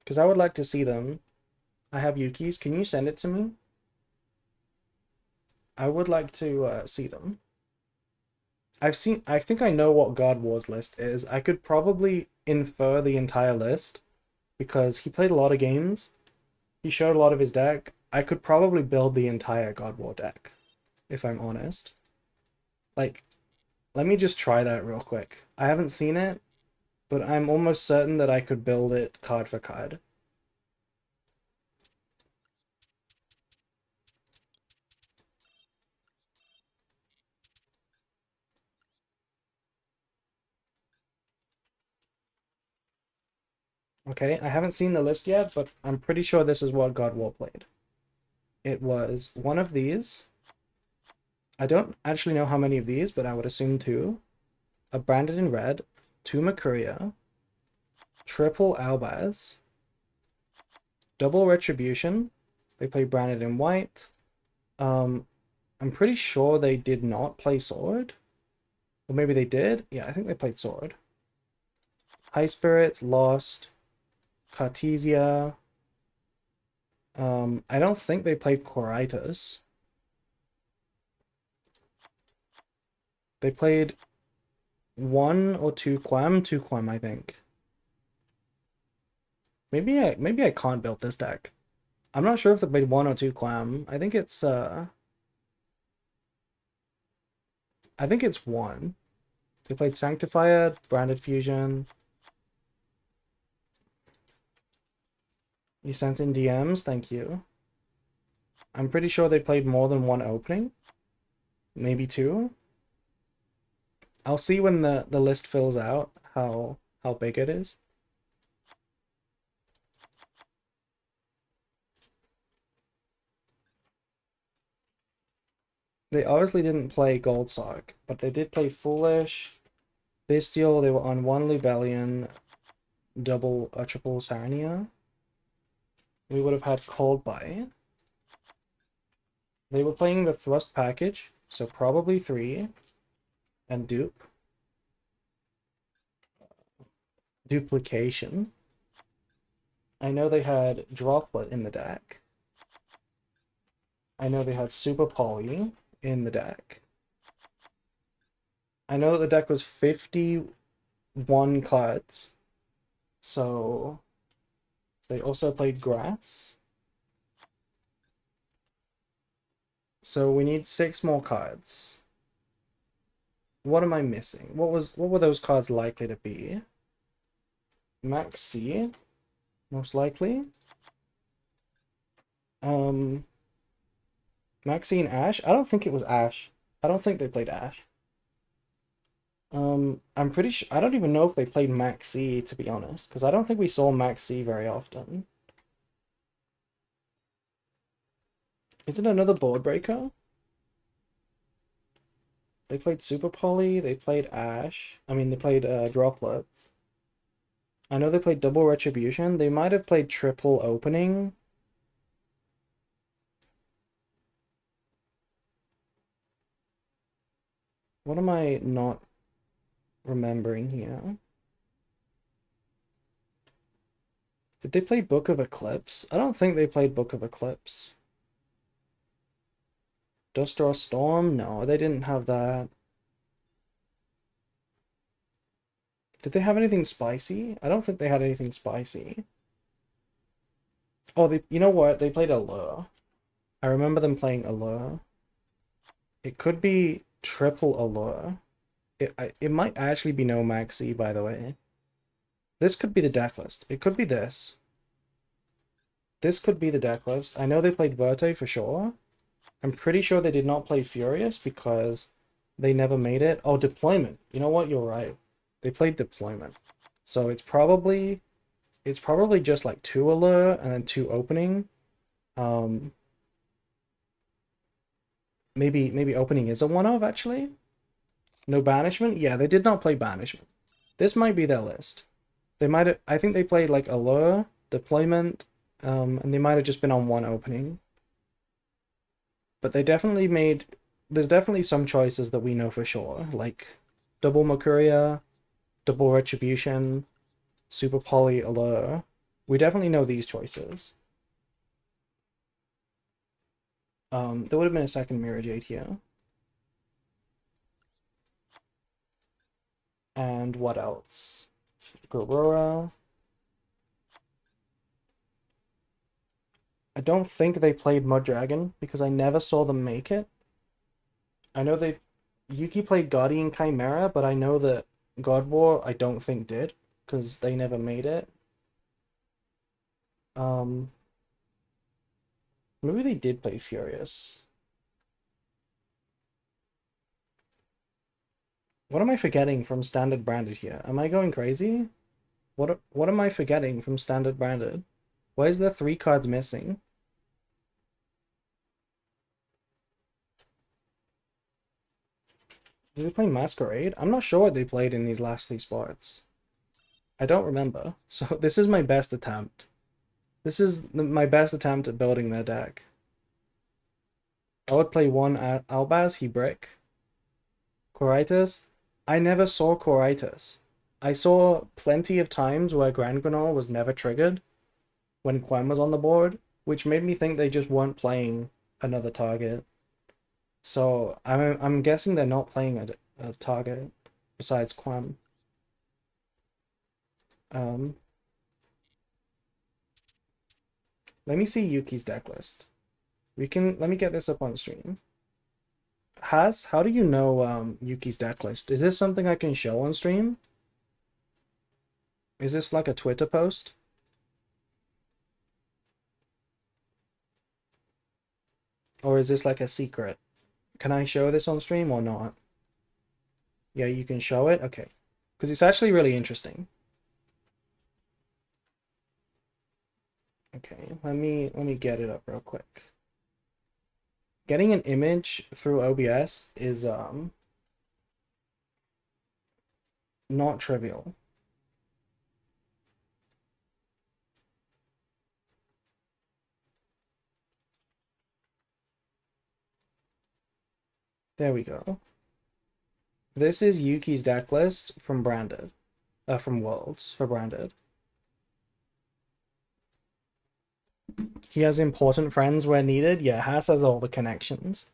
Because I would like to see them. I have Yuki's. Can you send it to me? I would like to see them. I think I know what God War's list is. I could probably infer the entire list because he played a lot of games. He showed a lot of his deck. I could probably build the entire God War deck, if I'm honest. Like, let me just try that real quick. I haven't seen it, but I'm almost certain that I could build it card for card. Okay, I haven't seen the list yet, but I'm pretty sure this is what God War played. It was one of these. I don't actually know how many of these, but I would assume two. A Branded in red, two Mercuria, triple Albaz, double Retribution. They played Branded in white. I'm pretty sure they did not play Sword. Or maybe they did. Yeah, I think they played Sword. High Spirits, Lost, Cartesia, I don't think they played Quiritis. They played one or two Quam, I think. Maybe I can't build this deck. I'm not sure if they played one or two Quam. I think it's one. They played Sanctifier, Branded Fusion. You sent in DMs, thank you. I'm pretty sure they played more than one opening. Maybe two. I'll see when the list fills out how big it is. They obviously didn't play Gold Sock, but they did play Foolish, Bestial. They were on one Lubellion, double a triple Sarnia. We would have had Cold Bite. They were playing the Thrust package, so probably three, and Dupe. Duplication. I know they had Droplet in the deck. I know they had Super Poly in the deck. I know that the deck was 51 cards. So they also played Grass. So we need 6 more cards. What am I missing? What were those cards likely to be? Maxi, most likely. Maxi and Ash? I don't think it was Ash. I don't think they played Ash. I'm pretty sure I don't even know if they played Maxi, to be honest, because I don't think we saw Maxi very often. Is it another board breaker? They played Super Poly, they played Ash. I mean, they played Droplets. I know they played Double Retribution. They might have played Triple Opening. What am I not remembering here? Did they play Book of Eclipse? I don't think they played Book of Eclipse. Duster or Storm? No, they didn't have that. Did they have anything spicy? I don't think they had anything spicy. Oh, you know what? They played Allure. I remember them playing Allure. It could be triple Allure. It might actually be no Maxi, by the way. This could be the deck list. It could be this. This could be the deck list. I know they played Verte for sure. I'm pretty sure they did not play Furious because they never made it. Oh, Deployment. You know what? You're right. They played Deployment. So it's probably just like 2 Allure and then 2 Opening. Maybe Opening is a one of actually. No Banishment? Yeah, they did not play Banishment. This might be their list. They might have, I think they played like Allure, Deployment, and they might have just been on one opening. But they definitely made, there's definitely some choices that we know for sure, like Double Mercuria, Double Retribution, Super Poly Allure. We definitely know these choices. There would have been a second Mirror Jade here. And what else? Gorora. I don't think they played Mud Dragon because I never saw them make it. I know Yuki played Guardian Chimera, but I know that God War I don't think did because they never made it. Um, Maybe they did play Furious. What am I forgetting from Standard Branded here? Am I going crazy? What am I forgetting from Standard Branded? Why is there 3 cards missing? Did they play Masquerade? I'm not sure what they played in these last 3 spots. I don't remember. So this is my best attempt. This is my best attempt at building their deck. I would play 1 Albaz, he brick. Quiritis. I never saw Quiritis. I saw plenty of times where Grand Granol was never triggered when Quem was on the board. which made me think they just weren't playing another target. So I'm guessing they're not playing a target besides Quam. Um, Let me see Yuki's deck list. Let me get this up on stream. How do you know Yuki's deck list? Is this something I can show on stream? Is this like a Twitter post? Or is this like a secret? Can I show this on stream or not? Yeah, you can show it? Okay. Because it's actually really interesting. Okay, let me get it up real quick. Getting an image through OBS is not trivial. There we go. This is Yuki's deck list from Branded. From Worlds for Branded. He has important friends where needed. Yeah, Haas has all the connections.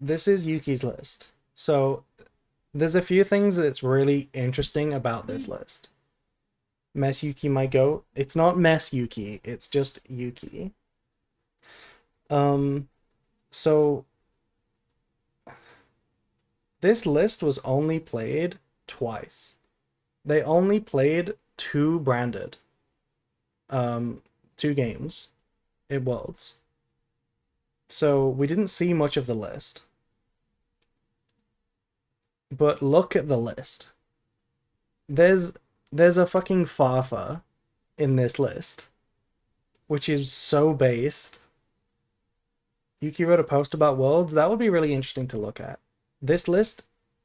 This is Yuki's list. So there's a few things that's really interesting about this list. Mess Yuki my goat. It's not Mess Yuki, it's just Yuki. So this list was only played twice. They only played two Branded. 2 games at Worlds. So we didn't see much of the list. But look at the list. There's a fucking Fafa in this list, which is so based. Yuki wrote a post about Worlds. That would be really interesting to look at. This list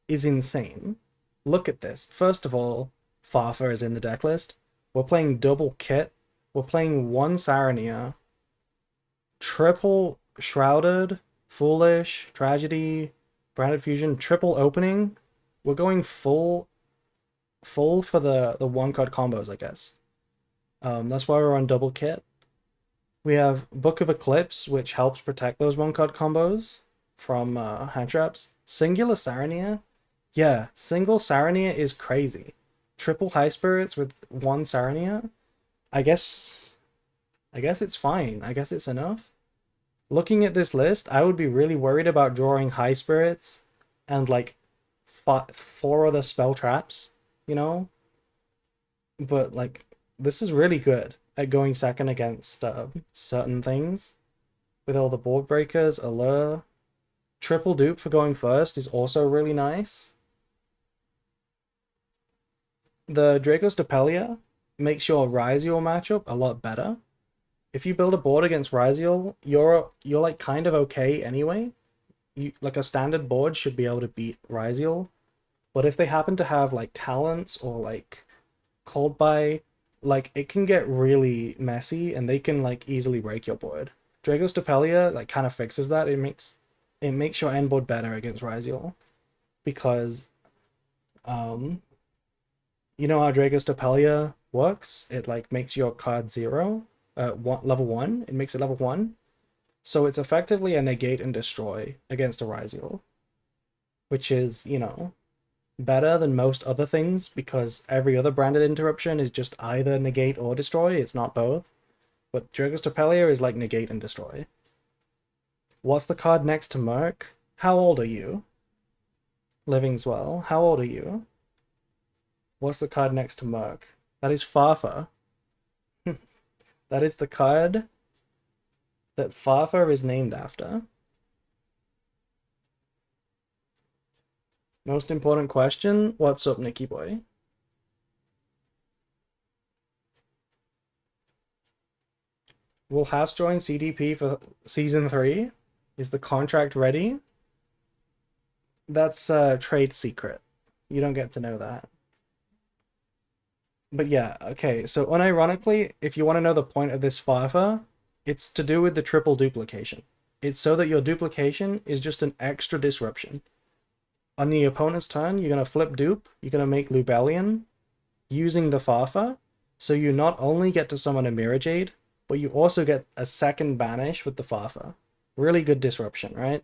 is insane. Look at this. First of all, Fafa is in the deck list. We're playing double kit. We're playing 1 Sarania, triple Shrouded, Foolish, Tragedy, Branded Fusion, triple opening. We're going full for the 1-card combos, I guess. That's why we're on double kit. We have Book of Eclipse, which helps protect those 1-card combos from hand traps. Singular Sarania. Yeah, single Sarania is crazy. Triple High Spirits with 1 Sarania. I guess it's fine. I guess it's enough. Looking at this list, I would be really worried about drawing High Spirits and like 4 other spell traps, you know? But like, this is really good at going second against certain things. With all the board breakers, Allure. Triple dupe for going first is also really nice. The Draco's Stapelia makes your Ryziel matchup a lot better. If you build a board against Ryziel, you're like kind of okay anyway. Like a standard board should be able to beat Ryziel. But if they happen to have like talents or like Cold Buy, like it can get really messy and they can like easily break your board. Draco's Stapelia like kind of fixes that. It makes your end board better against Ryziel. Because you know how Draco's Stapelia works? It like makes your card 0, level 1. It makes it level 1. So it's effectively a negate and destroy against a Ryziel. Which is, you know, better than most other things because every other branded interruption is just either negate or destroy. It's not both. But Draco's Stapelia is like negate and destroy. What's the card next to Merc? How old are you? Living's well. How old are you? What's the card next to Merc? That is Fafa. That is the card that Fafa is named after. Most important question, what's up, Nicky boy? Will Haas join CDP for Season 3? Is the contract ready? That's a trade secret. You don't get to know that. But yeah, okay, so unironically, if you want to know the point of this Fafa, it's to do with the triple duplication. It's so that your duplication is just an extra disruption. On the opponent's turn, you're going to flip dupe, you're going to make Lubellion using the Fafa, so you not only get to summon a Mirror Jade, but you also get a second banish with the Fafa. Really good disruption, right?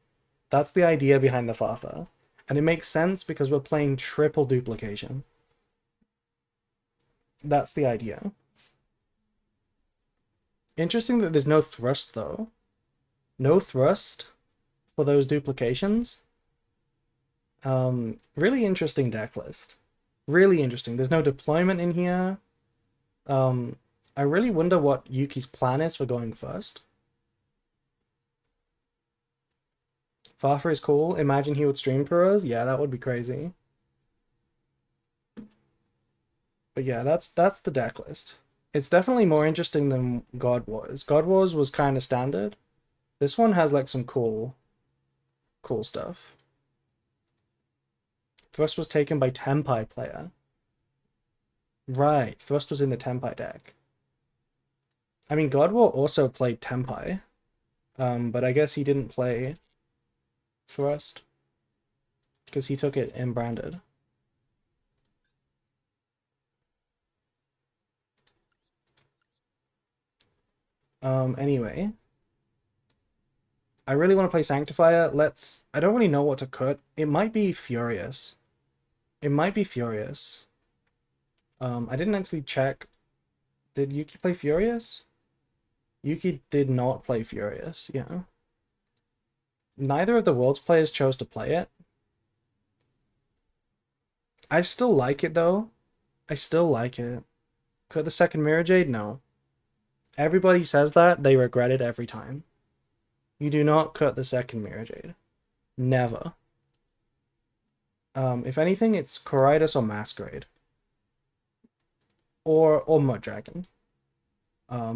That's the idea behind the Fafa. And it makes sense because we're playing triple duplication. That's the idea. Interesting that there's no thrust, though. No thrust for those duplications. Really interesting deck list. Really interesting. There's no deployment in here. I really wonder what Yuki's plan is for going first. Fafa is cool. Imagine he would stream for us. Yeah, that would be crazy. But yeah, that's the deck list. It's definitely more interesting than God Wars. God Wars was kind of standard. This one has like some cool stuff. Thrust was taken by Tenpai player. Right, Thrust was in the Tenpai deck. I mean, God War also played Tenpai, but I guess he didn't play Thrust because he took it in branded. Anyway, I really want to play Sanctifier. I don't really know what to cut. It might be Furious. It might be Furious. I didn't actually check. Did Yuki play Furious? Yuki did not play Furious, yeah. Neither of the Worlds players chose to play it. I still like it though. I still like it. Cut the second Mirror Jade? No. Everybody says that, they regret it every time. You do not cut the second Mirror Jade. Never. If anything, it's Coridas or Masquerade. Or Mud Dragon.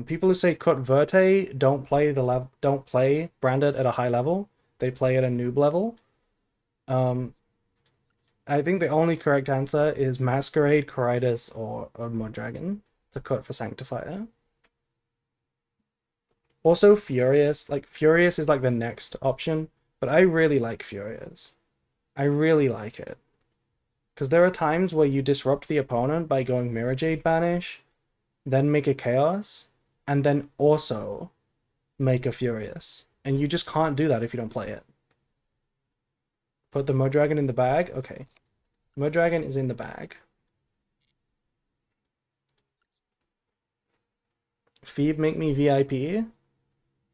People who say cut Verte don't play Branded at a high level. They play at a noob level. I think the only correct answer is Masquerade, Coridas, or Mud Dragon to cut for Sanctifier. Also Furious, like Furious is like the next option, but I really like Furious. I really like it. Because there are times where you disrupt the opponent by going Mirror Jade Banish, then make a Chaos, and then also make a Furious. And you just can't do that if you don't play it. Put the Mud Dragon in the bag? Okay. Mud Dragon is in the bag. Phoebe, make me VIP?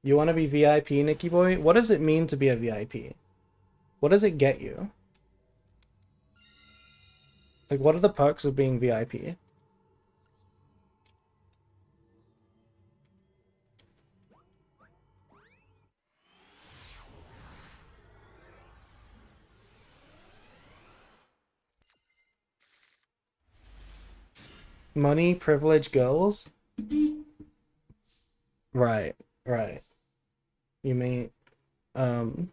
You want to be VIP, Nicky Boy? What does it mean to be a VIP? What does it get you? Like, what are the perks of being VIP? Money, privilege, girls? Right, right. You mean, um,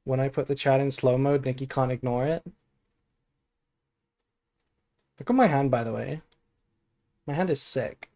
when I put the chat in slow mode, Nikki can't ignore it? Look at my hand, by the way. My hand is sick.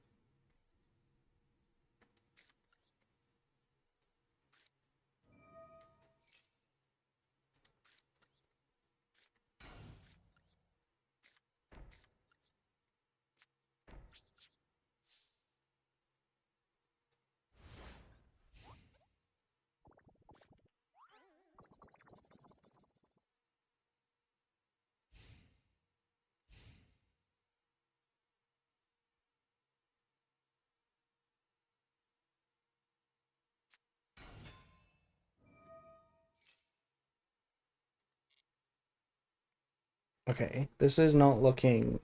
Okay, this is not looking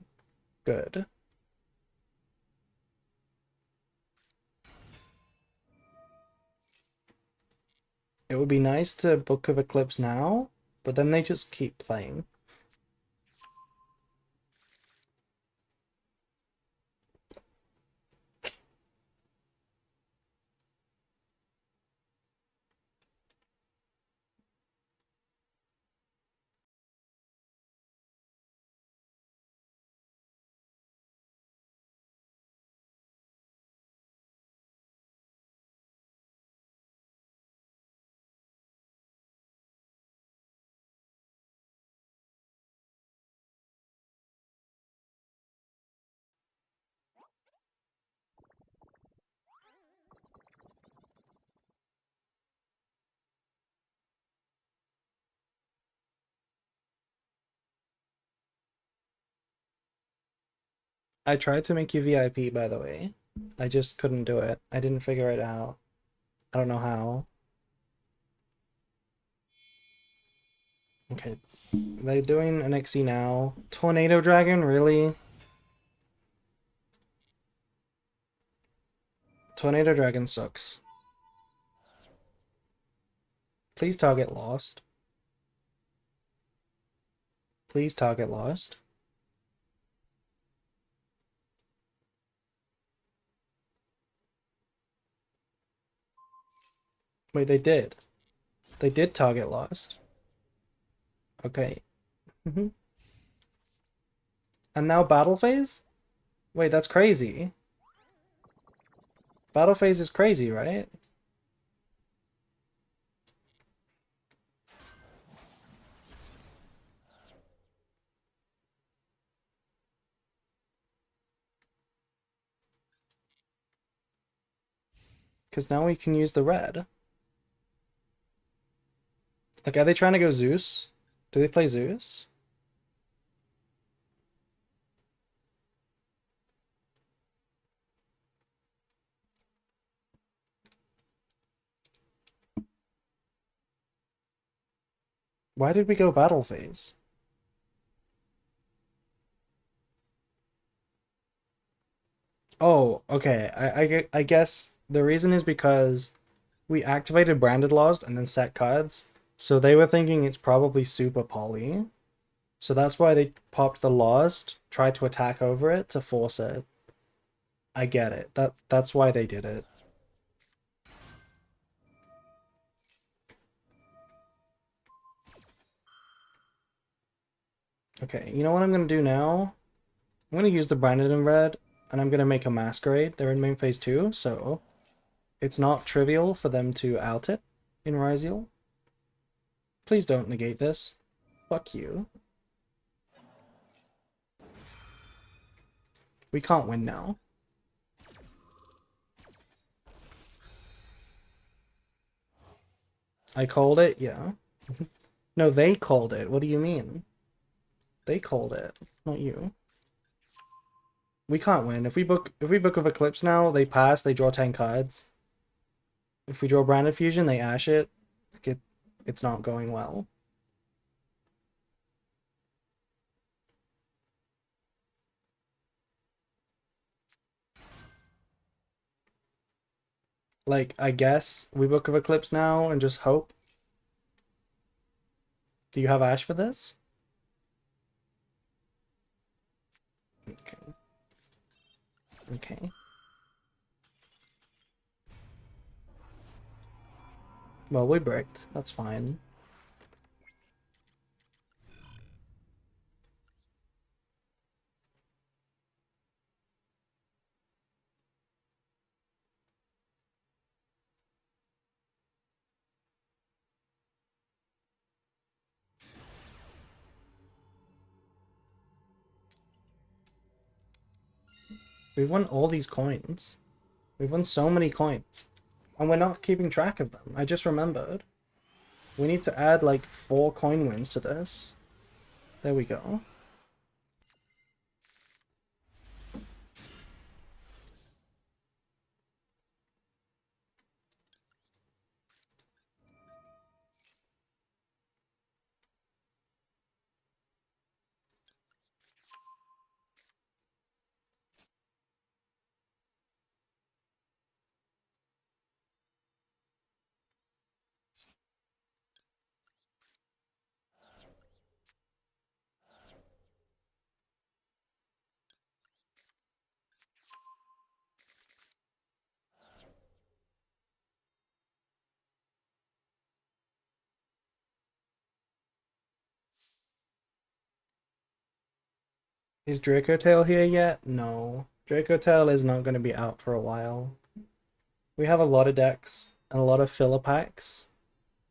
good. It would be nice to Book of Eclipse now, but then they just keep playing. I tried to make you VIP, by the way. I just couldn't do it. I didn't figure it out. I don't know how. Okay, they're doing an XE now. Tornado Dragon, really? Tornado Dragon sucks. Please target lost. Please target lost. Wait, they did. They did target lost. Okay. And now battle phase? Wait, that's crazy. Battle phase is crazy, right? Because now we can use the red. Like, are they trying to go Zeus? Do they play Zeus? Why did we go battle phase? Oh, okay. I guess the reason is because we activated Branded Lost and then set cards. So they were thinking it's probably super poly. So that's why they popped the Lost, tried to attack over it to force it. I get it. That's why they did it. Okay, you know what I'm gonna do now? I'm gonna use the Branded in red, and I'm gonna make a Masquerade. They're in main phase 2, so it's not trivial for them to out it in Ryziel. Please don't negate this. Fuck you. We can't win now. I called it, yeah. No, they called it. What do you mean? They called it, not you. We can't win. If we book of Eclipse now, they pass, they draw 10 cards. If we draw Branded Fusion, they ash it. Like it's not going well. Like, I guess we book of Eclipse now and just hope. Do you have Ash for this? Okay. Okay. Well, we bricked. That's fine. We've won all these coins. We've won so many coins. And we're not keeping track of them. I just remembered. We need to add like 4 coin wins to this. There we go. Is Draco Tail here yet? No. Draco Tail is not going to be out for a while. We have a lot of decks and a lot of filler packs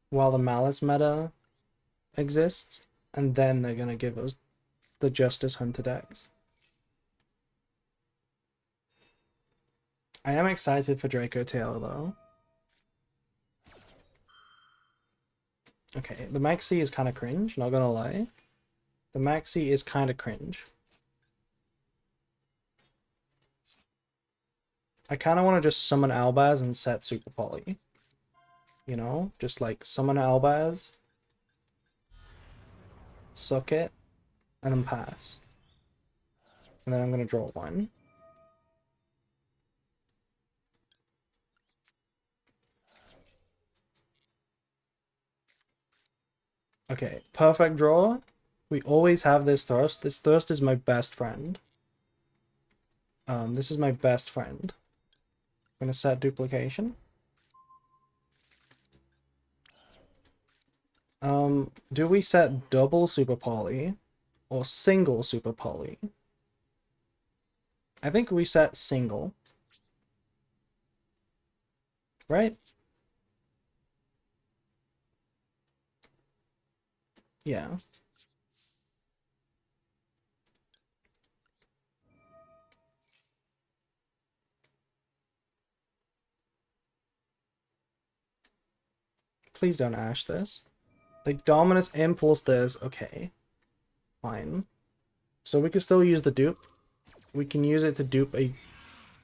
while the Malice meta exists, and then they're going to give us the Justice Hunter decks. I am excited for Draco Tail though. Okay, the Maxi is kind of cringe, not gonna lie. The Maxi is kind of cringe. I kind of want to just summon Albaz and set Super Poly. You know? Just like summon Albaz, suck it, and then pass. And then I'm going to draw one. Okay, perfect draw. We always have this Thirst. This Thirst is my best friend. This is my best friend. I'm going to set duplication. Do we set double Super Poly or single Super Poly? I think we set single. Right? Yeah. Please don't ash this. The Dominus Impulse this. Okay. Fine. So we can still use the dupe. We can use it to dupe a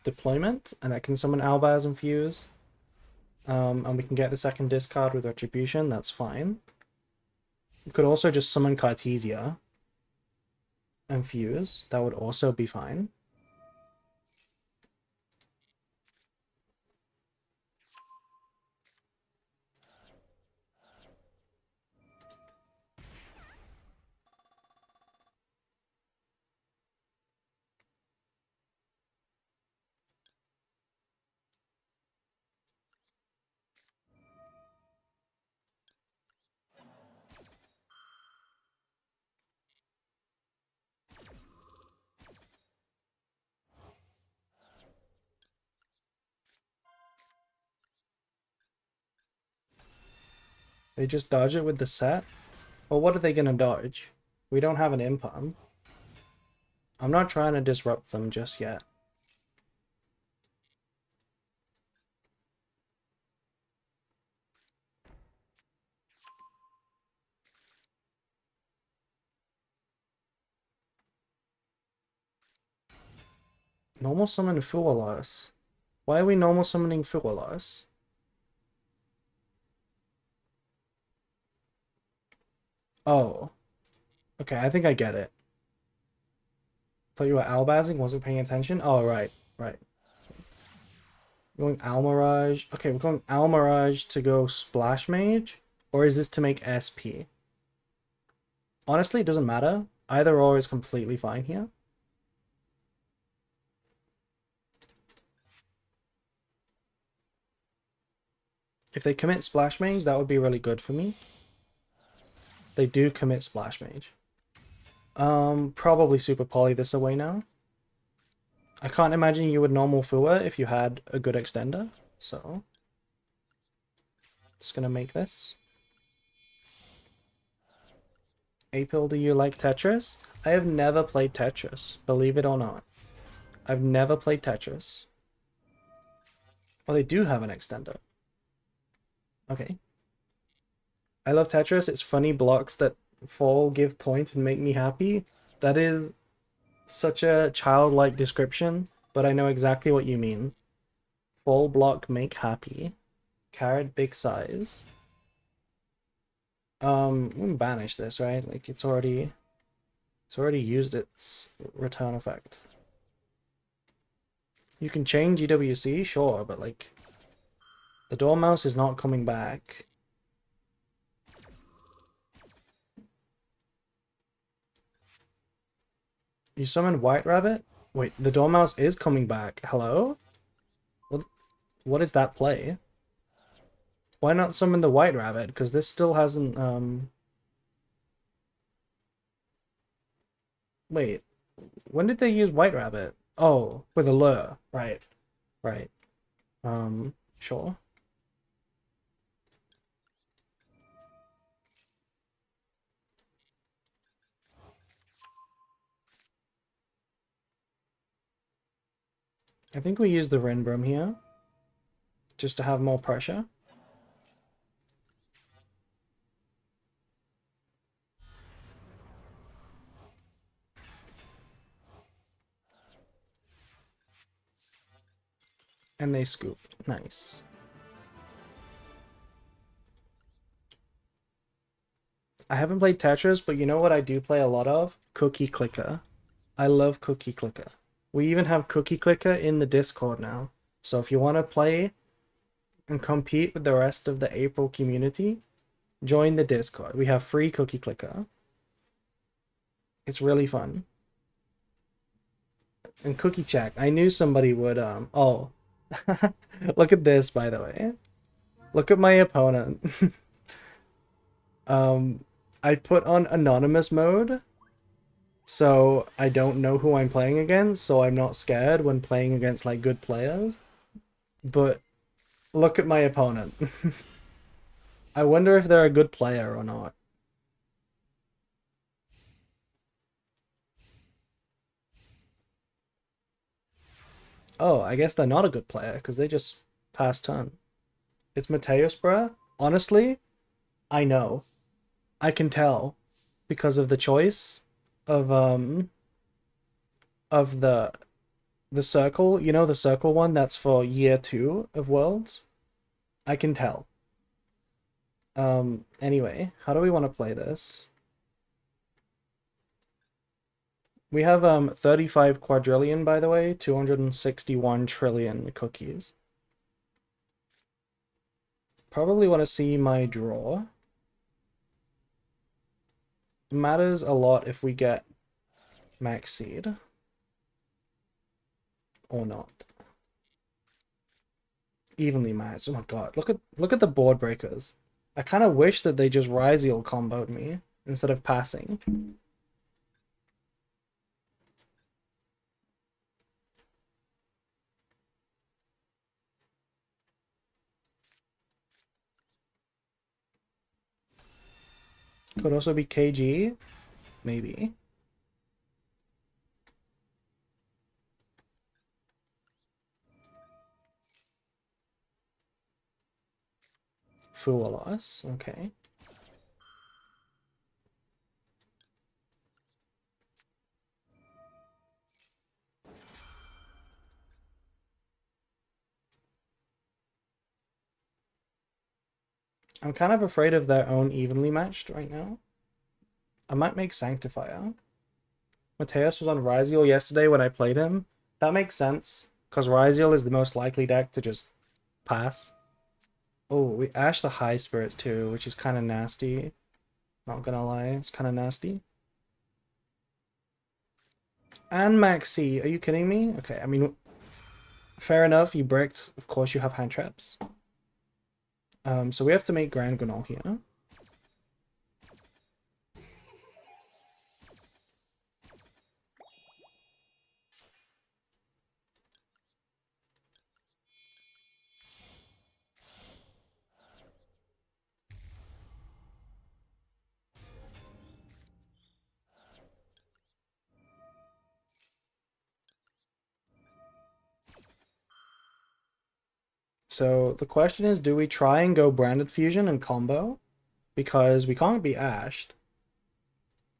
deployment, and that can summon Albaz and Fuse. And we can get the second discard with Retribution. That's fine. We could also just summon Cartesia and Fuse. That would also be fine. They just dodge it with the set? Well, what are they gonna dodge? We don't have an impalm. I'm not trying to disrupt them just yet. Normal summon Fualas. Why are we normal summoning Fualas? Oh. Okay, I think I get it. Thought you were albazing, wasn't paying attention? Oh, right, right. We're going Almirage. Okay, we're going Almirage to go Splash Mage? Or is this to make SP? Honestly, it doesn't matter. Either or is completely fine here. If they commit Splash Mage, that would be really good for me. They do commit Splash Mage. Probably Super Poly this away now. I can't imagine you would normal Fua if you had a good extender, so just gonna make this. Apil, do you like Tetris? I have never played Tetris, believe it or not. I've never played Tetris. Well, they do have an extender. Okay. I love Tetris. It's funny blocks that fall, give point, and make me happy. That is such a childlike description, but I know exactly what you mean. Fall block make happy. Carrot big size. We can banish this, right? Like it's already used its return effect. You can change EWC, sure, but like the Dormouse is not coming back. You summon White Rabbit? Wait, the Dormouse is coming back. Hello? What is that play? Why not summon the White Rabbit? Because this still hasn't, Wait, when did they use White Rabbit? Oh, with a lure. Right, right. Sure. I think we use the Rinbroom here. Just to have more pressure. And they scoop. Nice. I haven't played Tetris, but you know what I do play a lot of? Cookie Clicker. I love Cookie Clicker. We even have Cookie Clicker in the Discord now. So if you want to play and compete with the rest of the April community, join the Discord. We have free Cookie Clicker. It's really fun. And Cookie Check. I knew somebody would oh. Look at this, by the way. Look at my opponent. I put on anonymous mode, so I don't know who I'm playing against, so I'm not scared when playing against like good players. But look at my opponent. I wonder if they're a good player or not. Oh, I guess they're not a good player because they just passed turn. It's Mateus, bruh. Honestly, I know. I can tell because of the choice of the circle, you know, the circle one that's for year 2 of Worlds. I can tell. Anyway, how do we want to play this? We have 35 quadrillion, by the way, 261 trillion cookies. Probably want to see my draw. Matters a lot if we get max seed or not. Evenly matched. Oh my god, look at the board breakers. I kind of wish that they just Ryziel comboed me instead of passing. Could also be KG, maybe. Fool us, okay. I'm kind of afraid of their own evenly matched right now. I might make Sanctifier. Mateus was on Ryziel yesterday when I played him. That makes sense, because Ryziel is the most likely deck to just pass. Oh, we Ash the High Spirits too, which is kind of nasty. Not gonna lie, it's kind of nasty. And Maxi, are you kidding me? Okay, I mean, fair enough, you bricked. Of course you have hand traps. So we have to make Grand Gunol here. So the question is, do we try and go Branded Fusion and combo? Because we can't be Ashed.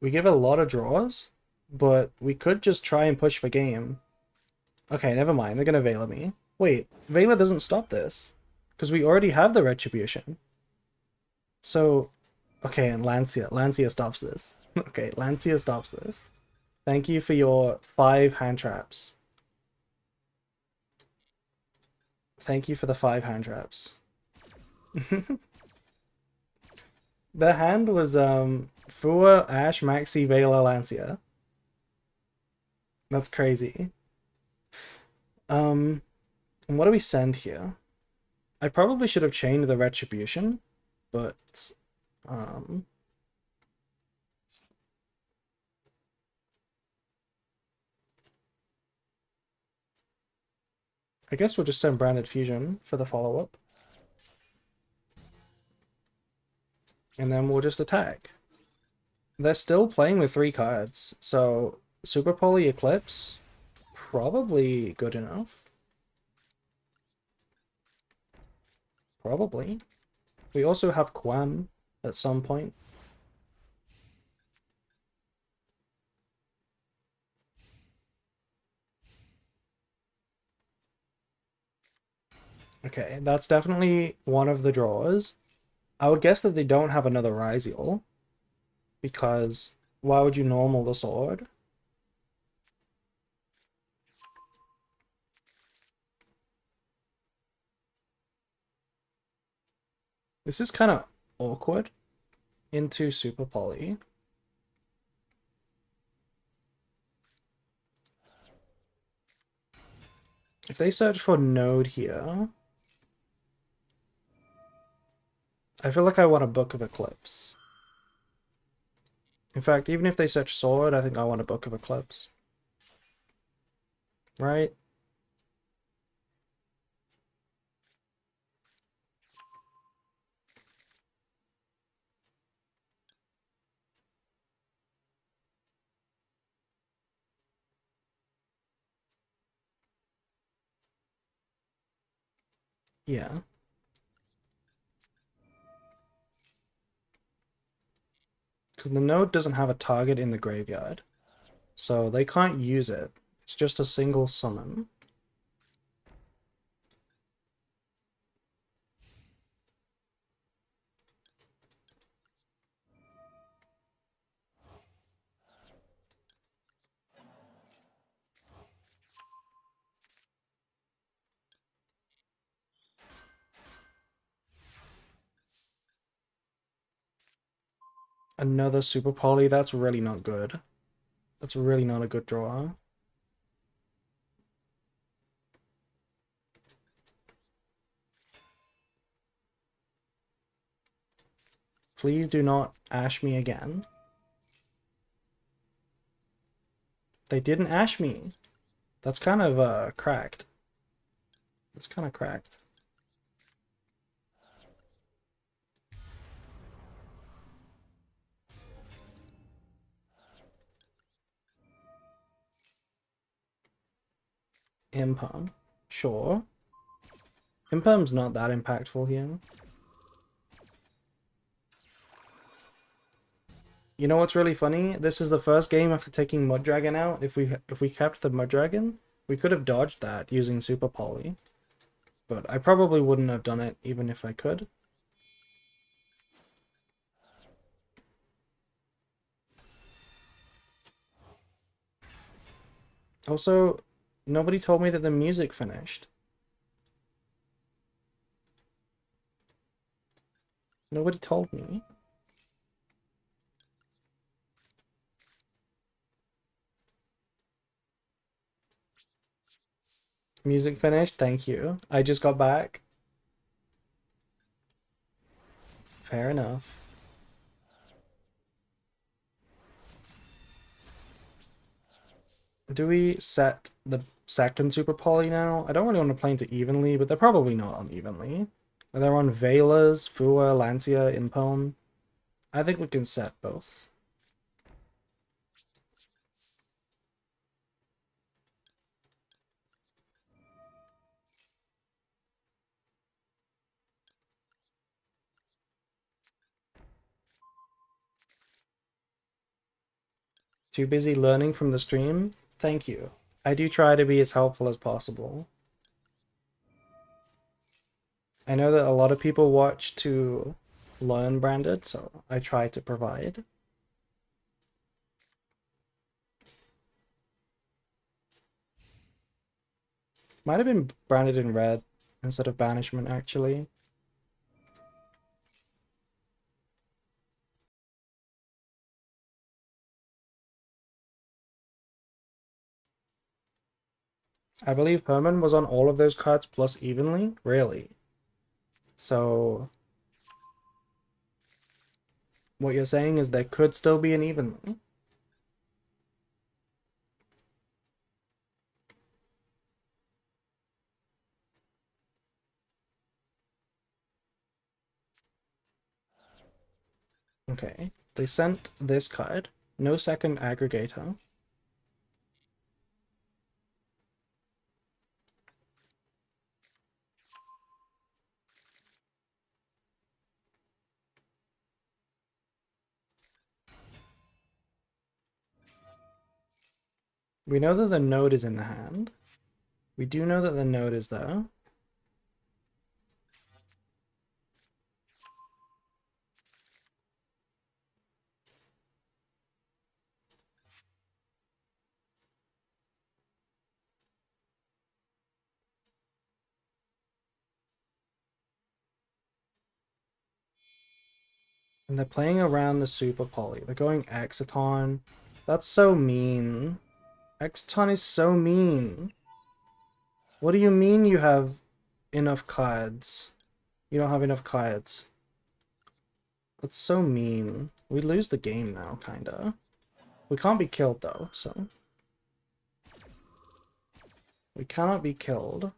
We give a lot of draws, but we could just try and push for game. Okay, never mind. They're gonna Vela me. Wait, Vela doesn't stop this. Because we already have the Retribution. So, okay, and Lancia. Lancia stops this. Okay, Lancia stops this. Thank you for your 5 hand traps. Thank you for the 5 hand traps. The hand was Fua, Ash, Maxi, Vela, Lancia. That's crazy. And what do we send here? I probably should have chained the Retribution, but I guess we'll just send Branded Fusion for the follow-up. And then we'll just attack. They're still playing with 3 cards, so Super Poly Eclipse, probably good enough. Probably. We also have Quam at some point. Okay, that's definitely one of the draws. I would guess that they don't have another Ryziel, because why would you normal the sword? This is kind of awkward into Super Poly. If they search for node here, I feel like I want a Book of Eclipse. In fact, even if they search sword, I think I want a Book of Eclipse. Right? Yeah. Because the node doesn't have a target in the graveyard. So they can't use it. It's just a single summon. Another Super Poly, that's really not good. That's really not a good draw. Please do not ash me again. They didn't ash me. That's kind of cracked. That's kind of cracked. Imperm. Sure. Imperm's not that impactful here. You know what's really funny? This is the first game after taking Mud Dragon out. If we kept the Mud Dragon, we could have dodged that using Super Poly. But I probably wouldn't have done it even if I could. Also, nobody told me that the music finished. Nobody told me. Music finished? Thank you. I just got back. Fair enough. Do we set the second Super Poly now? I don't really want to play into evenly, but they're probably not unevenly. They're on Velas, Fua, Lancia, Impone. I think we can set both. Too busy learning from the stream? Thank you. I do try to be as helpful as possible. I know that a lot of people watch to learn branded, so I try to provide. Might have been branded in red instead of banishment, actually. I believe Herman was on all of those cards plus evenly? Really? So, what you're saying is there could still be an evenly? Okay. They sent this card. No second aggregator. We know that the node is in the hand. We do know that the node is there. And they're playing around the Super Poly. They're going Exciton. That's so mean. Exciton is so mean. What do you mean you have enough cards? You don't have enough cards. That's so mean. We lose the game now, kinda. We can't be killed though, so. We cannot be killed.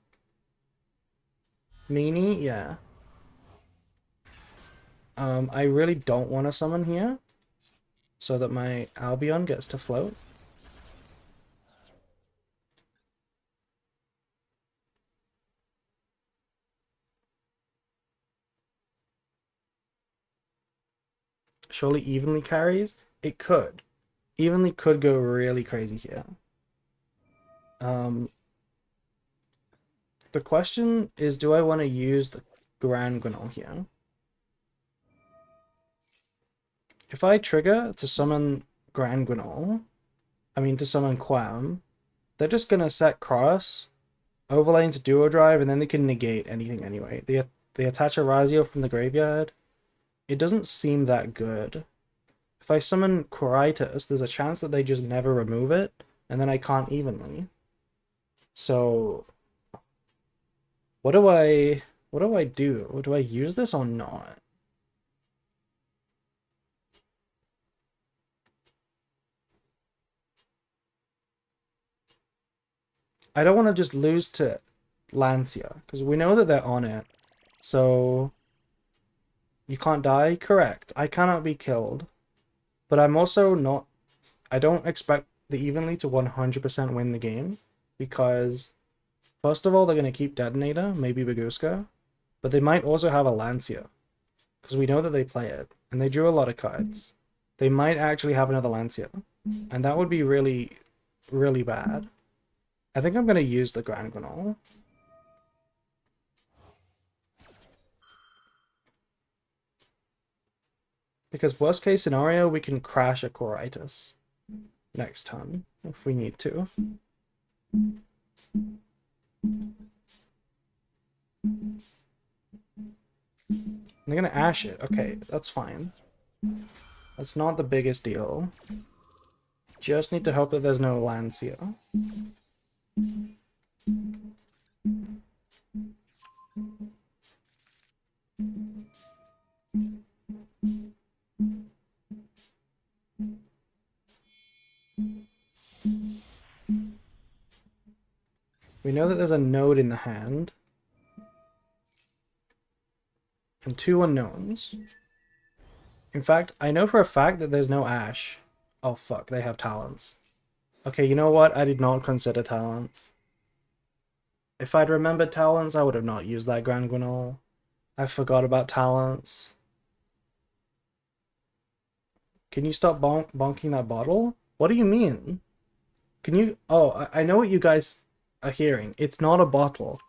Meanie, yeah. I really don't want to summon here, so that my Albion gets to float. Surely evenly carries? It could. Evenly could go really crazy here. The question is, do I want to use the Grand Grenol here? If I trigger to summon Grand Grenol, to summon Quam, they're just gonna set Cross, overlay into Duo Drive, and then they can negate anything anyway. They attach a Razio from the graveyard. It doesn't seem that good. If I summon Quiritus, there's a chance that they just never remove it, and then I can't evenly. So what do I do? Do I use this or not? I don't want to just lose to Lancia, because we know that they're on it. So you can't die? Correct. I cannot be killed. But I'm also not... I don't expect the Evenly to 100% win the game, because first of all, they're going to keep Detonator, maybe Baguska, but they might also have a Lancia, because we know that they play it, and they drew a lot of cards. They might actually have another Lancia, and that would be really, really bad. I think I'm going to use the Grand Grenol. Because worst case scenario, we can crash a Quiritus next turn, if we need to. They're gonna Ash it. Okay, that's fine. That's not the biggest deal. Just need to hope that there's no Lancia. We know that there's a node in the hand. And 2 unknowns. In fact, I know for a fact that there's no Ash. Oh fuck, they have talents. Okay, you know what? I did not consider talents. If I'd remembered talents, I would have not used that Grand Grenol. I forgot about talents. Can you stop bonking that bottle? What do you mean? Can you... Oh, I know what you guys are hearing. It's not a bottle.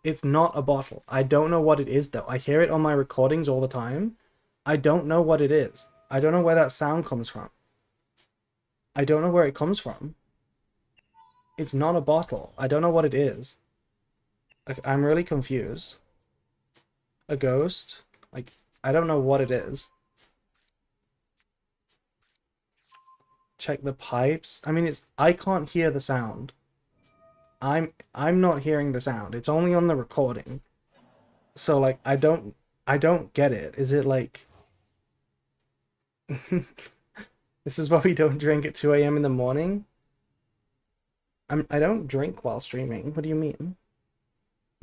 It's not a bottle. I don't know what it is, though. I hear it on my recordings all the time. I don't know what it is. I don't know where that sound comes from. I don't know where it comes from. It's not a bottle. I don't know what it is. Like, I'm really confused. A ghost? Like, I don't know what it is. Check the pipes. I can't hear the sound. I'm not hearing the sound. It's only on the recording. So like I don't get it. Is it like this is why we don't drink at 2 a.m. in the morning? I don't drink while streaming. What do you mean?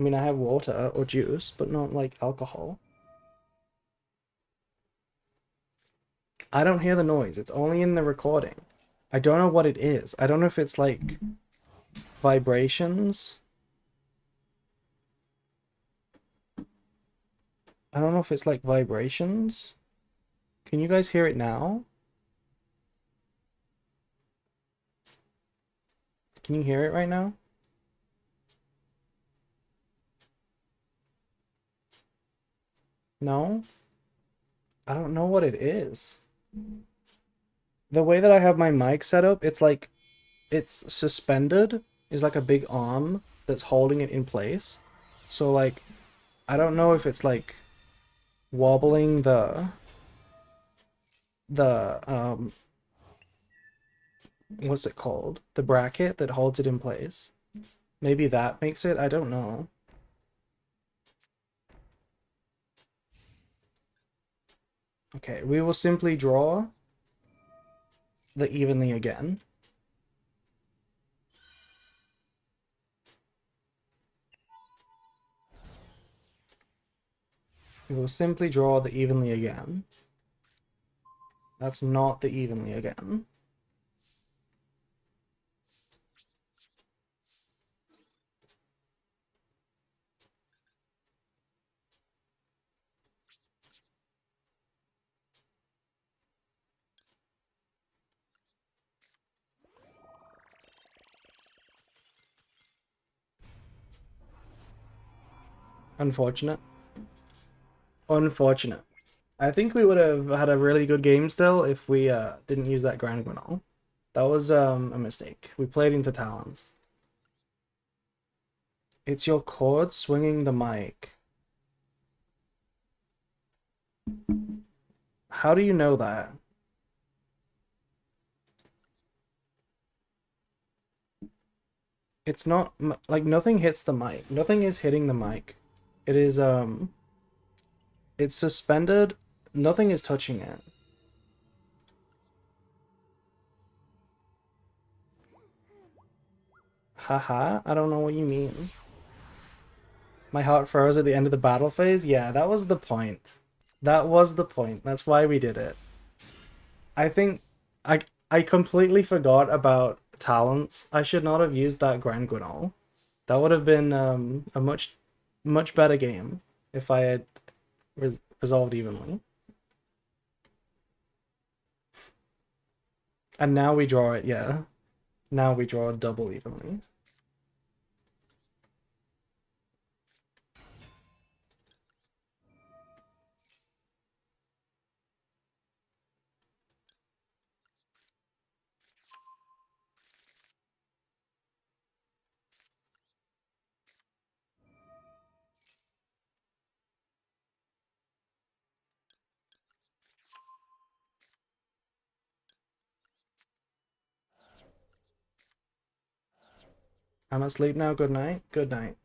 I have water or juice, but not like alcohol. I don't hear the noise. It's only in the recording. I don't know what it is. I don't know if it's like vibrations. I don't know if it's like vibrations. Can you guys hear it now? Can you hear it right now? No? I don't know what it is. The way that I have my mic set up, it's like it's suspended. Is like a big arm that's holding it in place. So like I don't know if it's like wobbling the the what's it called? The bracket that holds it in place. Maybe that makes it, I don't know. Okay, we will simply draw the evenly again. We will simply draw the evenly again. That's not the evenly again. Unfortunate. Unfortunate. I think we would have had a really good game still if we didn't use that Grand Guinal. That was a mistake. We played into talents. It's your chord swinging the mic. How do you know that? It's not like nothing hits the mic. Nothing is hitting the mic. It is it's suspended. Nothing is touching it. Haha, I don't know what you mean. My heart froze at the end of the battle phase? Yeah, that was the point. That was the point. That's why we did it. I think I I completely forgot about talents. I should not have used that Grand Guinal. That would have been a much better game if I had resolved evenly. And now we draw it, yeah. Now we draw double evenly. I'm asleep now. Good night. Good night.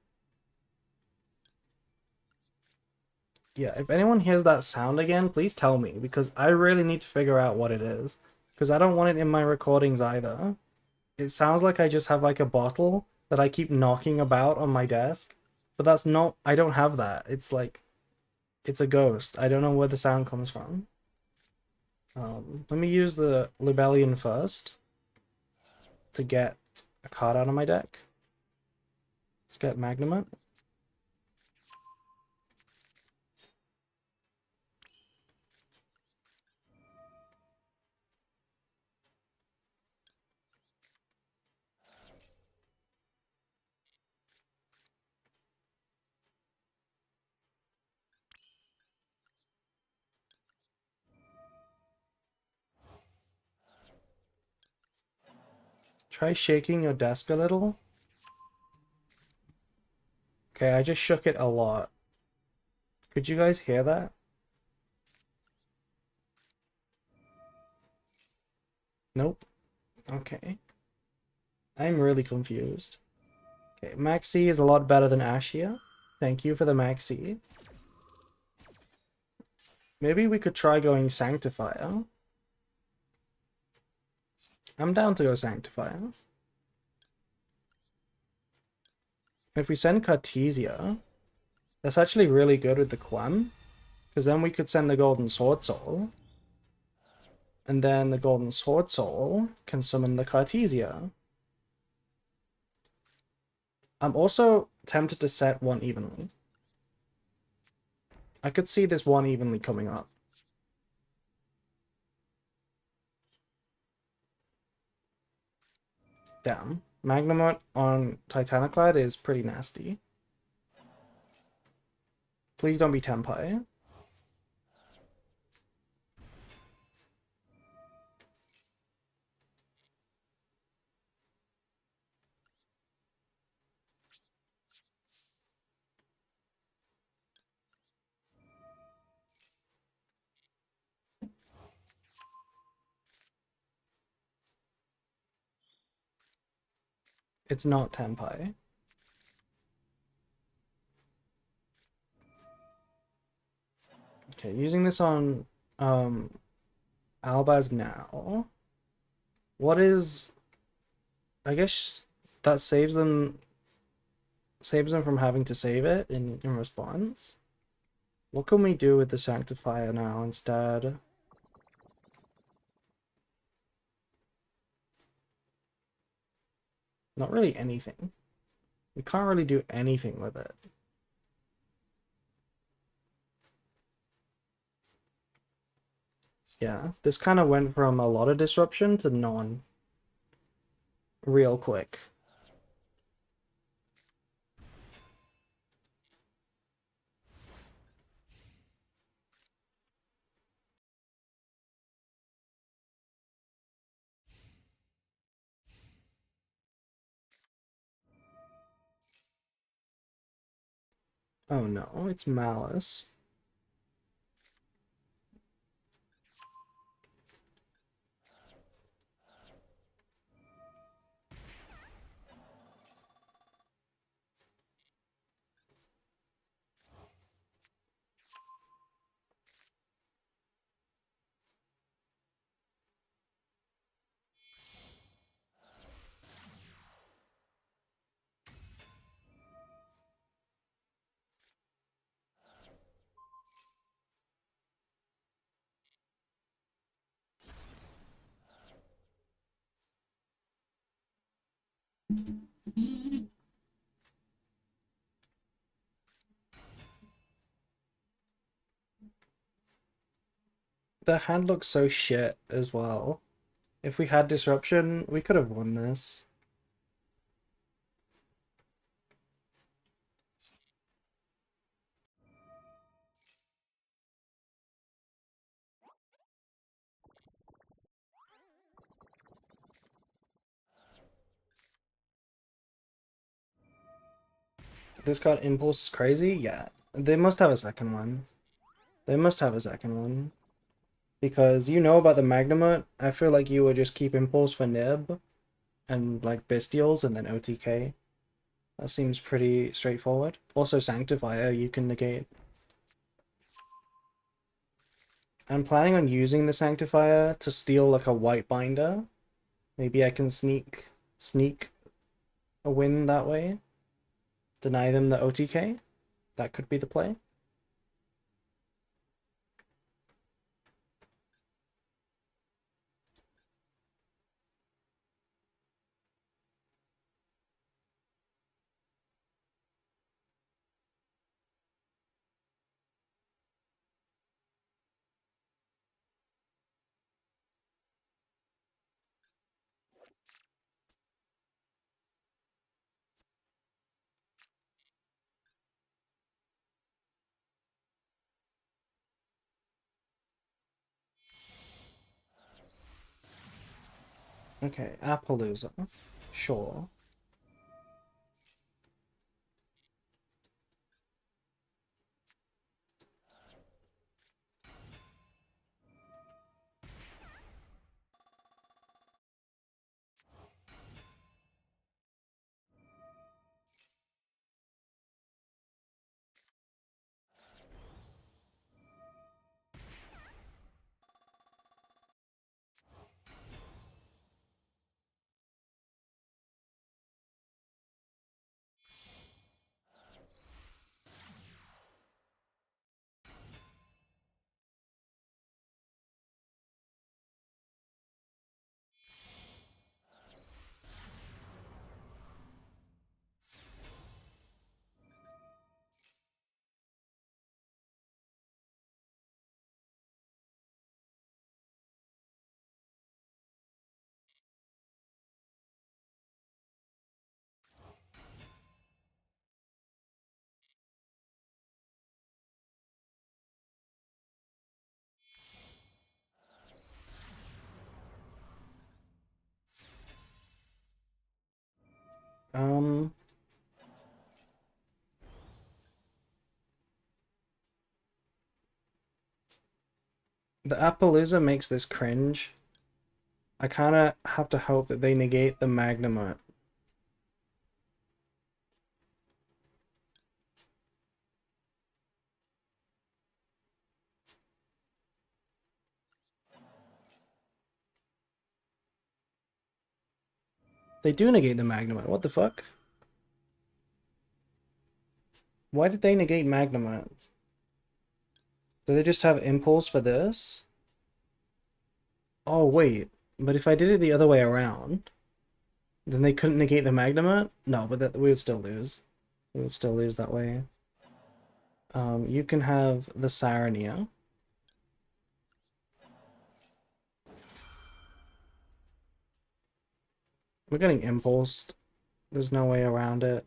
Yeah, if anyone hears that sound again, please tell me, because I really need to figure out what it is. Because I don't want it in my recordings either. It sounds like I just have like a bottle that I keep knocking about on my desk. But that's not, I don't have that. It's like, it's a ghost. I don't know where the sound comes from. Let me use the Libellion first to get a card out of my deck. Let's get Magnamut. Try shaking your desk a little. Okay, I just shook it a lot. Could you guys hear that? Nope. Okay. I'm really confused. Okay, Maxi is a lot better than Ashia. Thank you for the Maxi. Maybe we could try going Sanctifier. I'm down to go Sanctifier. If we send Cartesia, that's actually really good with the Quam, because then we could send the Golden Sword Soul, and then the Golden Sword Soul can summon the Cartesia. I'm also tempted to set one evenly. I could see this one evenly coming up. Damn. Magnamut on Titaniclad is pretty nasty. Please don't be Tenpai. It's not Tenpai. Okay, using this on Albaz now. What is... I guess that saves them from having to save it in response. What can we do with the Sanctifier now instead? Not really anything. We can't really do anything with it. Yeah, this kind of went from a lot of disruption to none real quick. Oh no, it's Malice. The hand looks so shit as well. If we had disruption, we could have won this. This card Impulse is crazy? Yeah. They must have a second one. They must have a second one. Because you know about the Magnamut, I feel like you would just keep Impulse for Nib and like Bestials and then OTK. That seems pretty straightforward. Also Sanctifier you can negate. I'm planning on using the Sanctifier to steal like a white binder. Maybe I can sneak a win that way. Deny them the OTK. That could be the play. Okay, Appaloosa. Sure. Um, the Appaloosa makes this cringe. I kind of have to hope that they negate the Magnamut. They do negate the Magnemite. What the fuck? Why did they negate Magnemite? Do they just have Impulse for this? Oh, wait. But if I did it the other way around, then they couldn't negate the Magnemite? No, but that we would still lose. We would still lose that way. You can have the Sarnia. We're getting impulsed. There's no way around it.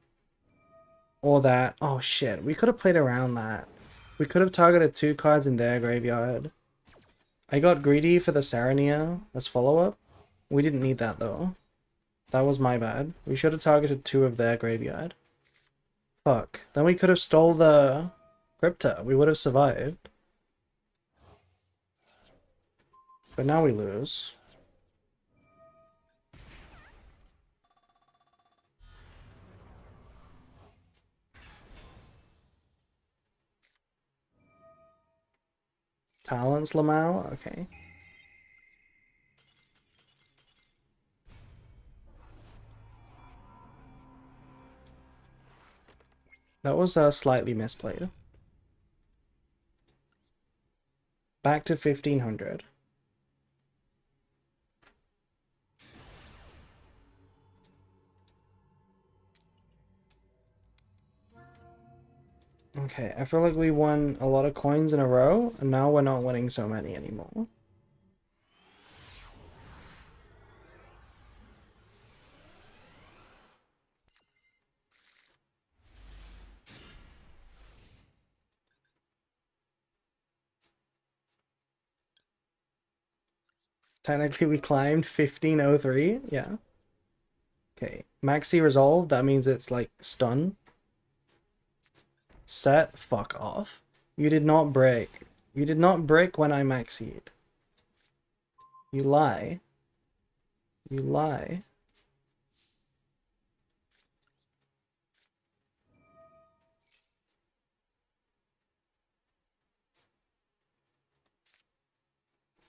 Or that. Oh shit, we could have played around that. We could have targeted 2 cards in their graveyard. I got greedy for the Sarnia as follow-up. We didn't need that though. That was my bad. We should have targeted 2 of their graveyard. Fuck. Then we could have stole the Crypta. We would have survived. But now we lose. Talents Lamau? Okay. That was slightly misplayed. Back to 1500. Okay, I feel like we won a lot of coins in a row, and now we're not winning so many anymore. Technically, we climbed 1503. Yeah. Okay. Maxi resolved. That means it's like stun. Set. Fuck off. You did not break. You did not break when I maxied. You lie. You lie.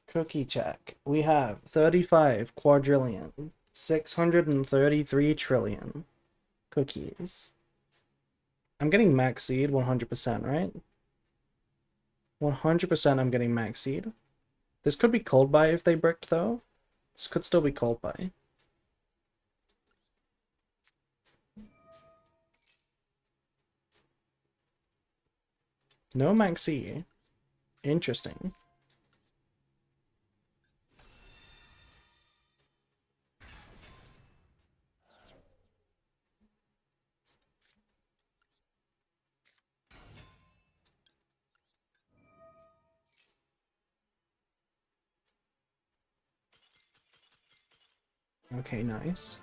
Cookie check. We have 35 quadrillion, 633 trillion cookies. I'm getting max seed 100%, right? 100% I'm getting max seed. This could be cold buy if they bricked though. This could still be cold buy. No maxi. Interesting. Okay, nice.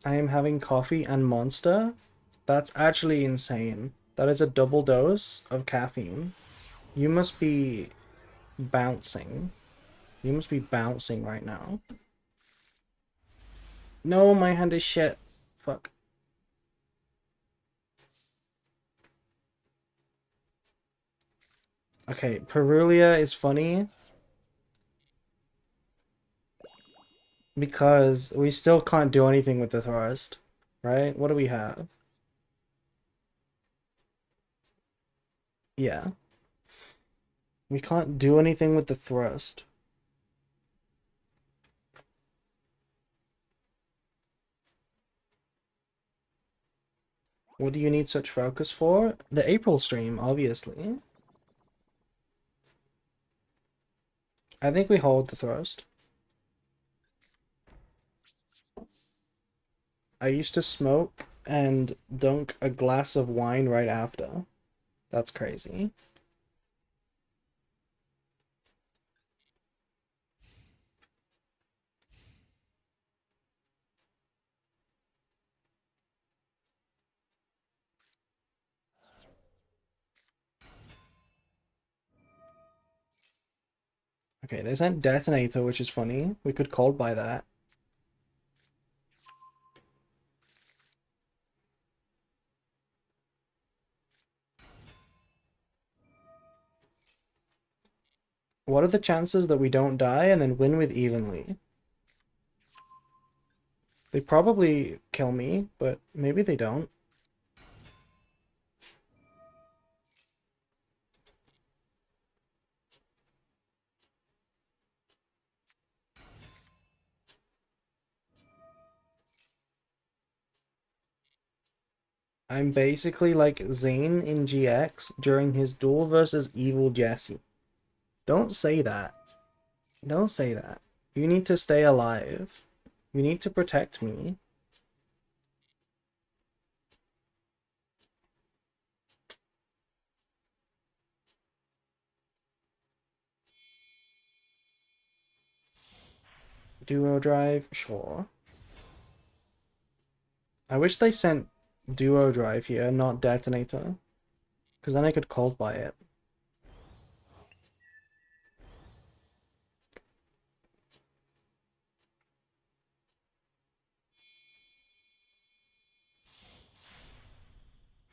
I am having coffee and Monster. That's actually insane. That is a double dose of caffeine. You must be bouncing. You must be bouncing right now. No, my hand is shit. Fuck. Okay, Perulia is funny because we still can't do anything with the thrust, right? What do we have? Yeah. We can't do anything with the thrust. What do you need such focus for? The April stream, obviously. I think we hold the thrust. I used to smoke and dunk a glass of wine right after. That's crazy. Okay, they sent Detonator, which is funny. We could cold buy that. What are the chances that we don't die and then win with evenly? They probably kill me, but maybe they don't. I'm basically like Zane in GX during his duel versus Evil Jesse. Don't say that. Don't say that. You need to stay alive. You need to protect me. Duo drive? Sure. I wish they sent Duo drive here, not Detonator. Because then I could cold buy it.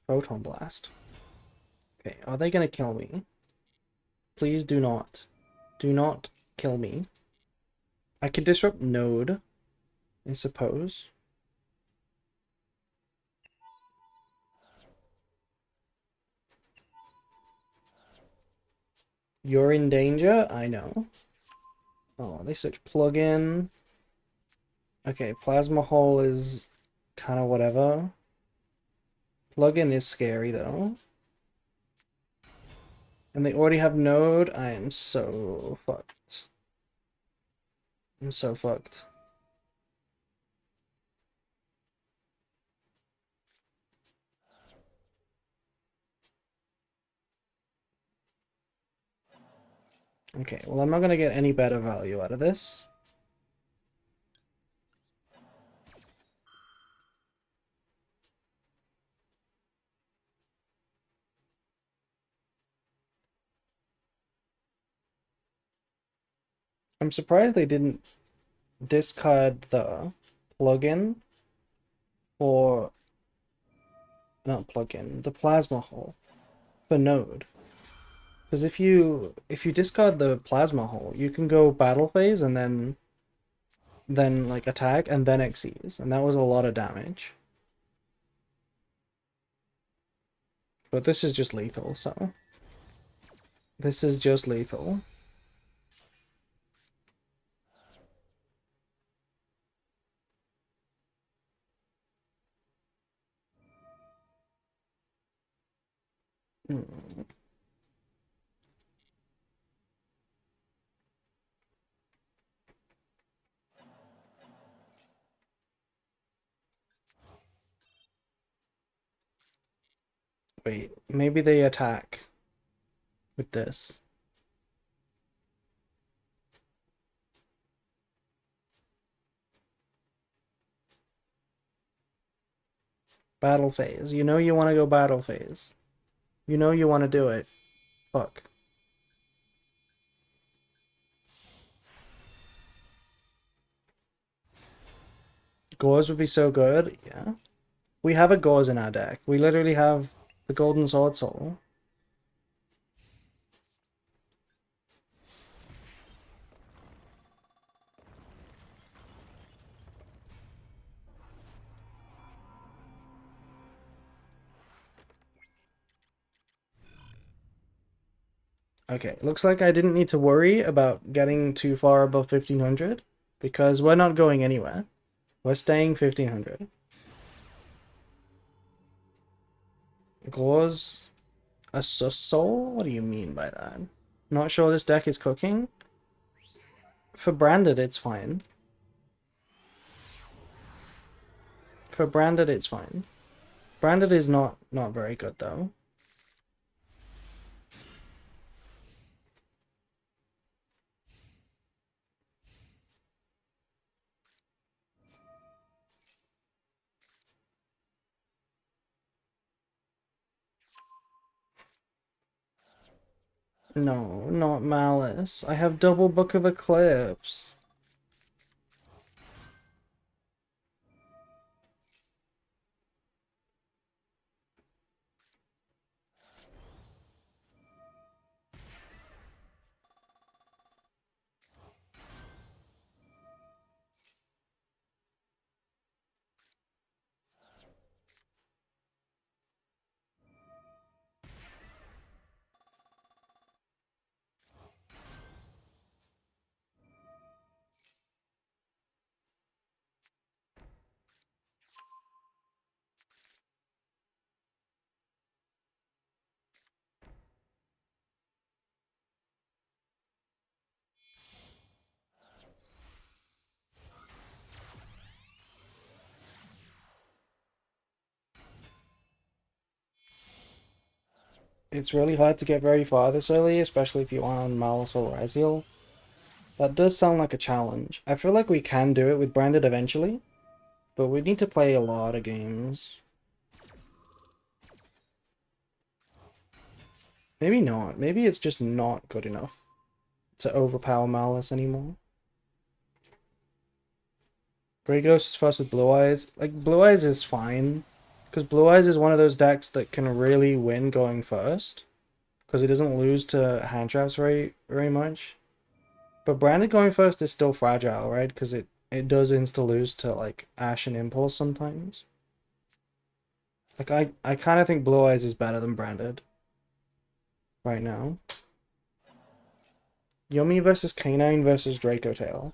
Photon Blast. Okay, are they gonna kill me? Please do not. Do not kill me. I could disrupt Node, I suppose. You're in danger? I know. Oh, they search plugin. Okay, Plasma Hole is kind of whatever. Plugin is scary though. And they already have Node. I am so fucked. I'm so fucked. Okay, well I'm not gonna get any better value out of this. I'm surprised they didn't discard the plugin for not plugin, the Plasma Hole for Node. Because if you discard the Plasma Hole, you can go battle phase and then like attack and then Xyz, and that was a lot of damage. But this is just lethal, so this is just lethal. Hmm. Wait, maybe they attack with this. Battle phase. You know you want to go battle phase. You know you want to do it. Fuck. Gauze would be so good. Yeah. We have a Gauze in our deck. We literally have the Golden Sword Soul. Okay, looks like I didn't need to worry about getting too far above 1500 because we're not going anywhere. We're staying 1500. Gauze a soul? What do you mean by that? Not sure this deck is cooking? For branded, it's fine. For branded, it's fine. Branded is not very good though. No, not Malice. I have double Book of Eclipse. It's really hard to get very far this early, especially if you are on Malice or Raziel. That does sound like a challenge. I feel like we can do it with Branded eventually, but we need to play a lot of games. Maybe not. Maybe it's just not good enough to overpower Malice anymore. Grey Ghost is first with Blue Eyes. Like, Blue Eyes is fine, because Blue Eyes is one of those decks that can really win going first, because it doesn't lose to hand traps very much. But Branded going first is still fragile, right? Because it does insta-lose to, like, Ash and Impulse sometimes. Like, I kind of think Blue Eyes is better than Branded right now. Yumi versus Canine versus Draco Tail.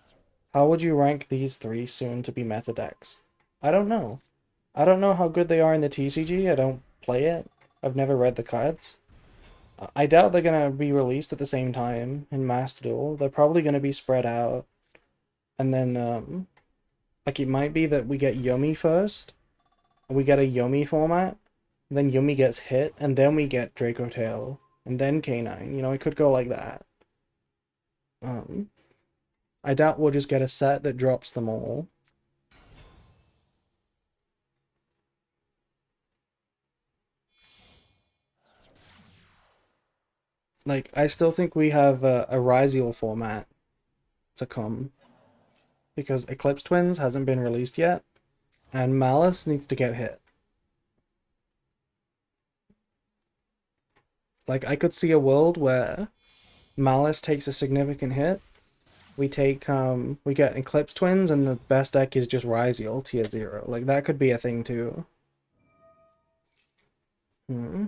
How would you rank these three soon to be meta decks? I don't know. I don't know how good they are in the TCG. I don't play it. I've never read the cards. I doubt they're gonna be released at the same time in Master Duel. They're probably gonna be spread out. And then, like, it might be that we get Yumi first. We get a Yumi format. Then Yumi gets hit. And then we get Draco Tail. And then Canine. You know, it could go like that. I doubt we'll just get a set that drops them all. Like, I still think we have a Ryziel format to come. Because Eclipse Twins hasn't been released yet. And Malice needs to get hit. Like, I could see a world where Malice takes a significant hit. We get Eclipse Twins, and the best deck is just Ryziel tier 0. Like, that could be a thing too. Hmm.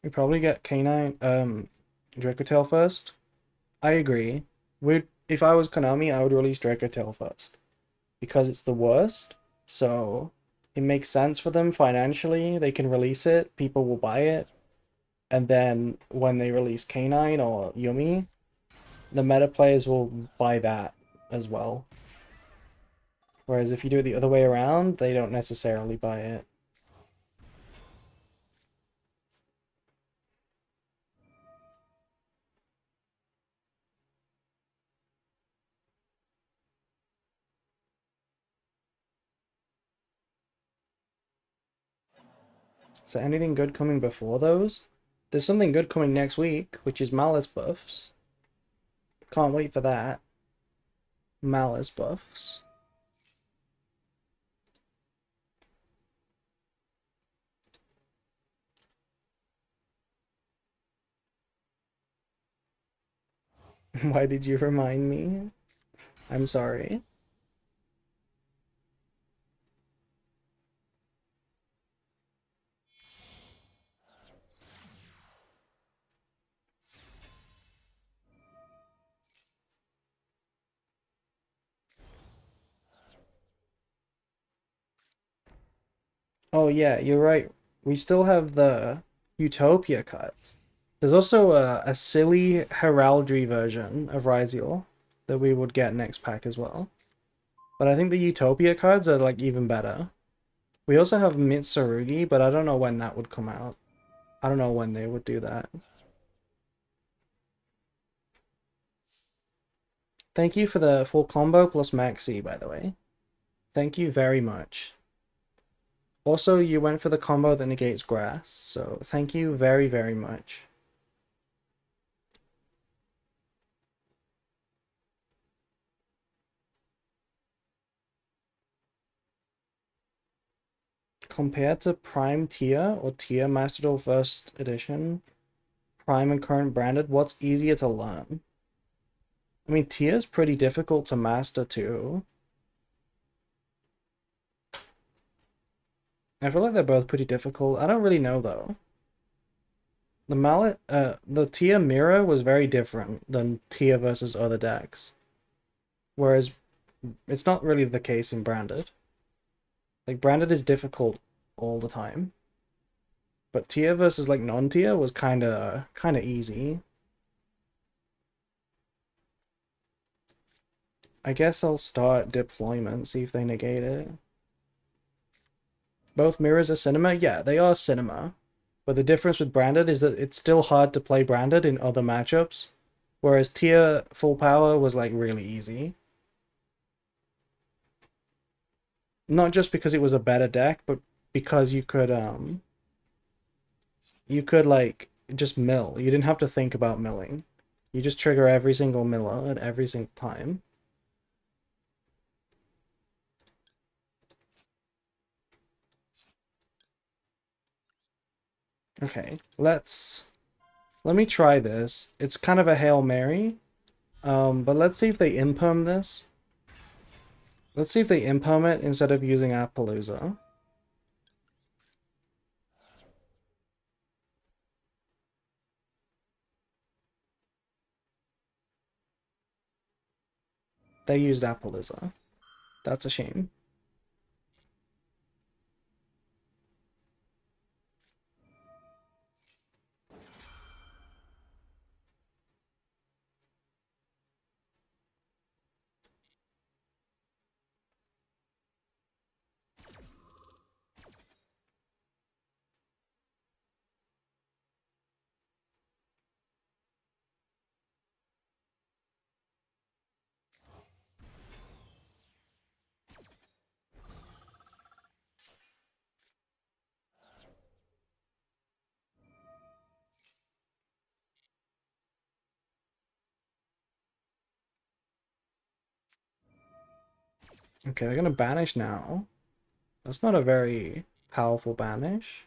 We probably get Canine, Dracotail first. I agree. If I was Konami, I would release Dracotail first. Because it's the worst. So it makes sense for them financially. They can release it, people will buy it. And then when they release Canine or Yumi, the meta players will buy that as well. Whereas if you do it the other way around, they don't necessarily buy it. So anything good coming before those? There's something good coming next week, which is Malice buffs. Can't wait for that. Malice buffs. Why did you remind me? I'm sorry. Oh yeah, you're right. We still have the Utopia cards. There's also a silly heraldry version of Ryziel that we would get next pack as well. But I think the Utopia cards are like even better. We also have Mitsurugi, but I don't know when that would come out. I don't know when they would do that. Thank you for the full combo plus Maxi, by the way. Thank you very much. Also, you went for the combo that negates grass, so thank you very, very much. Compared to Prime Tier or Tier Master Duel First Edition, Prime and current branded, what's easier to learn? I mean, Tier's pretty difficult to master too. I feel like they're both pretty difficult. I don't really know though. The Tier mirror was very different than Tier versus other decks. Whereas it's not really the case in branded. Like branded is difficult all the time. But Tier versus like non-tier was kinda easy. I guess I'll start deployment, see if they negate it. Both mirrors are cinema? Yeah, they are cinema. But the difference with branded is that it's still hard to play branded in other matchups. Whereas tier full power was like really easy. Not just because it was a better deck, but because you could like just mill. You didn't have to think about milling. You just trigger every single miller at every single time. Okay, let me try this. It's kind of a Hail Mary. But let's see if they imperm this. Let's see if they imperm it instead of using Appaloosa. They used Appaloosa. That's a shame. Okay, they're gonna banish now. That's not a very powerful banish.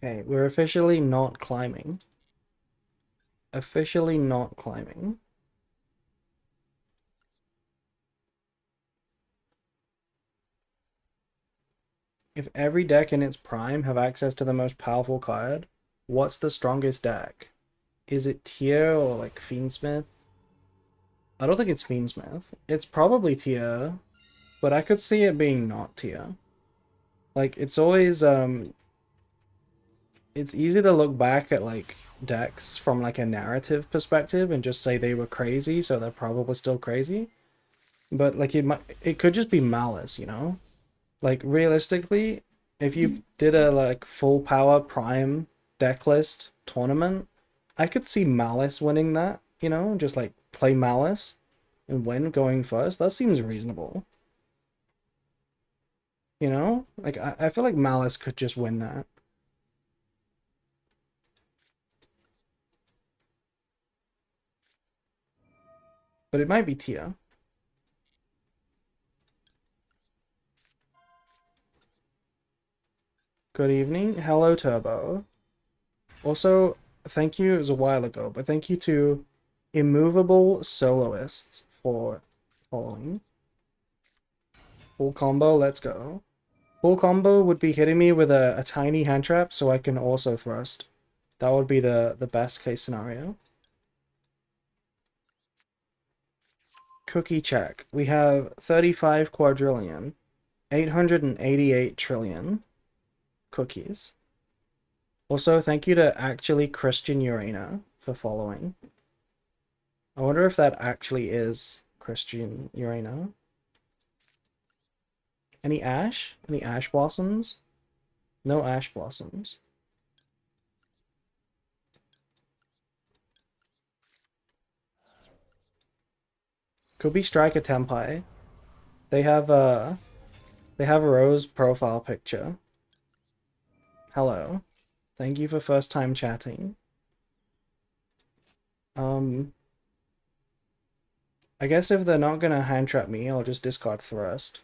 Okay, we're officially not climbing. Officially not climbing. If every deck in its prime have access to the most powerful card, what's the strongest deck? Is it Tier or like Fiendsmith? I don't think it's Fiendsmith. It's probably Tier, but I could see it being not Tier. Like it's always it's easy to look back at like decks from like a narrative perspective and just say they were crazy, so they're probably still crazy. But like it could just be malice, you know? Like realistically, if you did a like full power prime deck list tournament, I could see Malice winning that, you know, just like play Malice and Wen going first, that seems reasonable. You know? Like, I feel like Malice could just win that. But it might be Tia. Good evening. Hello, Turbo. Also, thank you, it was a while ago, but thank you to Immovable Soloists for following. Full combo, let's go. Full combo would be hitting me with a tiny hand trap so I can also thrust. That would be the best case scenario. Cookie check. We have 35 quadrillion, 888 trillion cookies. Also, thank you to actually Christian Urena for following. I wonder if that actually is Christian Urena. Any ash? Any ash blossoms? No ash blossoms. Could be Striker Tempai. They have a Rose profile picture. Hello. Thank you for first time chatting. I guess if they're not gonna hand trap me, I'll just discard Thrust.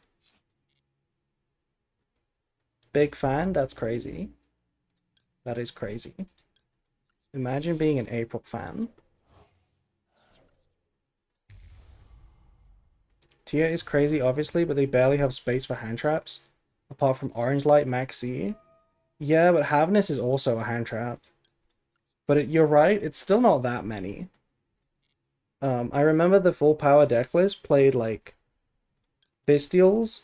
Big fan? That's crazy. That is crazy. Imagine being an April fan. Tia is crazy, obviously, but they barely have space for hand traps. Apart from Orange Light, Maxi. Yeah, but Havness is also a hand trap. But you're right, it's still not that many. I remember the full power deck list played like Bestials,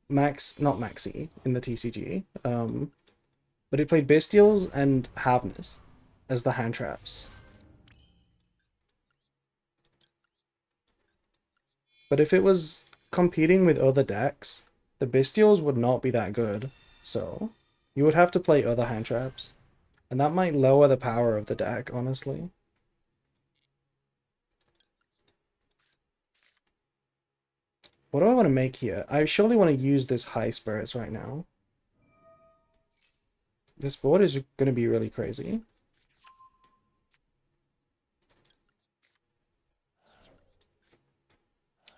not Maxi in the TCG. But it played Bestials and Havness as the hand traps. But if it was competing with other decks, the Bestials would not be that good. So you would have to play other hand traps. And that might lower the power of the deck, honestly. What do I want to make here? I surely want to use this High Spirits right now. This board is going to be really crazy.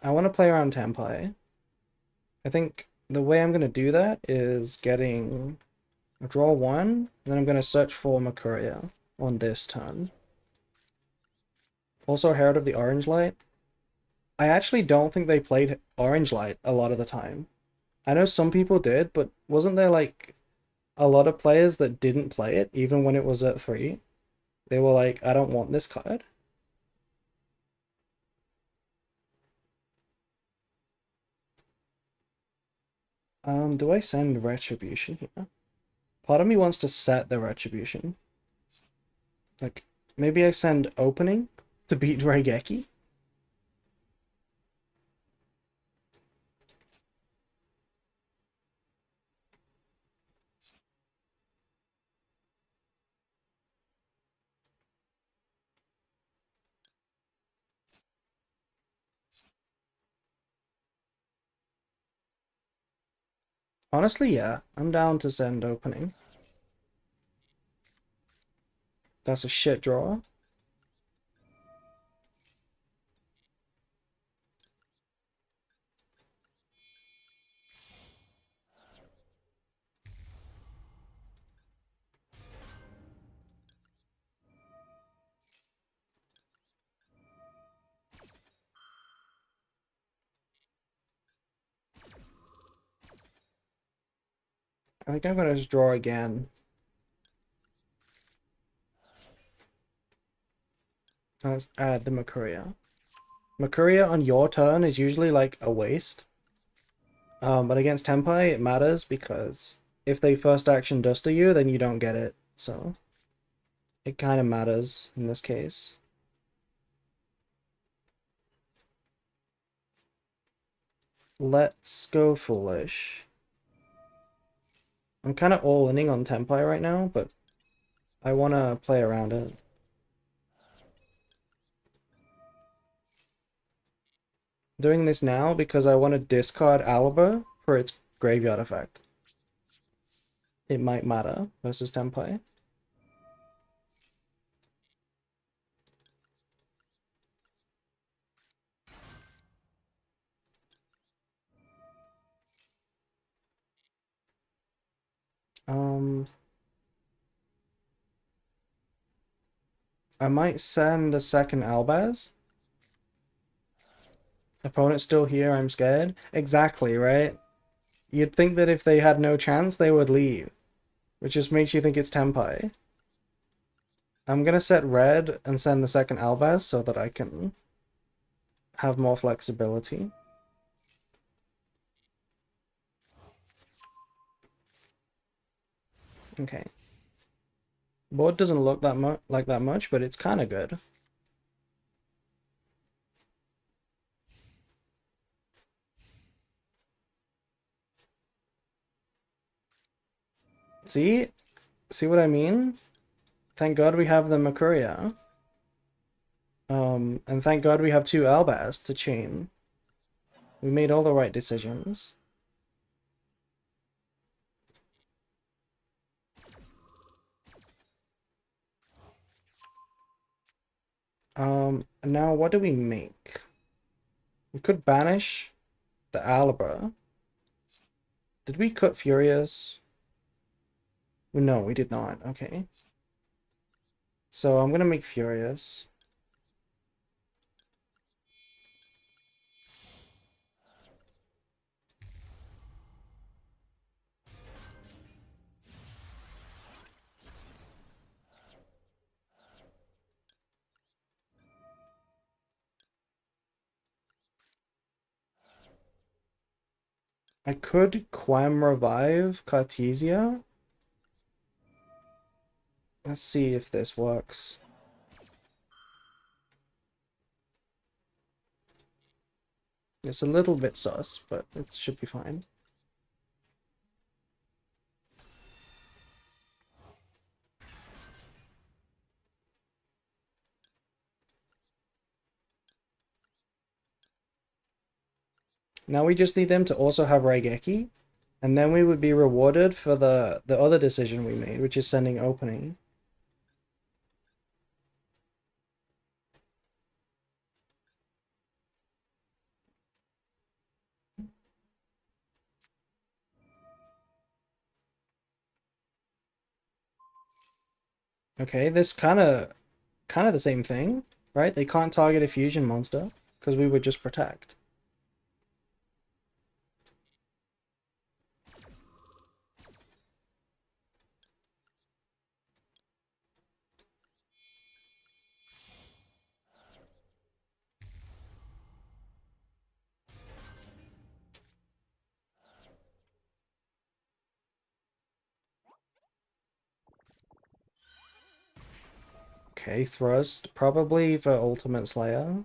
I want to play around Tempai. I think the way I'm going to do that is getting a draw one, and then I'm going to search for Mercuria on this turn. Also Herald of the Orange Light. I actually don't think they played Orange Light a lot of the time. I know some people did, but wasn't there like a lot of players that didn't play it even when it was at 3? They were like, I don't want this card. Do I send Retribution here? Part of me wants to set the Retribution. Like, maybe I send Opening to beat Raigeki? Honestly, yeah. I'm down to send Opening. That's a shit draw. I think I'm gonna just draw again. Let's add the Mercuria. Mercuria on your turn is usually like a waste. But against Tempai, it matters because if they first action Duster you, then you don't get it. So it kind of matters in this case. Let's go Foolish. I'm kind of all-inning on Tempai right now, but I want to play around it. Doing this now because I want to discard Alba for its graveyard effect. It might matter versus Tempai. I might send a second Albaz. Opponent's still here, I'm scared. Exactly, right? You'd think that if they had no chance, they would leave. Which just makes you think it's Tempai. I'm gonna set red and send the second Albaz so that I can have more flexibility. Okay. Board doesn't look that much like that much, but it's kind of good. See? See what I mean? Thank God we have the Makuria. And thank God we have two Albaz to chain. We made all the right decisions. Now what do we make? We could banish the Alba. Did we cut Furious? No, we did not. Okay. So I'm gonna make Furious. I could Quam Revive Cartesia. Let's see if this works. It's a little bit sus, but it should be fine. Now we just need them to also have Raigeki, and then we would be rewarded for the other decision we made, which is sending opening. Okay, this kind of the same thing, right? They can't target a fusion monster because we would just protect. Okay, thrust probably for Ultimate Slayer.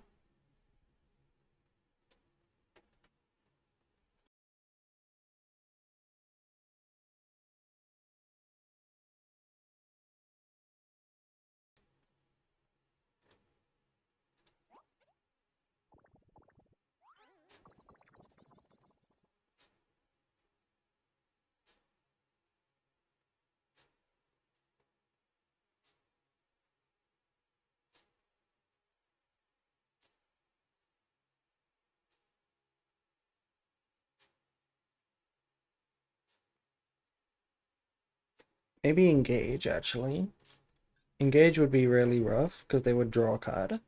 Maybe Engage, actually. Engage would be really rough, because they would draw a card.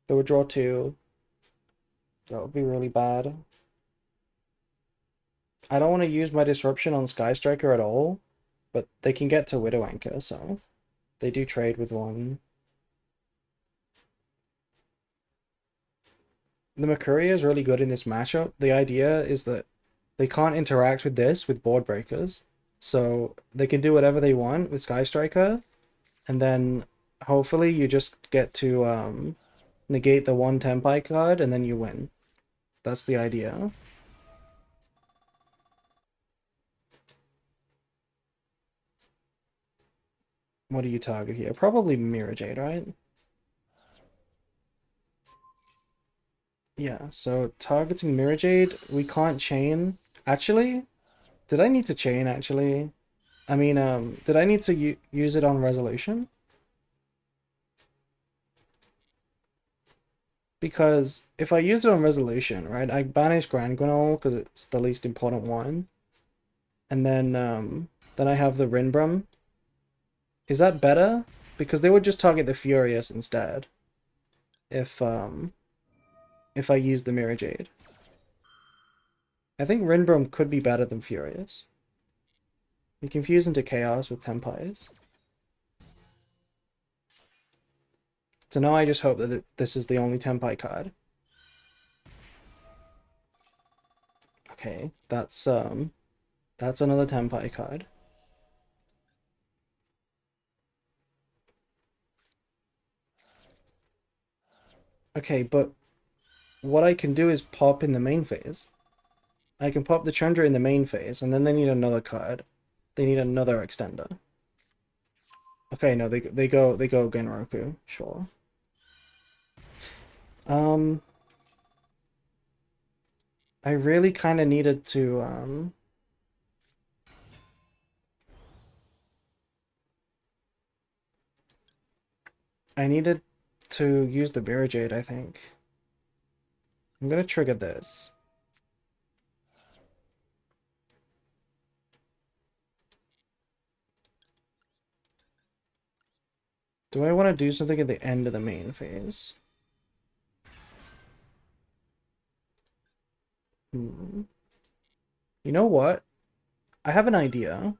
They would draw two. That would be really bad. I don't want to use my Disruption on Sky Striker at all, but they can get to Widow Anchor, so they do trade with one. The Makuria is really good in this matchup. The idea is that they can't interact with this with Board Breakers, so they can do whatever they want with Sky Striker, and then hopefully you just get to negate the one Tempai card, and then you win. That's the idea. What do you target here? Probably Mirror Jade, right? Yeah, so targeting Mirror Jade, we can't chain. Actually, did I need to chain actually? I mean, did I need to use it on resolution? Because if I use it on resolution, right, I banish Grand Granole because it's the least important one. And then I have the Rinbrum. Is that better? Because they would just target the Furious instead if if I use the Mirror Jade. I think Rinbrum could be better than Furious. We confuse into Chaos with Tempais. So now I just hope that this is the only Tempai card. Okay, that's another Tempai card. Okay, but what I can do is pop in the main phase. I can pop the Chandra in the main phase, and then they need another card. They need another extender. Okay, no, they go Genroku, sure. Um, I really kind of needed to I needed to use the Mirror Jade, I think. I'm gonna trigger this. Do I want to do something at the end of the main phase? Hmm. You know what? I have an idea.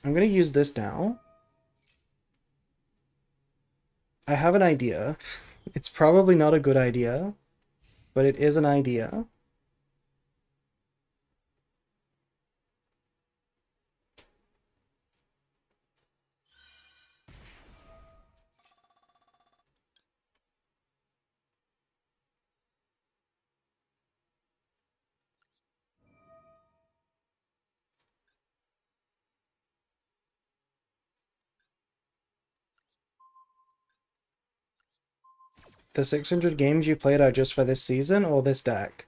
I'm gonna use this now. I have an idea. It's probably not a good idea, but it is an idea. The 600 games you played are just for this season or this deck?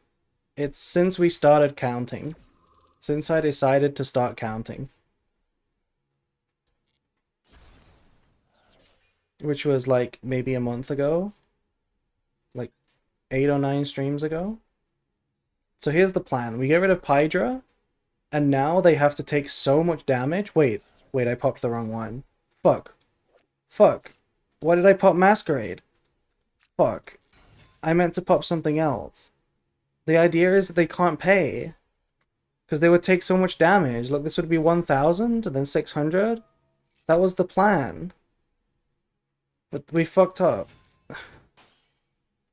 It's since we started counting. Since I decided to start counting. Which was like maybe a month ago. Like 8 or 9 streams ago. So here's the plan. We get rid of Pydra, and now they have to take so much damage. Wait, I popped the wrong one. Fuck. Fuck. Why did I pop Masquerade? Fuck. I meant to pop something else. The idea is that they can't pay. Because they would take so much damage. Look, this would be 1,000 and then 600. That was the plan. But we fucked up.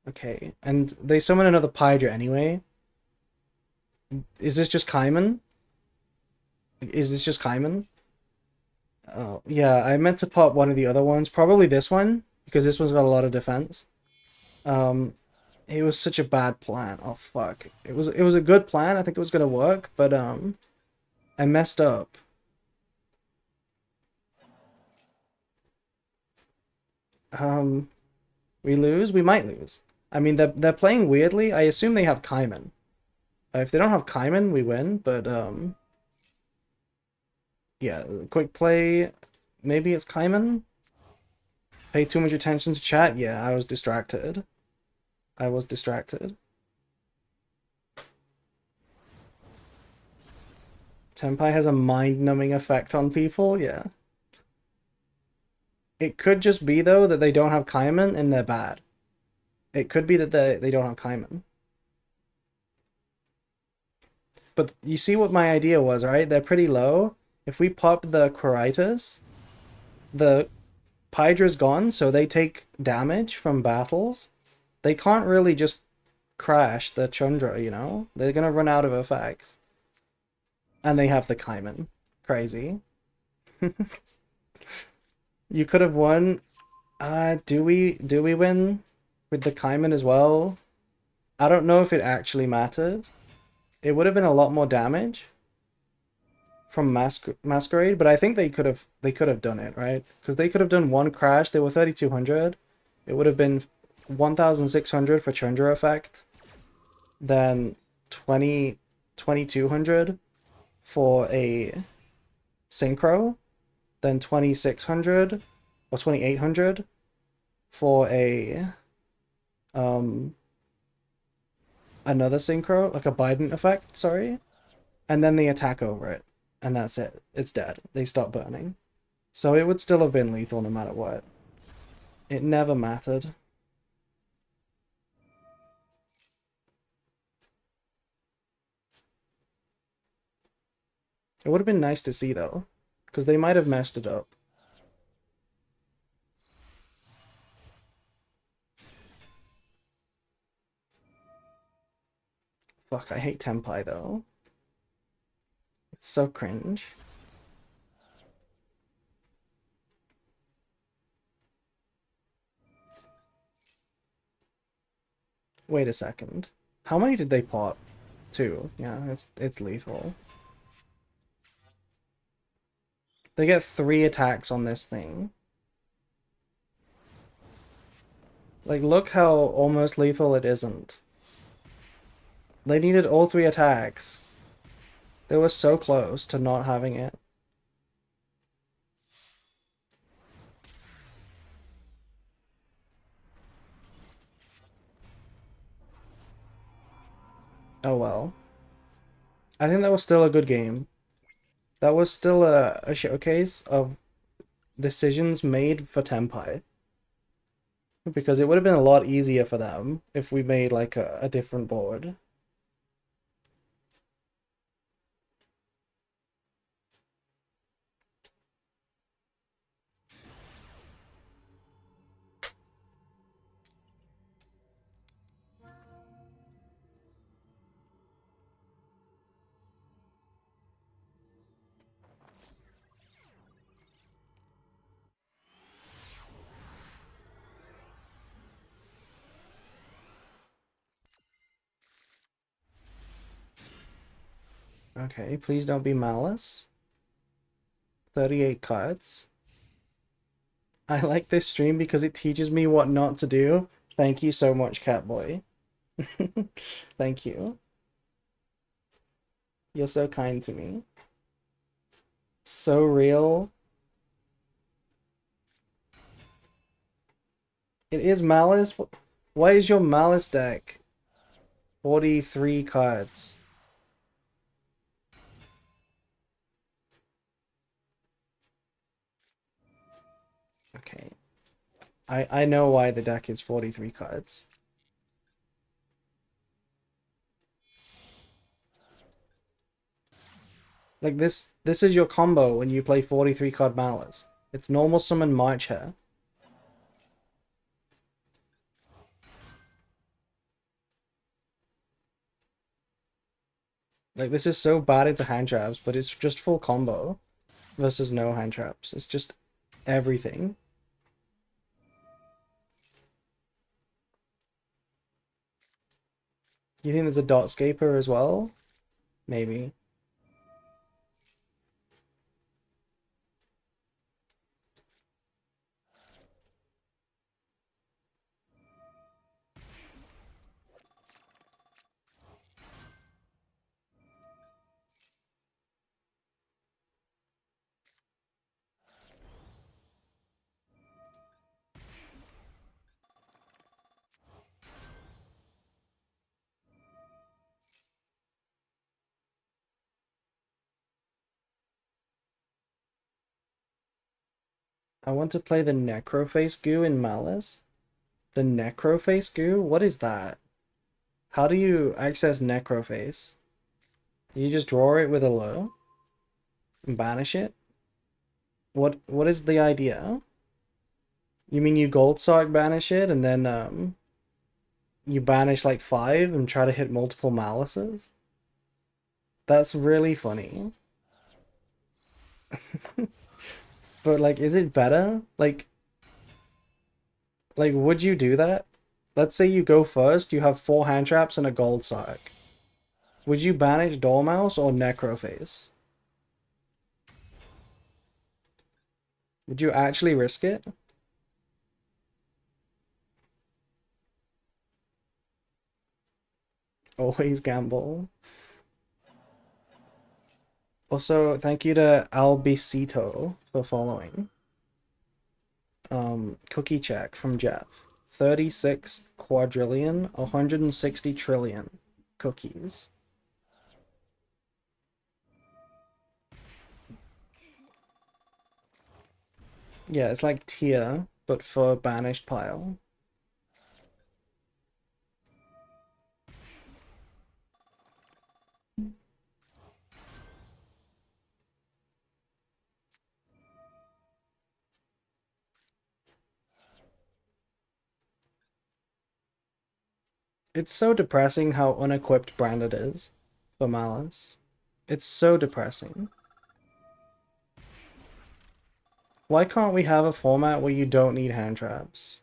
Okay, and they summon another Pydra anyway. Is this just Kaiman? Is this just Kaiman? Oh, yeah, I meant to pop one of the other ones. Probably this one, because this one's got a lot of defense. Um, it was such a bad plan. Oh, fuck. It was a good plan. I think it was gonna work, but, I messed up. We lose? We might lose. I mean, they're playing weirdly. I assume they have Kaiman. If they don't have Kaiman, we win, but, yeah, quick play. Maybe it's Kaiman? Pay too much attention to chat? Yeah, I was distracted. I was distracted. Tenpai has a mind-numbing effect on people? Yeah. It could just be, though, that they don't have Kaiman and they're bad. It could be that they don't have Kaiman. But you see what my idea was, right? They're pretty low. If we pop the Quiritus, the Pydra's gone, so they take damage from battles. They can't really just crash the Chandra, you know? They're gonna run out of effects. And they have the Kaiman. Crazy. You could have won. Do we win with the Kaiman as well? I don't know if it actually mattered. It would have been a lot more damage from Masquerade, but I think they could have done it, right? Because they could have done one crash. They were 3,200. It would have been 1600 for Chandra effect, then 2200 for a synchro, then 2600 or 2800 for a another synchro, like a Biden effect, sorry, and then they attack over it, and that's it. It's dead. They stop burning. So it would still have been lethal no matter what. It never mattered. It would have been nice to see though, because they might have messed it up. Fuck, I hate Tempai though. It's so cringe. Wait a second. How many did they pop? Two. Yeah, it's lethal. They get 3 attacks on this thing. Like, look how almost lethal it isn't. They needed all 3 attacks. They were so close to not having it. Oh well. I think that was still a good game. That was still a showcase of decisions made for Tenpai. Because it would have been a lot easier for them if we made like a different board. Okay, please don't be Malice. 38 cards. I like this stream because it teaches me what not to do. Thank you so much, Catboy. Thank you. You're so kind to me. So real. It is Malice? Why is your Malice deck 43 cards? Okay. I know why the deck is 43 cards. Like this is your combo when you play 43 card Malice. It's normal summon March Hare. Like this is so bad into hand traps, but it's just full combo versus no hand traps. It's just everything. You think there's a dot scaper as well? Maybe. I want to play the Necroface goo in Malice. The Necroface goo? What is that? How do you access Necroface? You just draw it with a low and banish it? What is the idea? You mean you gold sock banish it and then you banish like 5 and try to hit multiple Malices? That's really funny. But like, is it better? Like, would you do that? Let's say you go first, you have 4 hand traps and a gold sock. Would you banish Dormouse or Necroface? Would you actually risk it? always gamble. Also, thank you to Albicito for following. Cookie check from Jeff. 36 quadrillion, 160 trillion cookies. Yeah, it's like tier, but for banished pile. It's so depressing how unequipped Branded is for Malice. It's so depressing. Why can't we have a format where you don't need hand traps?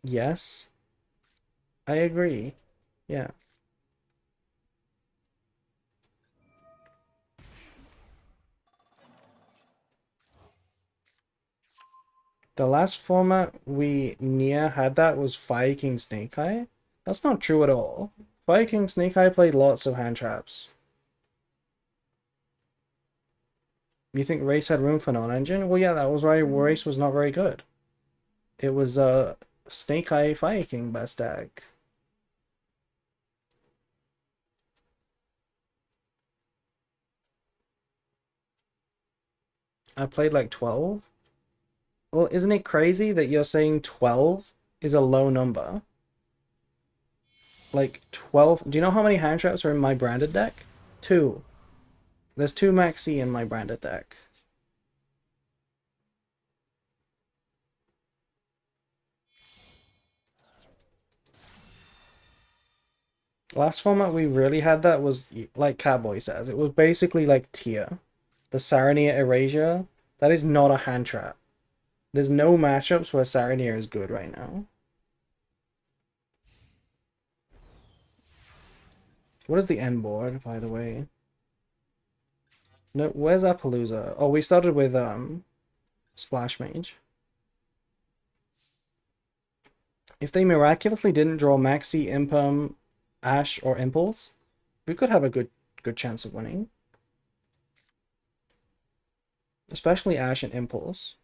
Yes, I agree. Yeah. The last format we near had that was Fire King Snake Eye. That's not true at all. Fire King Snake Eye played lots of hand traps. You think Race had room for non-engine? Well, yeah, that was why Race was not very good. It was Snake Eye Fire King best deck. I played like 12. Well, isn't it crazy that you're saying 12 is a low number? Like 12. Do you know how many hand traps are in my branded deck? Two. There's two Maxi in my branded deck. Last format we really had that was, like Catboy says, it was basically like tier. The Sarania Erasure, that is not a hand trap. There's no matchups where Sarania is good right now. What is the end board, by the way? No, where's Appaloosa? Oh, we started with Splash Mage. If they miraculously didn't draw Maxi, Imperm, Ash, or Impulse, we could have a good chance of winning. Especially Ash and Impulse.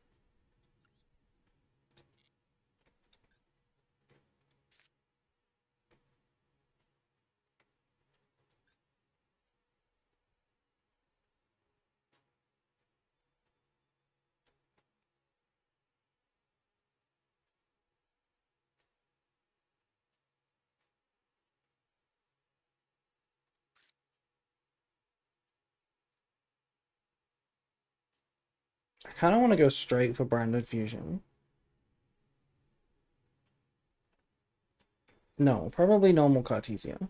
I kind of want to go straight for Branded Fusion. No, probably normal Cartesia.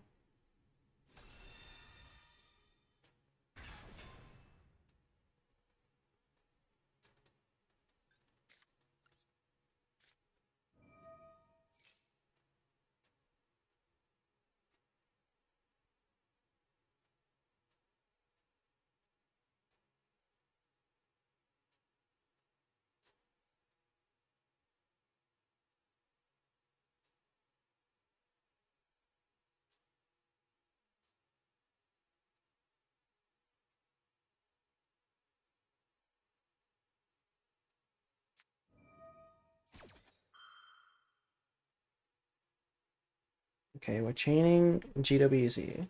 Okay, we're chaining GWZ.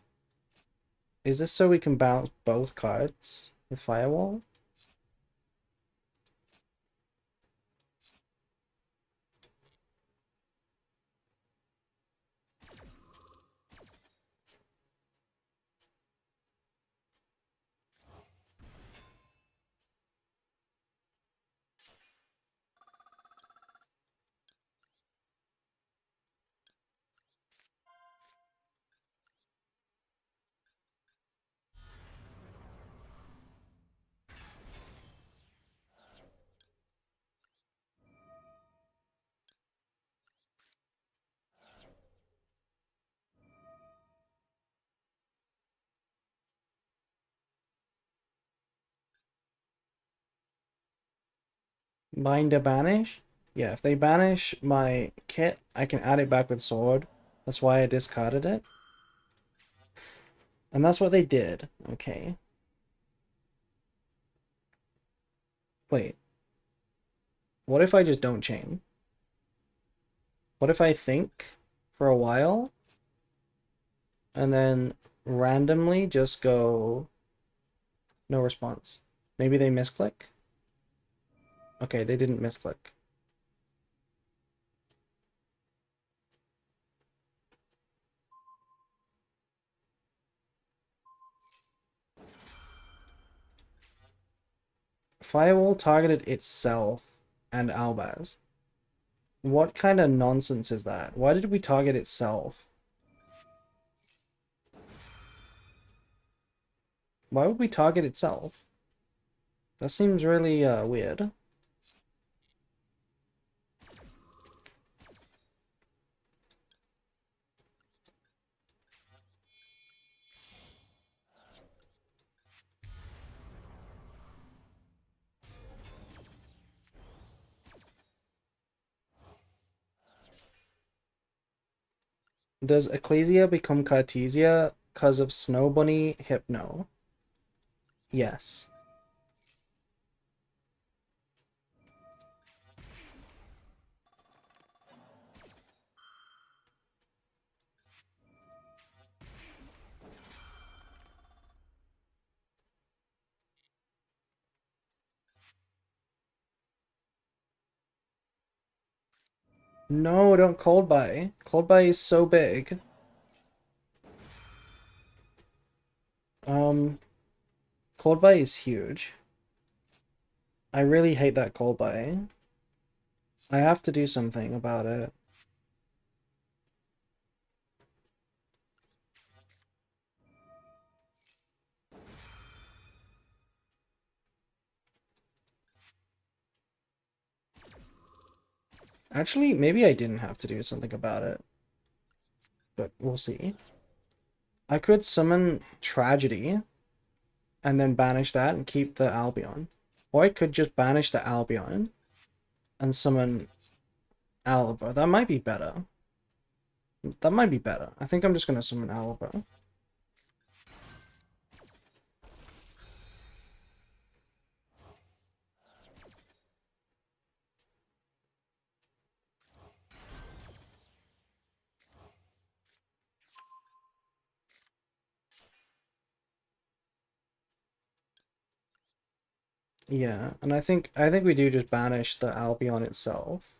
Is this so we can bounce both cards with Firewall? Bind to banish? Yeah, if they banish my kit, I can add it back with sword. That's why I discarded it. And that's what they did. Okay. Wait. What if I just don't chain? What if I think for a while and then randomly just go no response? Maybe they misclick? Okay, they didn't misclick. Firewall targeted itself and Albaz. What kind of nonsense is that? Why did we target itself? Why would we target itself? That seems really weird. Does Ecclesia become Cartesia because of Snow Bunny Hypno? Yes. No, don't cold buy. Cold buy is so big. Cold buy is huge. I really hate that cold buy. I have to do something about it. Actually, maybe I didn't have to do something about it. But we'll see. I could summon Tragedy and then banish that and keep the Albion. Or I could just banish the Albion and summon Alba. That might be better. That might be better. I think I'm just gonna summon Alba. Yeah, and I think we do just banish the Albion itself.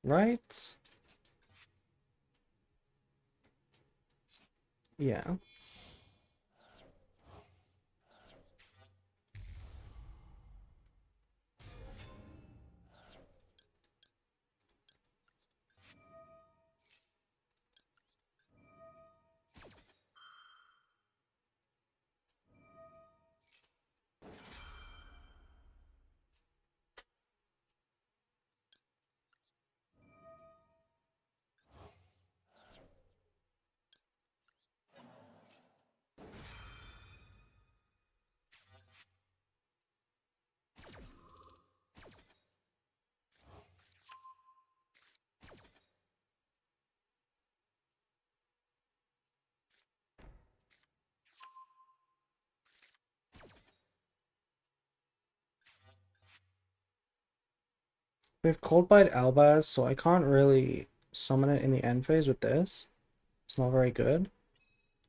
Right? Yeah. We have Cold Bite Albaz, so I can't really summon it in the end phase with this. It's not very good.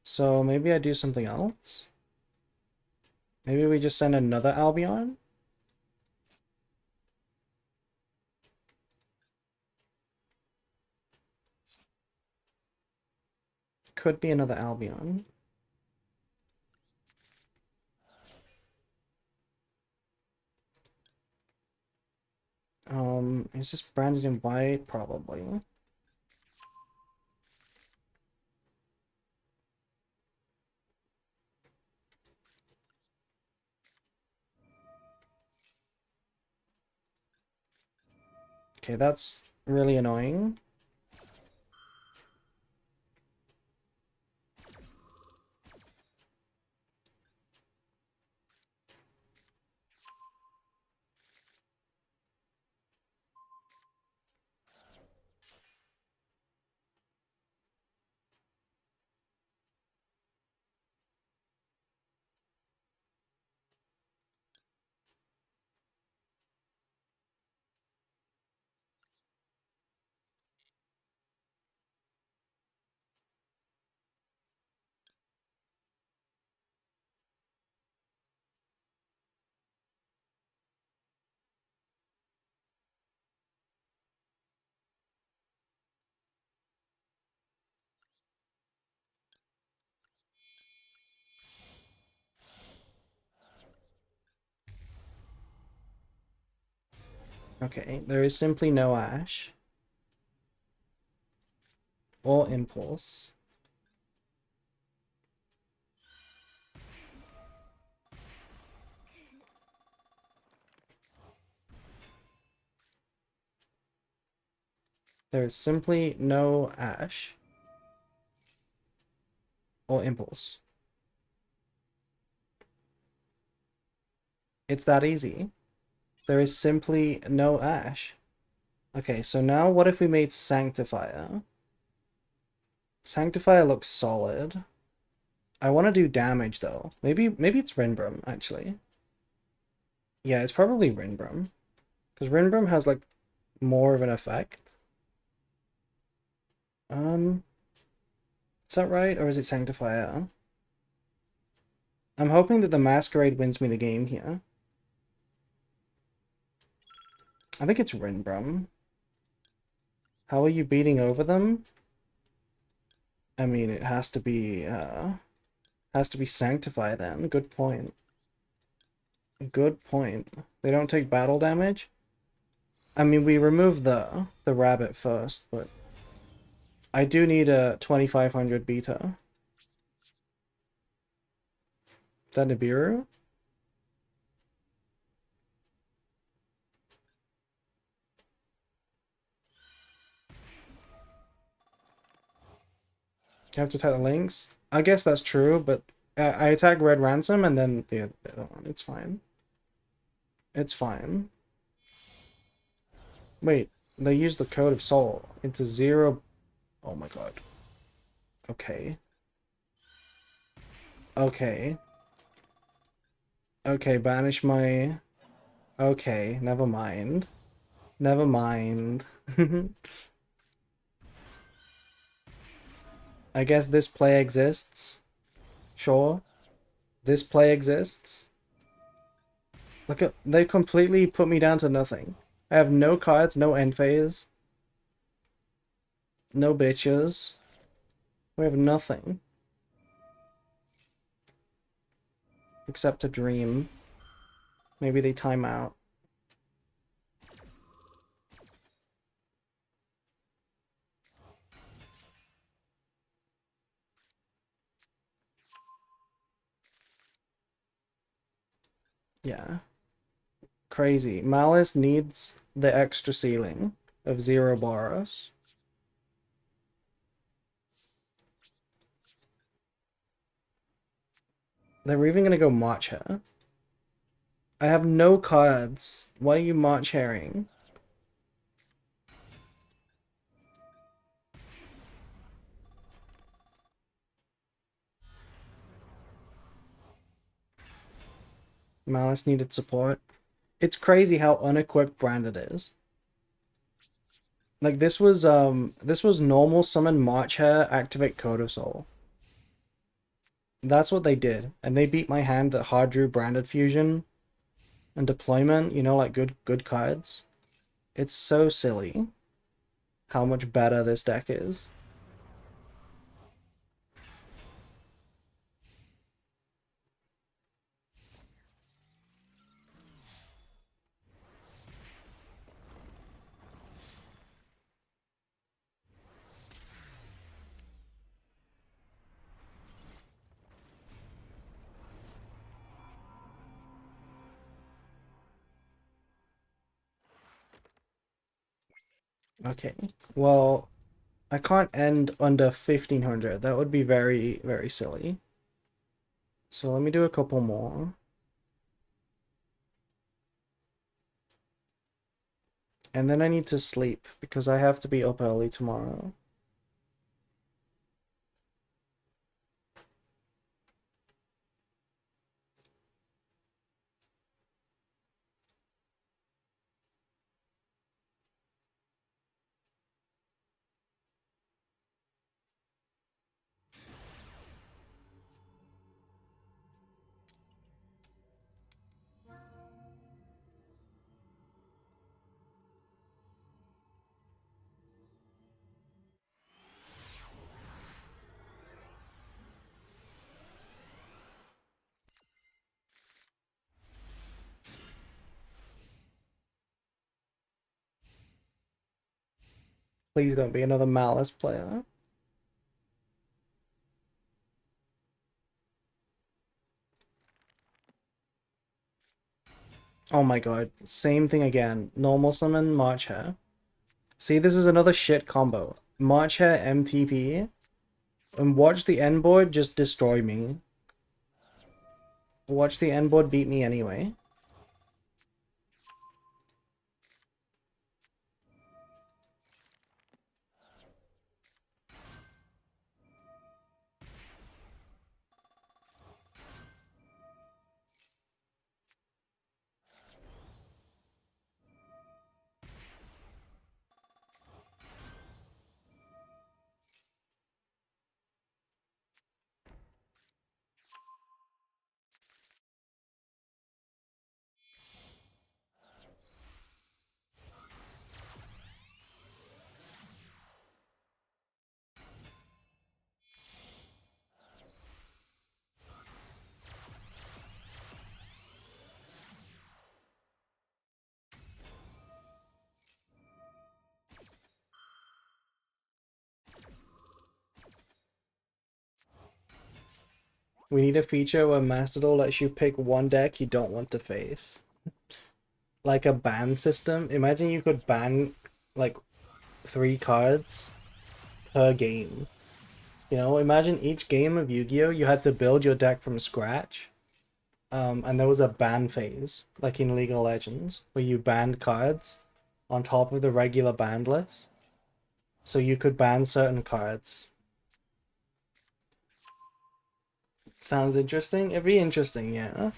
So maybe I do something else. Maybe we just send another Albion? Could be another Albion. Is this branded in white? Probably. Okay, that's really annoying. Okay, there is simply no Ash or Impulse. There is simply no Ash or Impulse. It's that easy. There is simply no Ash. Okay, so now what if we made Sanctifier? Sanctifier looks solid. I want to do damage though. Maybe it's Rinbrum actually. Yeah, it's probably Rinbrum. Because Rinbrum has like more of an effect. Is that right? Or is it Sanctifier? I'm hoping that the Masquerade wins me the game here. I think it's Rinbrum. How are you beating over them? I mean, it has to be Sanctify then. Good point. Good point. They don't take battle damage? I mean, we removed the rabbit first, but I do need a 2500 beta. Is that Nibiru? You have to attack the links? I guess that's true, but I attack Red Ransom and then the other one. It's fine. It's fine. Wait, they use the Code of Soul into 0. Oh my god. Okay. Okay. Okay, banish my... Okay, never mind. Never mind. I guess this play exists. Sure. This play exists. Look at... They completely put me down to nothing. I have no cards, no end phase. No bitches. We have nothing. Except a dream. Maybe they time out. Yeah. Crazy. Malice needs the extra ceiling of 0 Boros. They're even gonna go March Hare. I have no cards. Why are you March Haring? Malice needed support. It's crazy how unequipped Branded is. Like this was normal summon March Hare, activate Code of Soul. That's what they did. And they beat my hand that hard drew Branded Fusion and deployment, you know, like good cards. It's so silly how much better this deck is. Okay. Well, I can't end under 1500. That would be very, very silly. So let me do a couple more. And then I need to sleep because I have to be up early tomorrow. Please don't be another Malice player. Oh my god, same thing again. Normal summon, March Hare. See, this is another shit combo. March Hare, MTP, and watch the end board just destroy me. Watch the end board beat me anyway. We need a feature where Mastodon lets you pick one deck you don't want to face. Like a ban system. Imagine you could ban like 3 cards per game. You know, imagine each game of Yu-Gi-Oh! You had to build your deck from scratch. And there was a ban phase, like in League of Legends, where you banned cards on top of the regular banned list. So you could ban certain cards. Sounds interesting? It'd be interesting, yeah.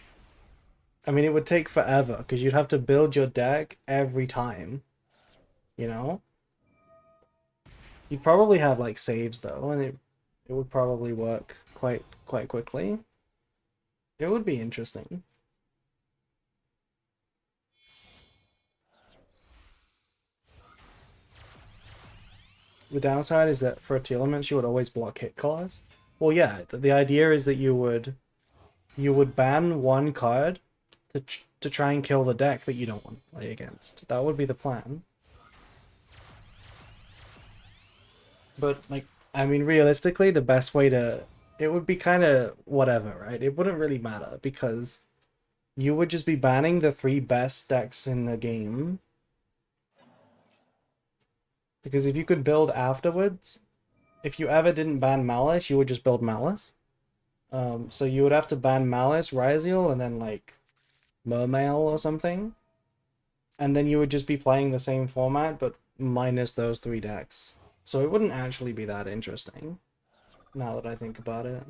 I mean, it would take forever, because you'd have to build your deck every time, you know? You'd probably have, like, saves, though, and it would probably work quite quickly. It would be interesting. The downside is that for Telements, you would always block hit cards. Well, yeah, the idea is that you would ban one card to try and kill the deck that you don't want to play against. That would be the plan. But like, I mean, realistically, the best way to it would be kind of whatever, right? It wouldn't really matter because you would just be banning the 3 best decks in the game. Because if you could build afterwards, if you ever didn't ban Malice, you would just build Malice. So you would have to ban Malice, Ryziel, and then like Mermail or something. And then you would just be playing the same format, but minus those 3 decks. So it wouldn't actually be that interesting, now that I think about it.